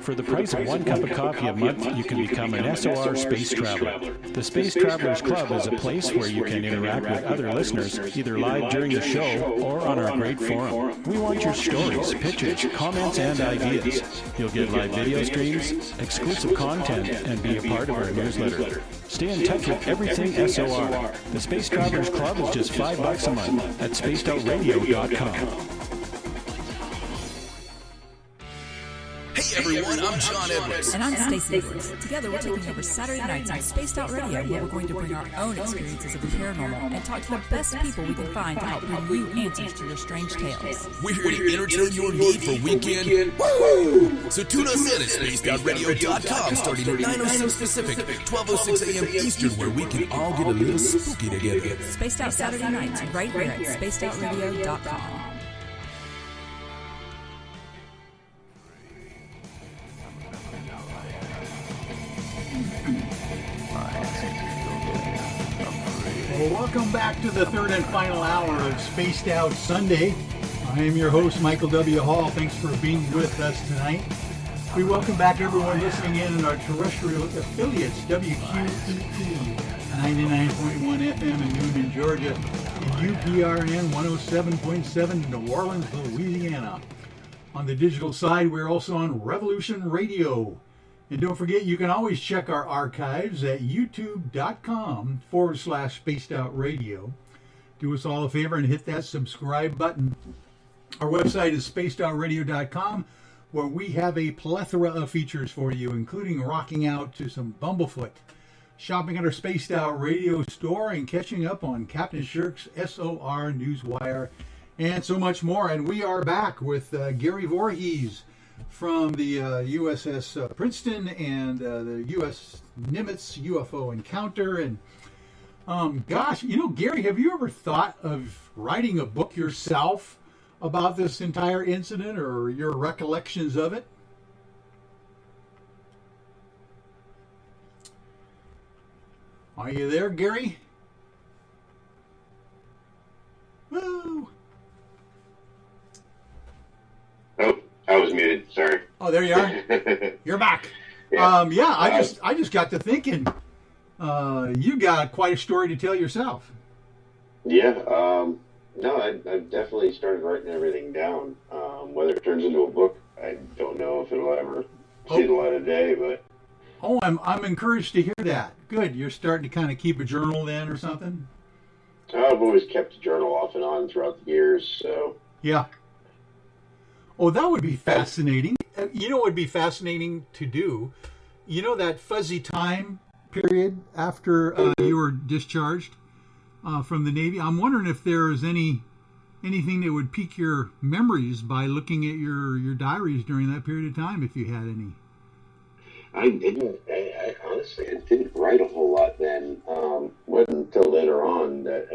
Speaker 16: For the price of 1 cup of coffee a month, you can become an SOR Space Traveler. The Space Travelers Club is a place where you can interact with other listeners, either live during the show or on our great forum. We want your stories, pictures, comments, and ideas. You'll get live video streams, exclusive content, and be a part of our newsletter. Stay in touch with everything SOR. The Space Travelers Club is just $5 a month at spacedoutradio.com.
Speaker 10: Hey everyone, I'm John Edwards.
Speaker 11: And I'm Stacey Edwards. Together we're taking over Saturday nights on Spaced Out Radio, where we're going to bring our own experiences of the paranormal and talk to the best people we can find to help bring you answers to your strange tales.
Speaker 10: We're here to entertain your need for weekend. Woo! So tune us in at spacedoutradio.com starting at 9:06 Pacific, 12:06 a.m. Eastern, where we can all get a little spooky together.
Speaker 11: Spaced Out Saturday nights right here at spacedoutradio.com.
Speaker 1: Well, welcome back to the third and final hour of Spaced Out Sunday. I am your host, Michael W. Hall. Thanks for being with us tonight. We welcome back everyone listening in our terrestrial affiliates, WQEE 99.1 FM in Newnan, Georgia, and UPRN 107.7 in New Orleans, Louisiana. On the digital side, we're also on Revolution Radio. And don't forget, you can always check our archives at youtube.com/Spaced Out Radio. Do us all a favor and hit that subscribe button. Our website is spacedoutradio.com, where we have a plethora of features for you, including rocking out to some Bumblefoot, shopping at our Spaced Out Radio store, and catching up on Captain Shirk's SOR Newswire, and so much more. And we are back with Gary Voorhis from the USS Princeton and the US Nimitz UFO encounter. And gosh, you know, Gary, have you ever thought of writing a book yourself about this entire incident or your recollections of it? Are you there, Gary? Woo!
Speaker 3: Oh, I was muted. Sorry.
Speaker 1: Oh, there you are. You're back. Yeah, I just got to thinking. you got quite a story to tell yourself.
Speaker 3: Yeah. No, I've definitely started writing everything down. Whether it turns into a book, I don't know if it'll ever see the light of day, but.
Speaker 1: Oh, I'm encouraged to hear that. Good. You're starting to kind of keep a journal then or something?
Speaker 3: I've always kept a journal off and on throughout the years, so.
Speaker 1: Yeah. Oh, that would be fascinating. You know what would be fascinating to do? You know that fuzzy time period after you were discharged from the Navy? I'm wondering if there is anything that would pique your memories by looking at your diaries during that period of time, if you had any.
Speaker 3: I didn't. I honestly, I didn't write a whole lot then. Wasn't until later on that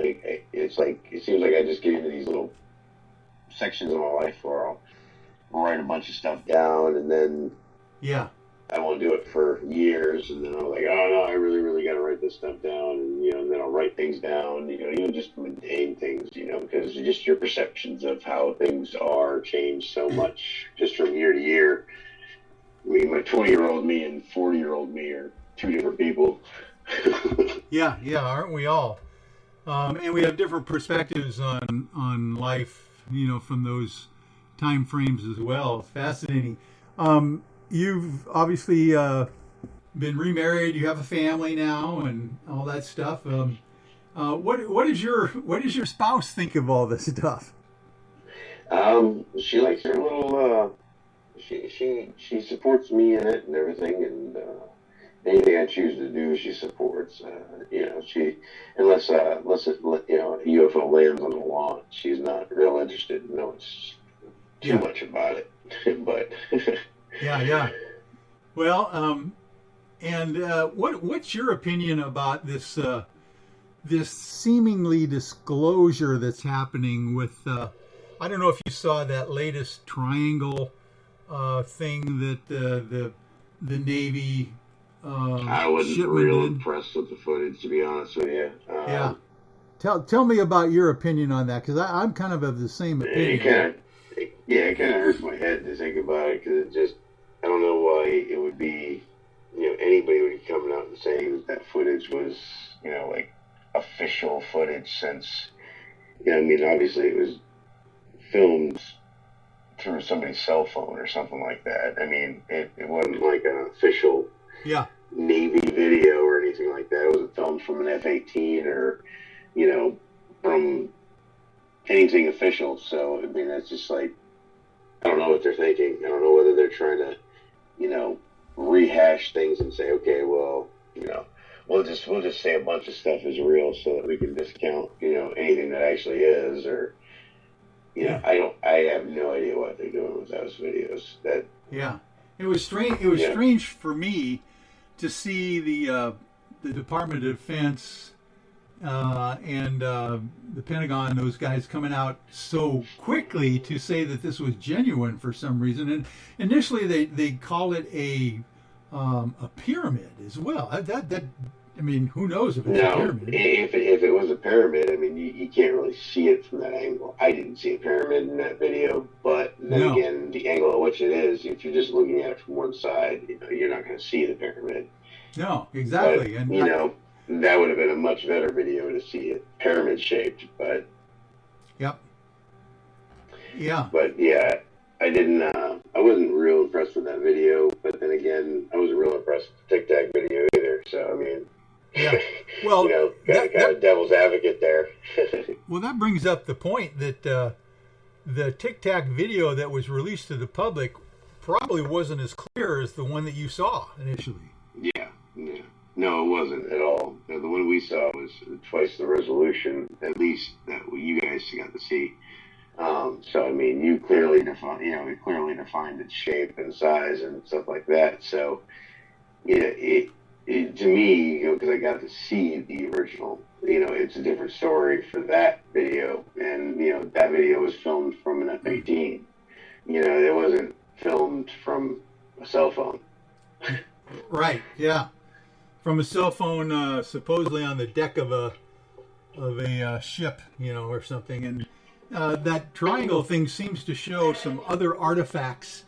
Speaker 3: it's like it seems like I just get into these little sections of my life where I'll write a bunch of stuff down, and then I won't do it for years, and then I'm like, oh no, I really got to write this stuff down, and then I'll write things down, just mundane things, because just your perceptions of how things are change so much just from year to year. I mean, my 20-year-old me and 40-year-old me are two different people.
Speaker 1: Yeah, aren't we all? And we have different perspectives on life, from those time frames as well. Fascinating. You've obviously been remarried. You have a family now, and all that stuff. What does your spouse think of all this stuff?
Speaker 3: She likes her little. She supports me in it and everything, and anything I choose to do, she supports. She unless a UFO lands on the lawn, she's not real interested. It's too much about it. But
Speaker 1: yeah. Well, what's your opinion about this this seemingly disclosure that's happening with? I don't know if you saw that latest triangle thing that the Navy
Speaker 3: I wasn't real impressed with the footage, to be honest with you.
Speaker 1: Yeah. Tell me about your opinion on that, because I'm kind of the same opinion.
Speaker 3: It kind of hurts my head to think about it, because it just, I don't know why it would be, anybody would be coming out and saying that footage was, like official footage since, obviously it was filmed through somebody's cell phone or something like that. I mean, it wasn't like an official Navy video or anything like that. It wasn't filmed from an F-18 or, from anything official. So, I mean, that's just like, I don't know what they're thinking. I don't know whether they're trying to, rehash things and say, okay, well, we'll just say a bunch of stuff is real so that we can discount, anything that actually is, or, I have no idea what they're doing with those videos.
Speaker 1: It was strange. It was strange for me to see the Department of Defense and the Pentagon, those guys coming out so quickly to say that this was genuine for some reason. And initially they call it a pyramid as well. I mean, who knows if it's a pyramid?
Speaker 3: If it was a pyramid, I mean, you can't really see it from that angle. I didn't see a pyramid in that video, but then again, the angle at which it is, if you're just looking at it from one side, you're not going to see the pyramid.
Speaker 1: No, exactly.
Speaker 3: But, that would have been a much better video to see it pyramid shaped, but.
Speaker 1: Yep. Yeah.
Speaker 3: But yeah, I wasn't real impressed with that video, but then again, I wasn't real impressed with the Tic Tac video either, so I mean.
Speaker 1: Yeah. Well,
Speaker 3: kind of devil's advocate there.
Speaker 1: Well, that brings up the point that the Tic Tac video that was released to the public probably wasn't as clear as the one that you saw initially.
Speaker 3: Yeah. No, it wasn't at all. The one we saw was twice the resolution, at least that you guys got to see. So I mean, we clearly defined its shape and size and stuff like that. So it to me, because I got to see the original, it's a different story for that video. And, that video was filmed from an F-18. It wasn't filmed from a cell phone.
Speaker 1: Right, yeah. From a cell phone, supposedly on the deck of a ship, or something. And that triangle thing seems to show some other artifacts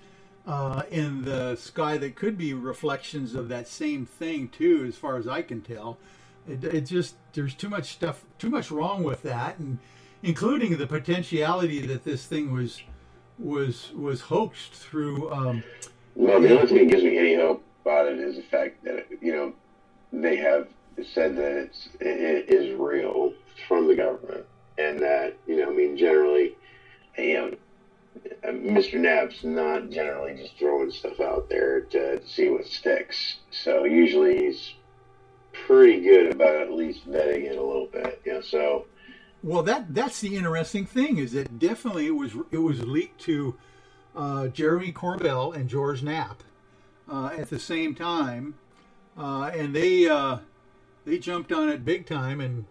Speaker 1: in the sky that could be reflections of that same thing too, as far as I can tell. It just, there's too much stuff, too much wrong with that, and including the potentiality that this thing was hoaxed through.
Speaker 3: Well, the only thing that gives me any hope about it is the fact that, they have said that it is real from the government, and that, generally, Mr. Knapp's not generally just throwing stuff out there to see what sticks. So usually he's pretty good about at least vetting it a little bit, so.
Speaker 1: Well, that's the interesting thing, is that definitely it was leaked to Jeremy Corbell and George Knapp at the same time, and they jumped on it big time and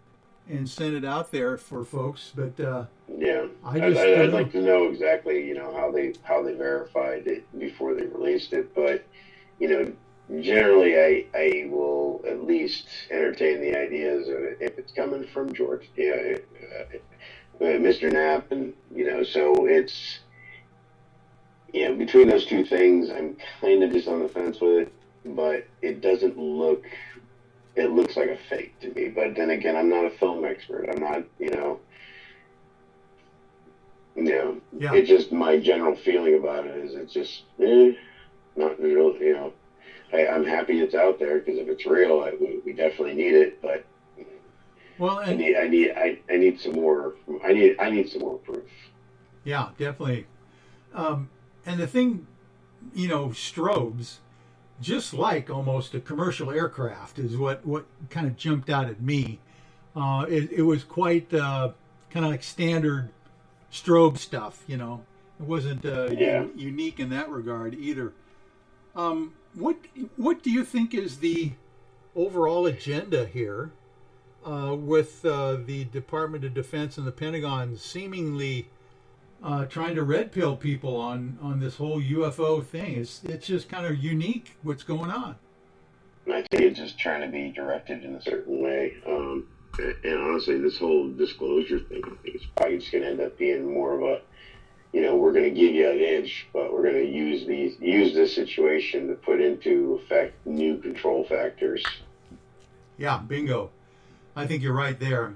Speaker 1: sent it out there for folks. But I'd like to know exactly how they verified it before they released it. But generally I will at least entertain the ideas of it if it's coming from George, Mr. Knapp, and so it's between those two things, I'm kind of just on the fence with it. But it doesn't look. It looks like a fake to me. But then again, I'm not a film expert. I'm not, It's just my general feeling about it is it's just not real. I'm happy it's out there, because if it's real, we definitely need it. But I need some more. I need some more proof. Yeah, definitely. And the thing, strobes, just like almost a commercial aircraft, is what kind of jumped out at me. It was quite kind of like standard strobe stuff, It wasn't unique in that regard either. What do you think is the overall agenda here with the Department of Defense and the Pentagon seemingly trying to red pill people on this whole UFO thing? It's just kind of unique what's going on.
Speaker 3: I think it's just trying to be directed in a certain way. And honestly, this whole disclosure thing, I think it's probably just going to end up being more of a, we're going to give you an inch, but we're going to use this situation to put into effect new control factors.
Speaker 1: Yeah, bingo. I think you're right there.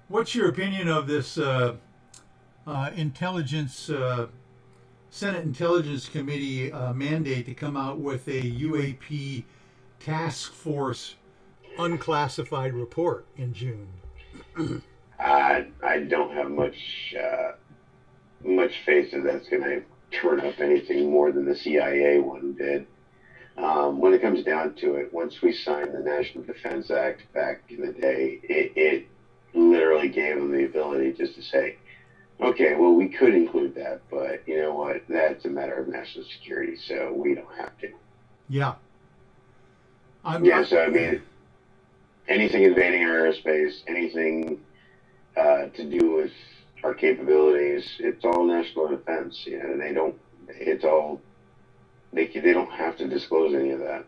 Speaker 1: What's your opinion of this Senate Intelligence Committee mandate to come out with a UAP task force unclassified report in June?
Speaker 3: I don't have much faith that that's going to turn up anything more than the CIA one did. When it comes down to it, once we signed the National Defense Act back in the day, it literally gave them the ability just to say, okay, well, we could include that, but you know what? That's a matter of national security, so we don't have to.
Speaker 1: Yeah.
Speaker 3: So I mean, anything invading our airspace, anything to do with our capabilities, it's all national defense. And they don't. It's all. They don't have to disclose any of that.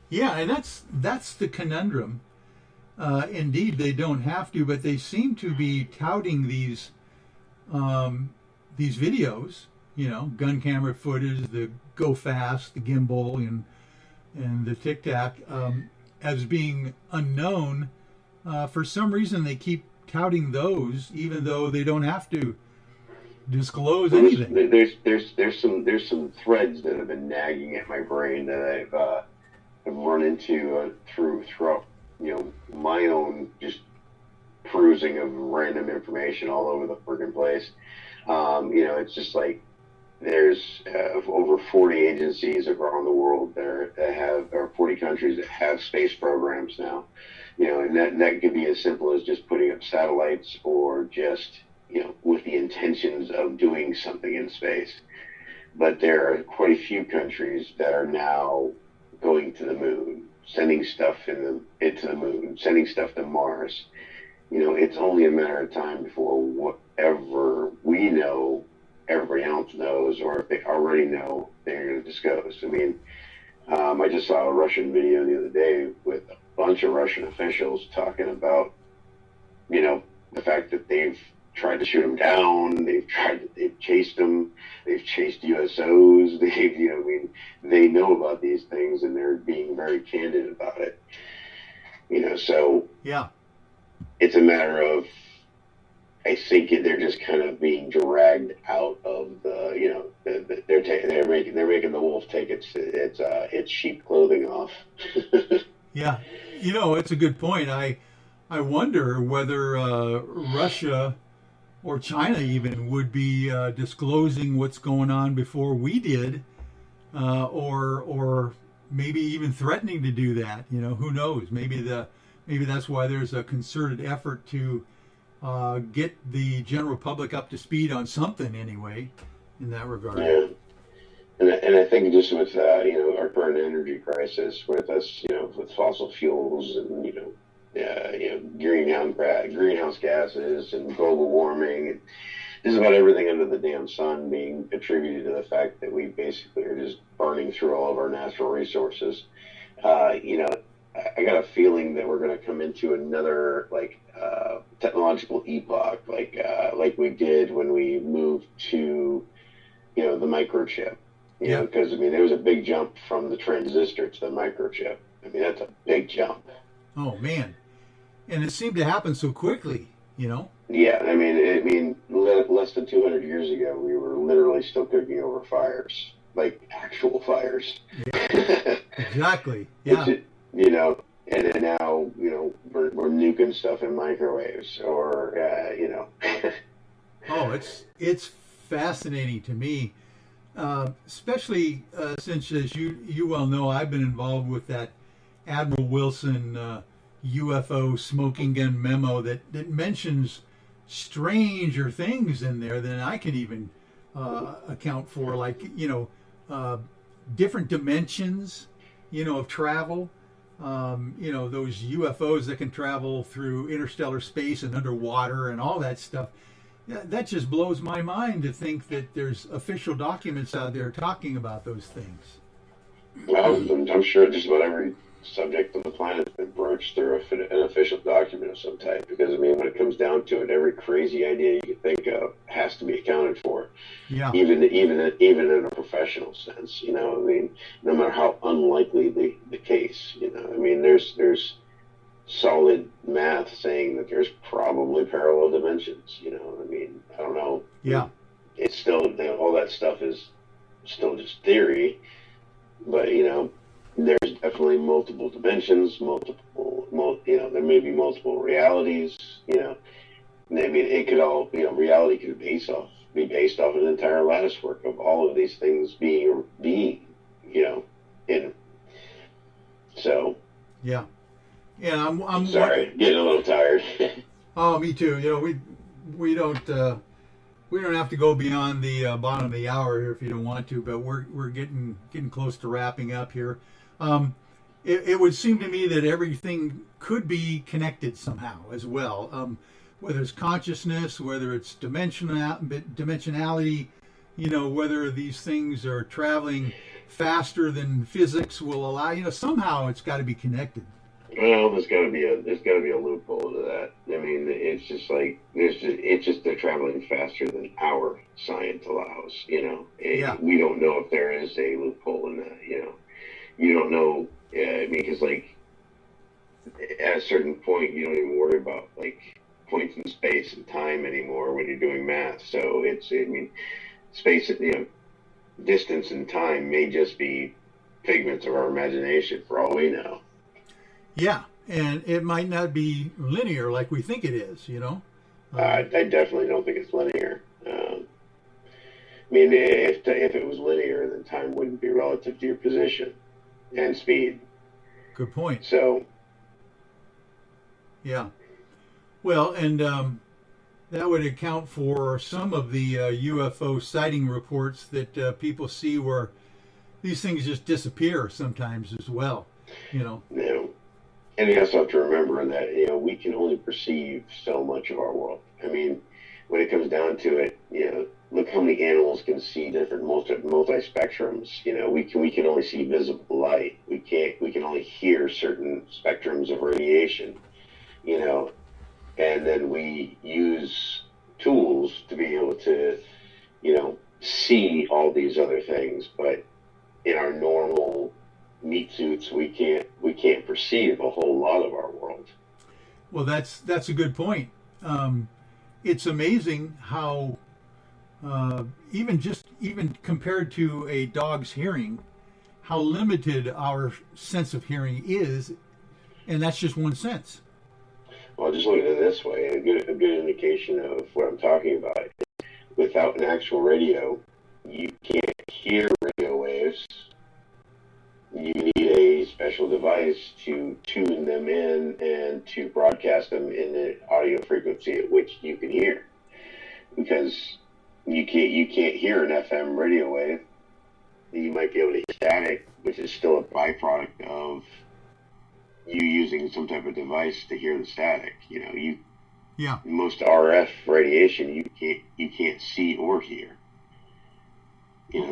Speaker 1: Yeah, and that's the conundrum. Indeed, they don't have to, but they seem to be touting these videos, gun camera footage, the go fast, the gimbal, and the tic tac, as being unknown. For some reason, they keep touting those, even though they don't have to disclose anything.
Speaker 3: There's some threads that have been nagging at my brain that I've run into throughout my own just perusing of random information all over the friggin' place. It's just like there's over 40 agencies around the world there that have, or 40 countries that have space programs now. And that could be as simple as just putting up satellites, or just with the intentions of doing something in space. But there are quite a few countries that are now going to the moon, sending stuff into the moon, sending stuff to Mars. It's only a matter of time before whatever we know, everybody else knows, or if they already know, they're going to disclose. I mean, I just saw a Russian video the other day with a bunch of Russian officials talking about, the fact that they've tried to shoot them down. They've chased them. They've chased USOs. They know about these things, and they're being very candid about it. So
Speaker 1: yeah,
Speaker 3: it's a matter of, I think they're just kind of being dragged out of they're making the wolf take its sheep clothing off.
Speaker 1: Yeah, it's a good point. I wonder whether Russia or China even would be disclosing what's going on before we did, or maybe even threatening to do that. Who knows? Maybe that's why there's a concerted effort to get the general public up to speed on something anyway, in that regard.
Speaker 3: Yeah. And I think just with our current energy crisis, with us, with fossil fuels and greenhouse gases and global warming, and just about everything under the damn sun being attributed to the fact that we basically are just burning through all of our natural resources. I got a feeling that we're going to come into another technological epoch, like we did when we moved to the microchip. Because there was a big jump from the transistor to the microchip. That's a big jump.
Speaker 1: Oh man, and it seemed to happen so quickly.
Speaker 3: Yeah, less than 200 years ago, we were literally still cooking over fires, like actual fires.
Speaker 1: Yeah. Exactly. Yeah.
Speaker 3: And then now we're nuking stuff in microwaves, or
Speaker 1: Oh, it's fascinating to me. Especially since, as you well know, I've been involved with that Admiral Wilson UFO smoking gun memo that mentions stranger things in there than I can even account for, like different dimensions, of travel. Those UFOs that can travel through interstellar space and underwater and all that stuff. That just blows my mind to think that there's official documents out there talking about those things.
Speaker 3: Well, I'm sure just about every subject on the planet has been broached through an official document of some type, because when it comes down to it, every crazy idea you can think of has to be accounted for.
Speaker 1: Yeah.
Speaker 3: Even in a professional sense, no matter how unlikely the case, there's solid math saying that there's probably parallel dimensions. I don't know.
Speaker 1: Yeah.
Speaker 3: It's still, all that stuff is still just theory, but there's definitely multiple dimensions, there may be multiple realities. Maybe it could all, reality could be based off an entire lattice work of all of these things being, in. So.
Speaker 1: Yeah. Yeah, I'm
Speaker 3: sorry, getting a little tired.
Speaker 1: Oh, me too. We don't have to go beyond the bottom of the hour here if you don't want to, but we're getting close to wrapping up here. It would seem to me that everything could be connected somehow as well. Whether it's consciousness, whether it's dimensionality, whether these things are traveling faster than physics will allow. Somehow it's got to be connected.
Speaker 3: Well, there's got to be a loophole to that. It's just like they're traveling faster than our science allows.
Speaker 1: Yeah.
Speaker 3: We don't know if there is a loophole in that. You don't know because at a certain point you don't even worry about points in space and time anymore when you're doing math. So space, distance and time may just be figments of our imagination for all we know.
Speaker 1: Yeah, and it might not be linear like we think it is,
Speaker 3: I definitely don't think it's linear. If it was linear, then time wouldn't be relative to your position and speed.
Speaker 1: Good point.
Speaker 3: So.
Speaker 1: Yeah. Well, and that would account for some of the UFO sighting reports that people see where these things just disappear sometimes as well,
Speaker 3: Yeah. And you also have to remember that, we can only perceive so much of our world. When it comes down to it, look how many animals can see different multi-spectrums. We can only see visible light. We can only hear certain spectrums of radiation, and then we use tools to be able to, see all these other things, but in our normal meat suits, we can't perceive a whole lot of our world.
Speaker 1: Well, that's a good point. It's amazing how even compared to a dog's hearing, how limited our sense of hearing is, and that's just one sense.
Speaker 3: Well, just look at it this way: a good indication of what I'm talking about. Without an actual radio, you can't hear radio waves. You need a special device to tune them in and to broadcast them in the audio frequency at which you can hear. Because you can't hear an FM radio wave. You might be able to hear static, which is still a byproduct of you using some type of device to hear the static. Most RF radiation you can't see or hear.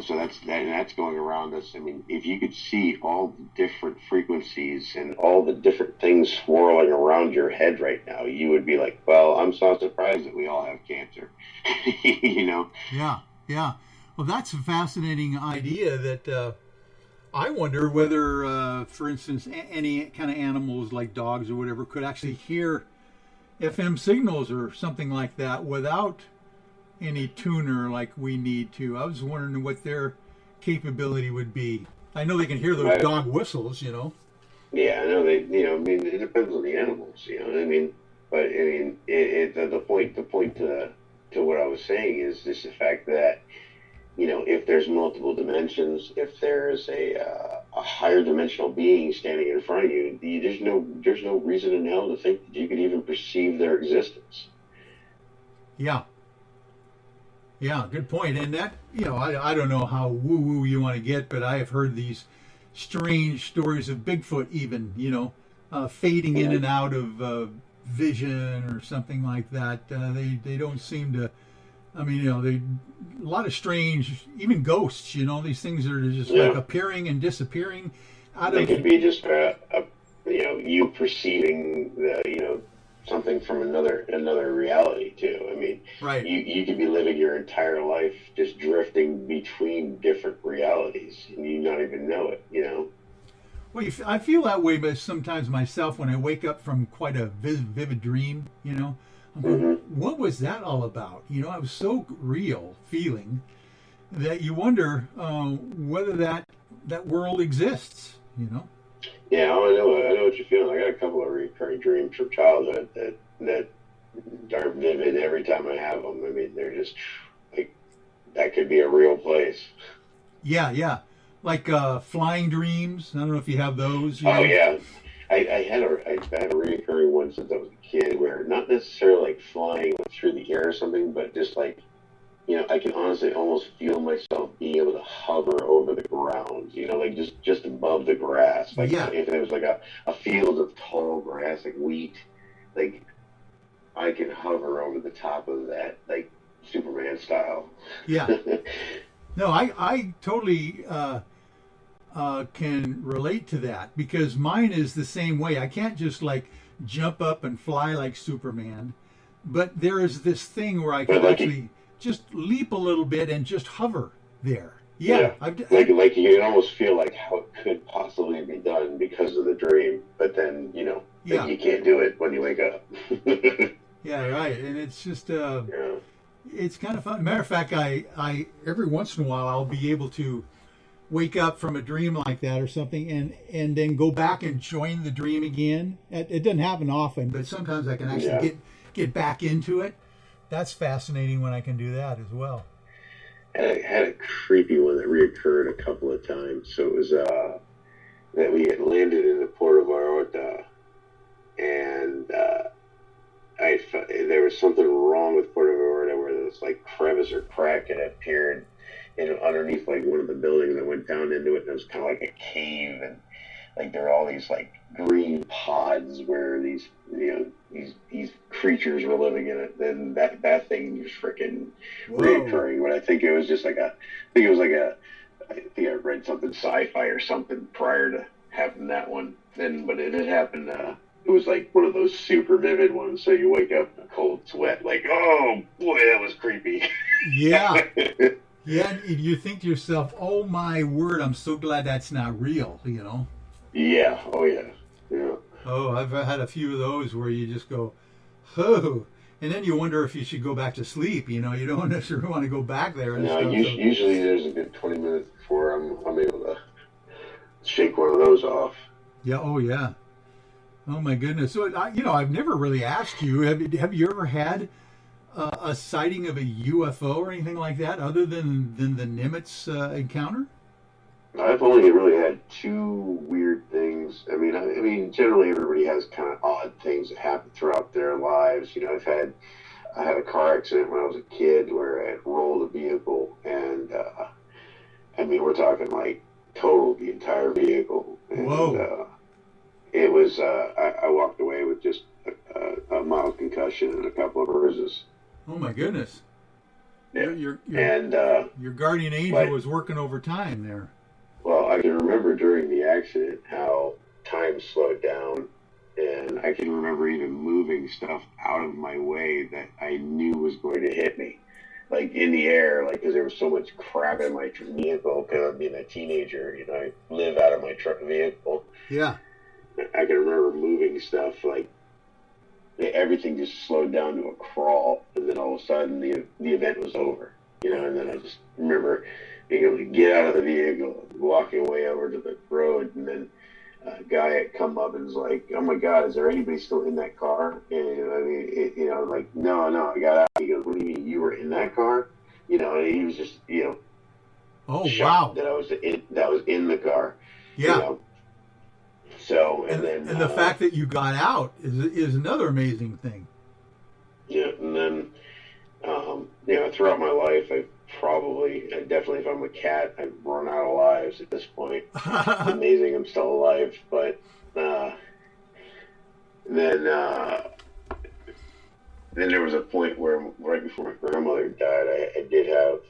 Speaker 3: So that's going around us. I mean, if you could see all the different frequencies and all the different things swirling around your head right now, you would be like, well, I'm so surprised that we all have cancer.
Speaker 1: Yeah. Well, that's a fascinating idea that I wonder whether, for instance, any kind of animals like dogs or whatever could actually hear FM signals or something like that without any tuner like we need to. I was wondering what their capability would be. I know they can hear those dog whistles,
Speaker 3: Yeah, I know they. It depends on the animals. But the point to what I was saying is just the fact that if there's multiple dimensions, if there's a higher dimensional being standing in front of you, there's no reason in hell to think that you could even perceive their existence.
Speaker 1: Yeah, good point. And that, I don't know how woo-woo you want to get, but I have heard these strange stories of Bigfoot even, fading in and out of vision or something like that. They don't seem to, a lot of strange, even ghosts, these things are just like appearing and disappearing.
Speaker 3: They could be just, you perceiving something from another reality too.
Speaker 1: Right.
Speaker 3: You could be living your entire life just drifting between different realities and you not even know it.
Speaker 1: Well, I feel that way, but sometimes myself when I wake up from quite a vivid dream, I'm going, what was that all about? I was so real feeling that you wonder whether that world exists.
Speaker 3: Yeah, I know what you're feeling. I got a couple of recurring dreams from childhood that are vivid every time I have them. They're just like that could be a real place.
Speaker 1: Yeah, like flying dreams. I don't know if you have those.
Speaker 3: Yeah, I had a recurring one since I was a kid, where not necessarily like flying through the air or something, but just like I can honestly almost feel myself being able to hover over the ground, like just above the grass. Like if there was like a field of tall grass, like wheat, like I can hover over the top of that, like Superman style.
Speaker 1: Yeah. No, I totally can relate to that because mine is the same way. I can't just like jump up and fly like Superman, but there is this thing where I can actually just leap a little bit and just hover there. Yeah.
Speaker 3: Like you can almost feel like how it could possibly be done because of the dream, but then, you can't do it when you wake up.
Speaker 1: Yeah, right. And it's just, it's kind of fun. Matter of fact, I every once in a while, I'll be able to wake up from a dream like that or something and then go back and join the dream again. It doesn't happen often, but sometimes I can actually get back into it. That's fascinating when I can do that as well.
Speaker 3: I had a creepy one that reoccurred a couple of times. So it was that we had landed in the Port of Vallarta, and there was something wrong with Port of Vallarta where there was like crevice or crack had appeared underneath like one of the buildings. I went down into it, and it was kind of like a cave, and like there were all these like green pods where these these creatures were living in it. Then that thing was freaking reoccurring. But I think it was just like I think I read something sci-fi or something prior to having that one. But it had happened it was like one of those super vivid ones. So you wake up in a cold sweat, like, oh boy, that was creepy.
Speaker 1: Yeah. Yeah, and you think to yourself, oh my word, I'm so glad that's not real, you know?
Speaker 3: Yeah, oh yeah. Yeah.
Speaker 1: Oh, I've had a few of those where you just go, oh, and then you wonder if you should go back to sleep, you know? You don't necessarily want to go back there. And
Speaker 3: No,
Speaker 1: stuff,
Speaker 3: usually there's a good 20 minutes before I'm able to shake one of those off.
Speaker 1: Yeah, oh yeah. Oh my goodness. So, you know, I've never really asked you, have you ever had a sighting of a UFO or anything like that other than the Nimitz encounter?
Speaker 3: I've only really had two weird things. I mean, generally everybody has kind of odd things that happen throughout their lives. You know, I had a car accident when I was a kid where I had rolled a vehicle, and I mean, we're talking like totaled the entire vehicle. And,
Speaker 1: whoa!
Speaker 3: It was I walked away with just a mild concussion and a couple of bruises.
Speaker 1: Oh my goodness!
Speaker 3: Yeah.
Speaker 1: Your guardian angel was working overtime there.
Speaker 3: Well, I can remember during the accident how time slowed down, and I can remember even moving stuff out of my way that I knew was going to hit me, like in the air, like because there was so much crap in my vehicle. Because being a teenager, you know, I live out of my truck vehicle.
Speaker 1: Yeah.
Speaker 3: I can remember moving stuff like everything just slowed down to a crawl, and then all of a sudden the event was over, you know. And then I just remember being able to get out of the vehicle, walking away over to the road, and then a guy had come up and was like, "Oh my God, is there anybody still in that car?" And I mean, you know, like, no, I got out. He goes, "What do you mean you were in that car?" You know, and he was just, you know,
Speaker 1: oh
Speaker 3: shocked that I was in the car.
Speaker 1: Yeah.
Speaker 3: You know? So
Speaker 1: and the fact that you got out is another amazing thing.
Speaker 3: Yeah, and then you know, throughout my life, definitely, if I'm a cat, I've run out of lives at this point. It's amazing I'm still alive, but then there was a point where right before my grandmother died, I did have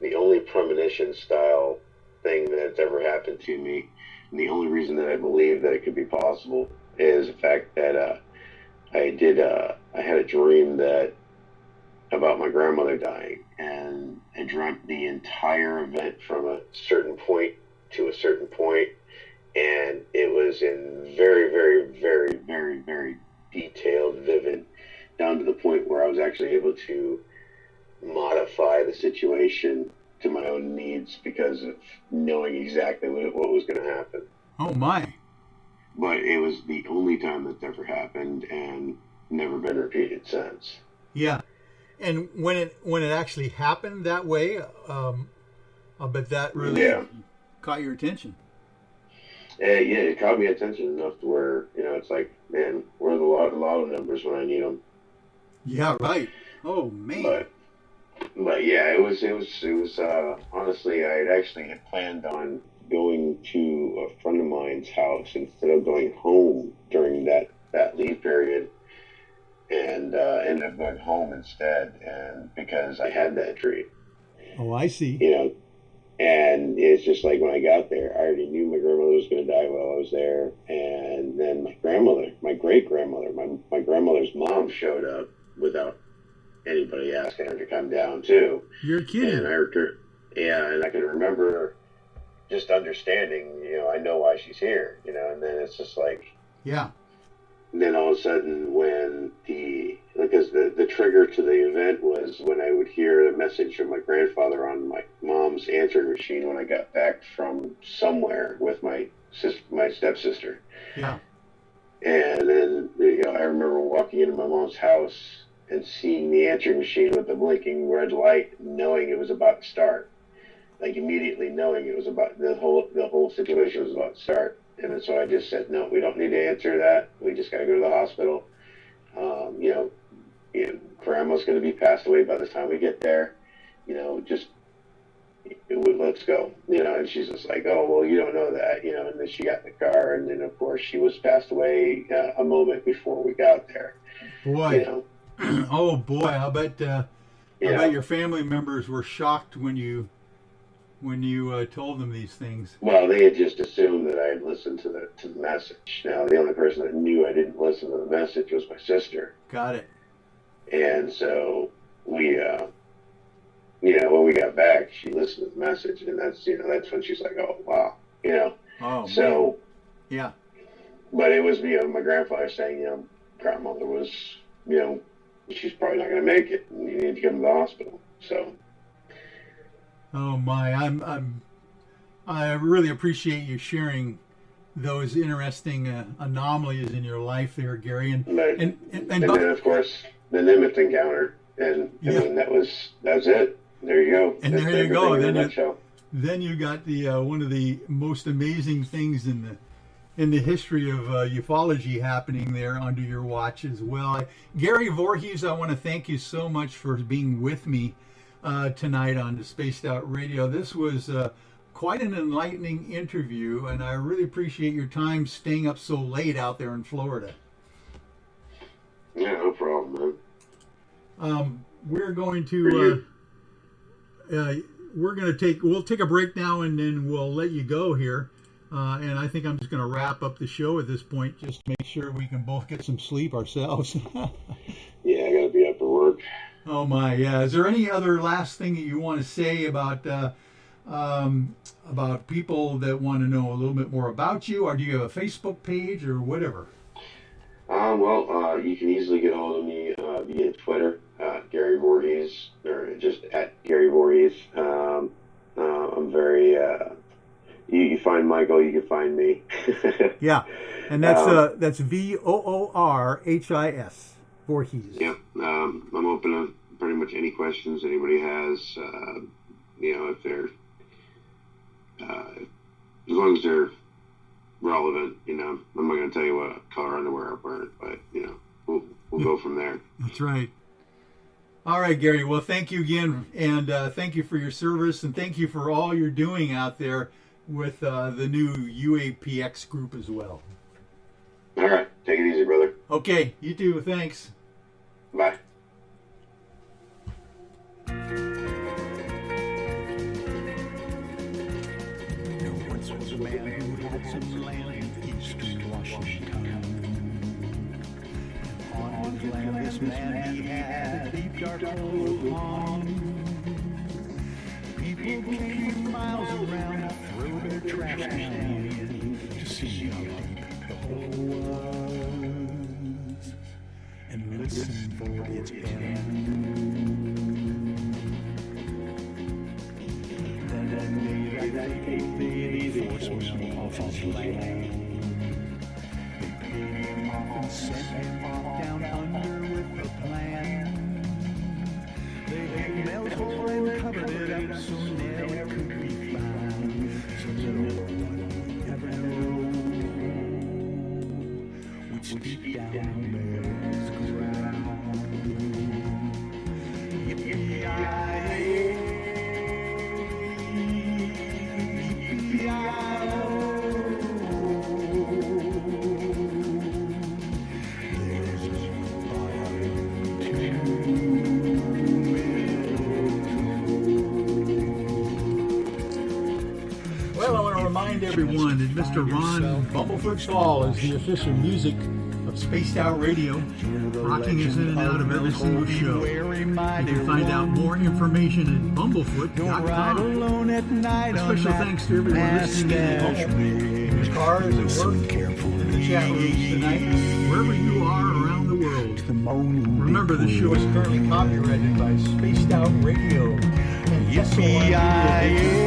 Speaker 3: the only premonition style thing that's ever happened to me. And the only reason that I believe that it could be possible is the fact that I had a dream about my grandmother dying, and I dreamt the entire event from a certain point to a certain point, and it was in very, very, very, very, very detailed, vivid, down to the point where I was actually able to modify the situation to my own needs because of knowing exactly what was going to happen.
Speaker 1: Oh my!
Speaker 3: But it was the only time that's ever happened, and never been repeated since.
Speaker 1: Yeah, and when it actually happened that way, I bet that really caught your attention.
Speaker 3: Yeah, it caught my attention enough to where, you know, it's like, man, where's the lotto numbers when I need them?
Speaker 1: Yeah, right. Oh man.
Speaker 3: But yeah, it was honestly, I had planned on going to a friend of mine's house instead of going home during that leave period, and ended up going home instead, and because I had that dream. Oh,
Speaker 1: I see.
Speaker 3: You know, and it's just like when I got there, I already knew my grandmother was going to die while I was there, and then my great-grandmother, my grandmother's mom showed up without anybody asking her to come down too.
Speaker 1: You're kidding.
Speaker 3: And and I can remember just understanding, you know, I know why she's here, you know, and then it's just like,
Speaker 1: yeah.
Speaker 3: And then all of a sudden because the trigger to the event was when I would hear a message from my grandfather on my mom's answering machine when I got back from somewhere with my stepsister.
Speaker 1: Yeah.
Speaker 3: And then, you know, I remember walking into my mom's house and seeing the answering machine with the blinking red light, knowing it was about to start. Like immediately knowing it was about the whole situation was about to start. And so I just said, no, we don't need to answer that. We just got to go to the hospital. You know, grandma's going to be passed away by the time we get there. You know, just let's go. You know, and she's just like, oh, well, you don't know that. You know, and then she got in the car, and then of course she was passed away a moment before we got there.
Speaker 1: Boy.
Speaker 3: You know.
Speaker 1: Oh boy, I bet your family members were shocked when you when you told them these things?
Speaker 3: Well, they had just assumed that I had listened to the message. Now, the only person that knew I didn't listen to the message was my sister.
Speaker 1: Got it.
Speaker 3: And so we, when we got back, she listened to the message, and that's when she's like, oh, wow,
Speaker 1: Oh,
Speaker 3: so,
Speaker 1: man. Yeah.
Speaker 3: But it was, my grandfather saying, grandmother was, she's probably not going to make it, and you need to come to the hospital. So.
Speaker 1: Oh my! I really appreciate you sharing those interesting anomalies in your life there, Gary. And
Speaker 3: then, of course, the Nimitz encounter, and I mean that was it. There you go.
Speaker 1: And
Speaker 3: that's
Speaker 1: there you go.
Speaker 3: Then
Speaker 1: you got the one of the most amazing things in the history of ufology happening there under your watch as well. Gary Voorhis, I want to thank you so much for being with me tonight on the Spaced Out Radio. This was quite an enlightening interview, and I really appreciate your time staying up so late out there in Florida.
Speaker 3: Yeah, no problem, man.
Speaker 1: We're going to we'll take a break now, and then we'll let you go here. And I think I'm just going to wrap up the show at this point, just to make sure we can both get some sleep ourselves.
Speaker 3: Yeah, I got to be up for work.
Speaker 1: Oh my, yeah. Is there any other last thing that you want to say about people that want to know a little bit more about you, or do you have a Facebook page or whatever?
Speaker 3: Well, you can easily get hold of me via Twitter, Gary Voorhis, or just at Gary Voorhis. I'm very. You find Michael, you can find me.
Speaker 1: Yeah, and that's Voorhis. Voorhis.
Speaker 3: Yeah, I'm open to pretty much any questions anybody has. If they're as long as they're relevant, I'm not going to tell you what color underwear I wear, but we'll go from there.
Speaker 1: That's right. All right, Gary. Well, thank you again, and thank you for your service, and thank you for all you're doing out there with the new UAPX group as well.
Speaker 3: All right. Take it easy, brother.
Speaker 1: Okay. You too. Thanks.
Speaker 3: Bye.
Speaker 6: There once was a man who had some land in eastern Washington. On his land, this man he had a deep dark hole of pond. People came miles around to throw their trash down to see how deep the hole was and listen for its end. Then they paid the enforcement off his land. They paid him off and sent him off down under with a plan. They had nails hole and covered it up so never it could be found. So no one would ever know which deep down there's ground.
Speaker 1: Well, I want to remind everyone that Mr. Ron Bumblefoot Hall is the official music of Spaced Out Radio, rocking us in and out of every single show. You can find out more information at bumblefoot.com. A special thanks to everyone listening in the cars, at work, in the chat rooms tonight, wherever you are around the world. Remember, the show is currently copyrighted by Spaced Out Radio and SOR.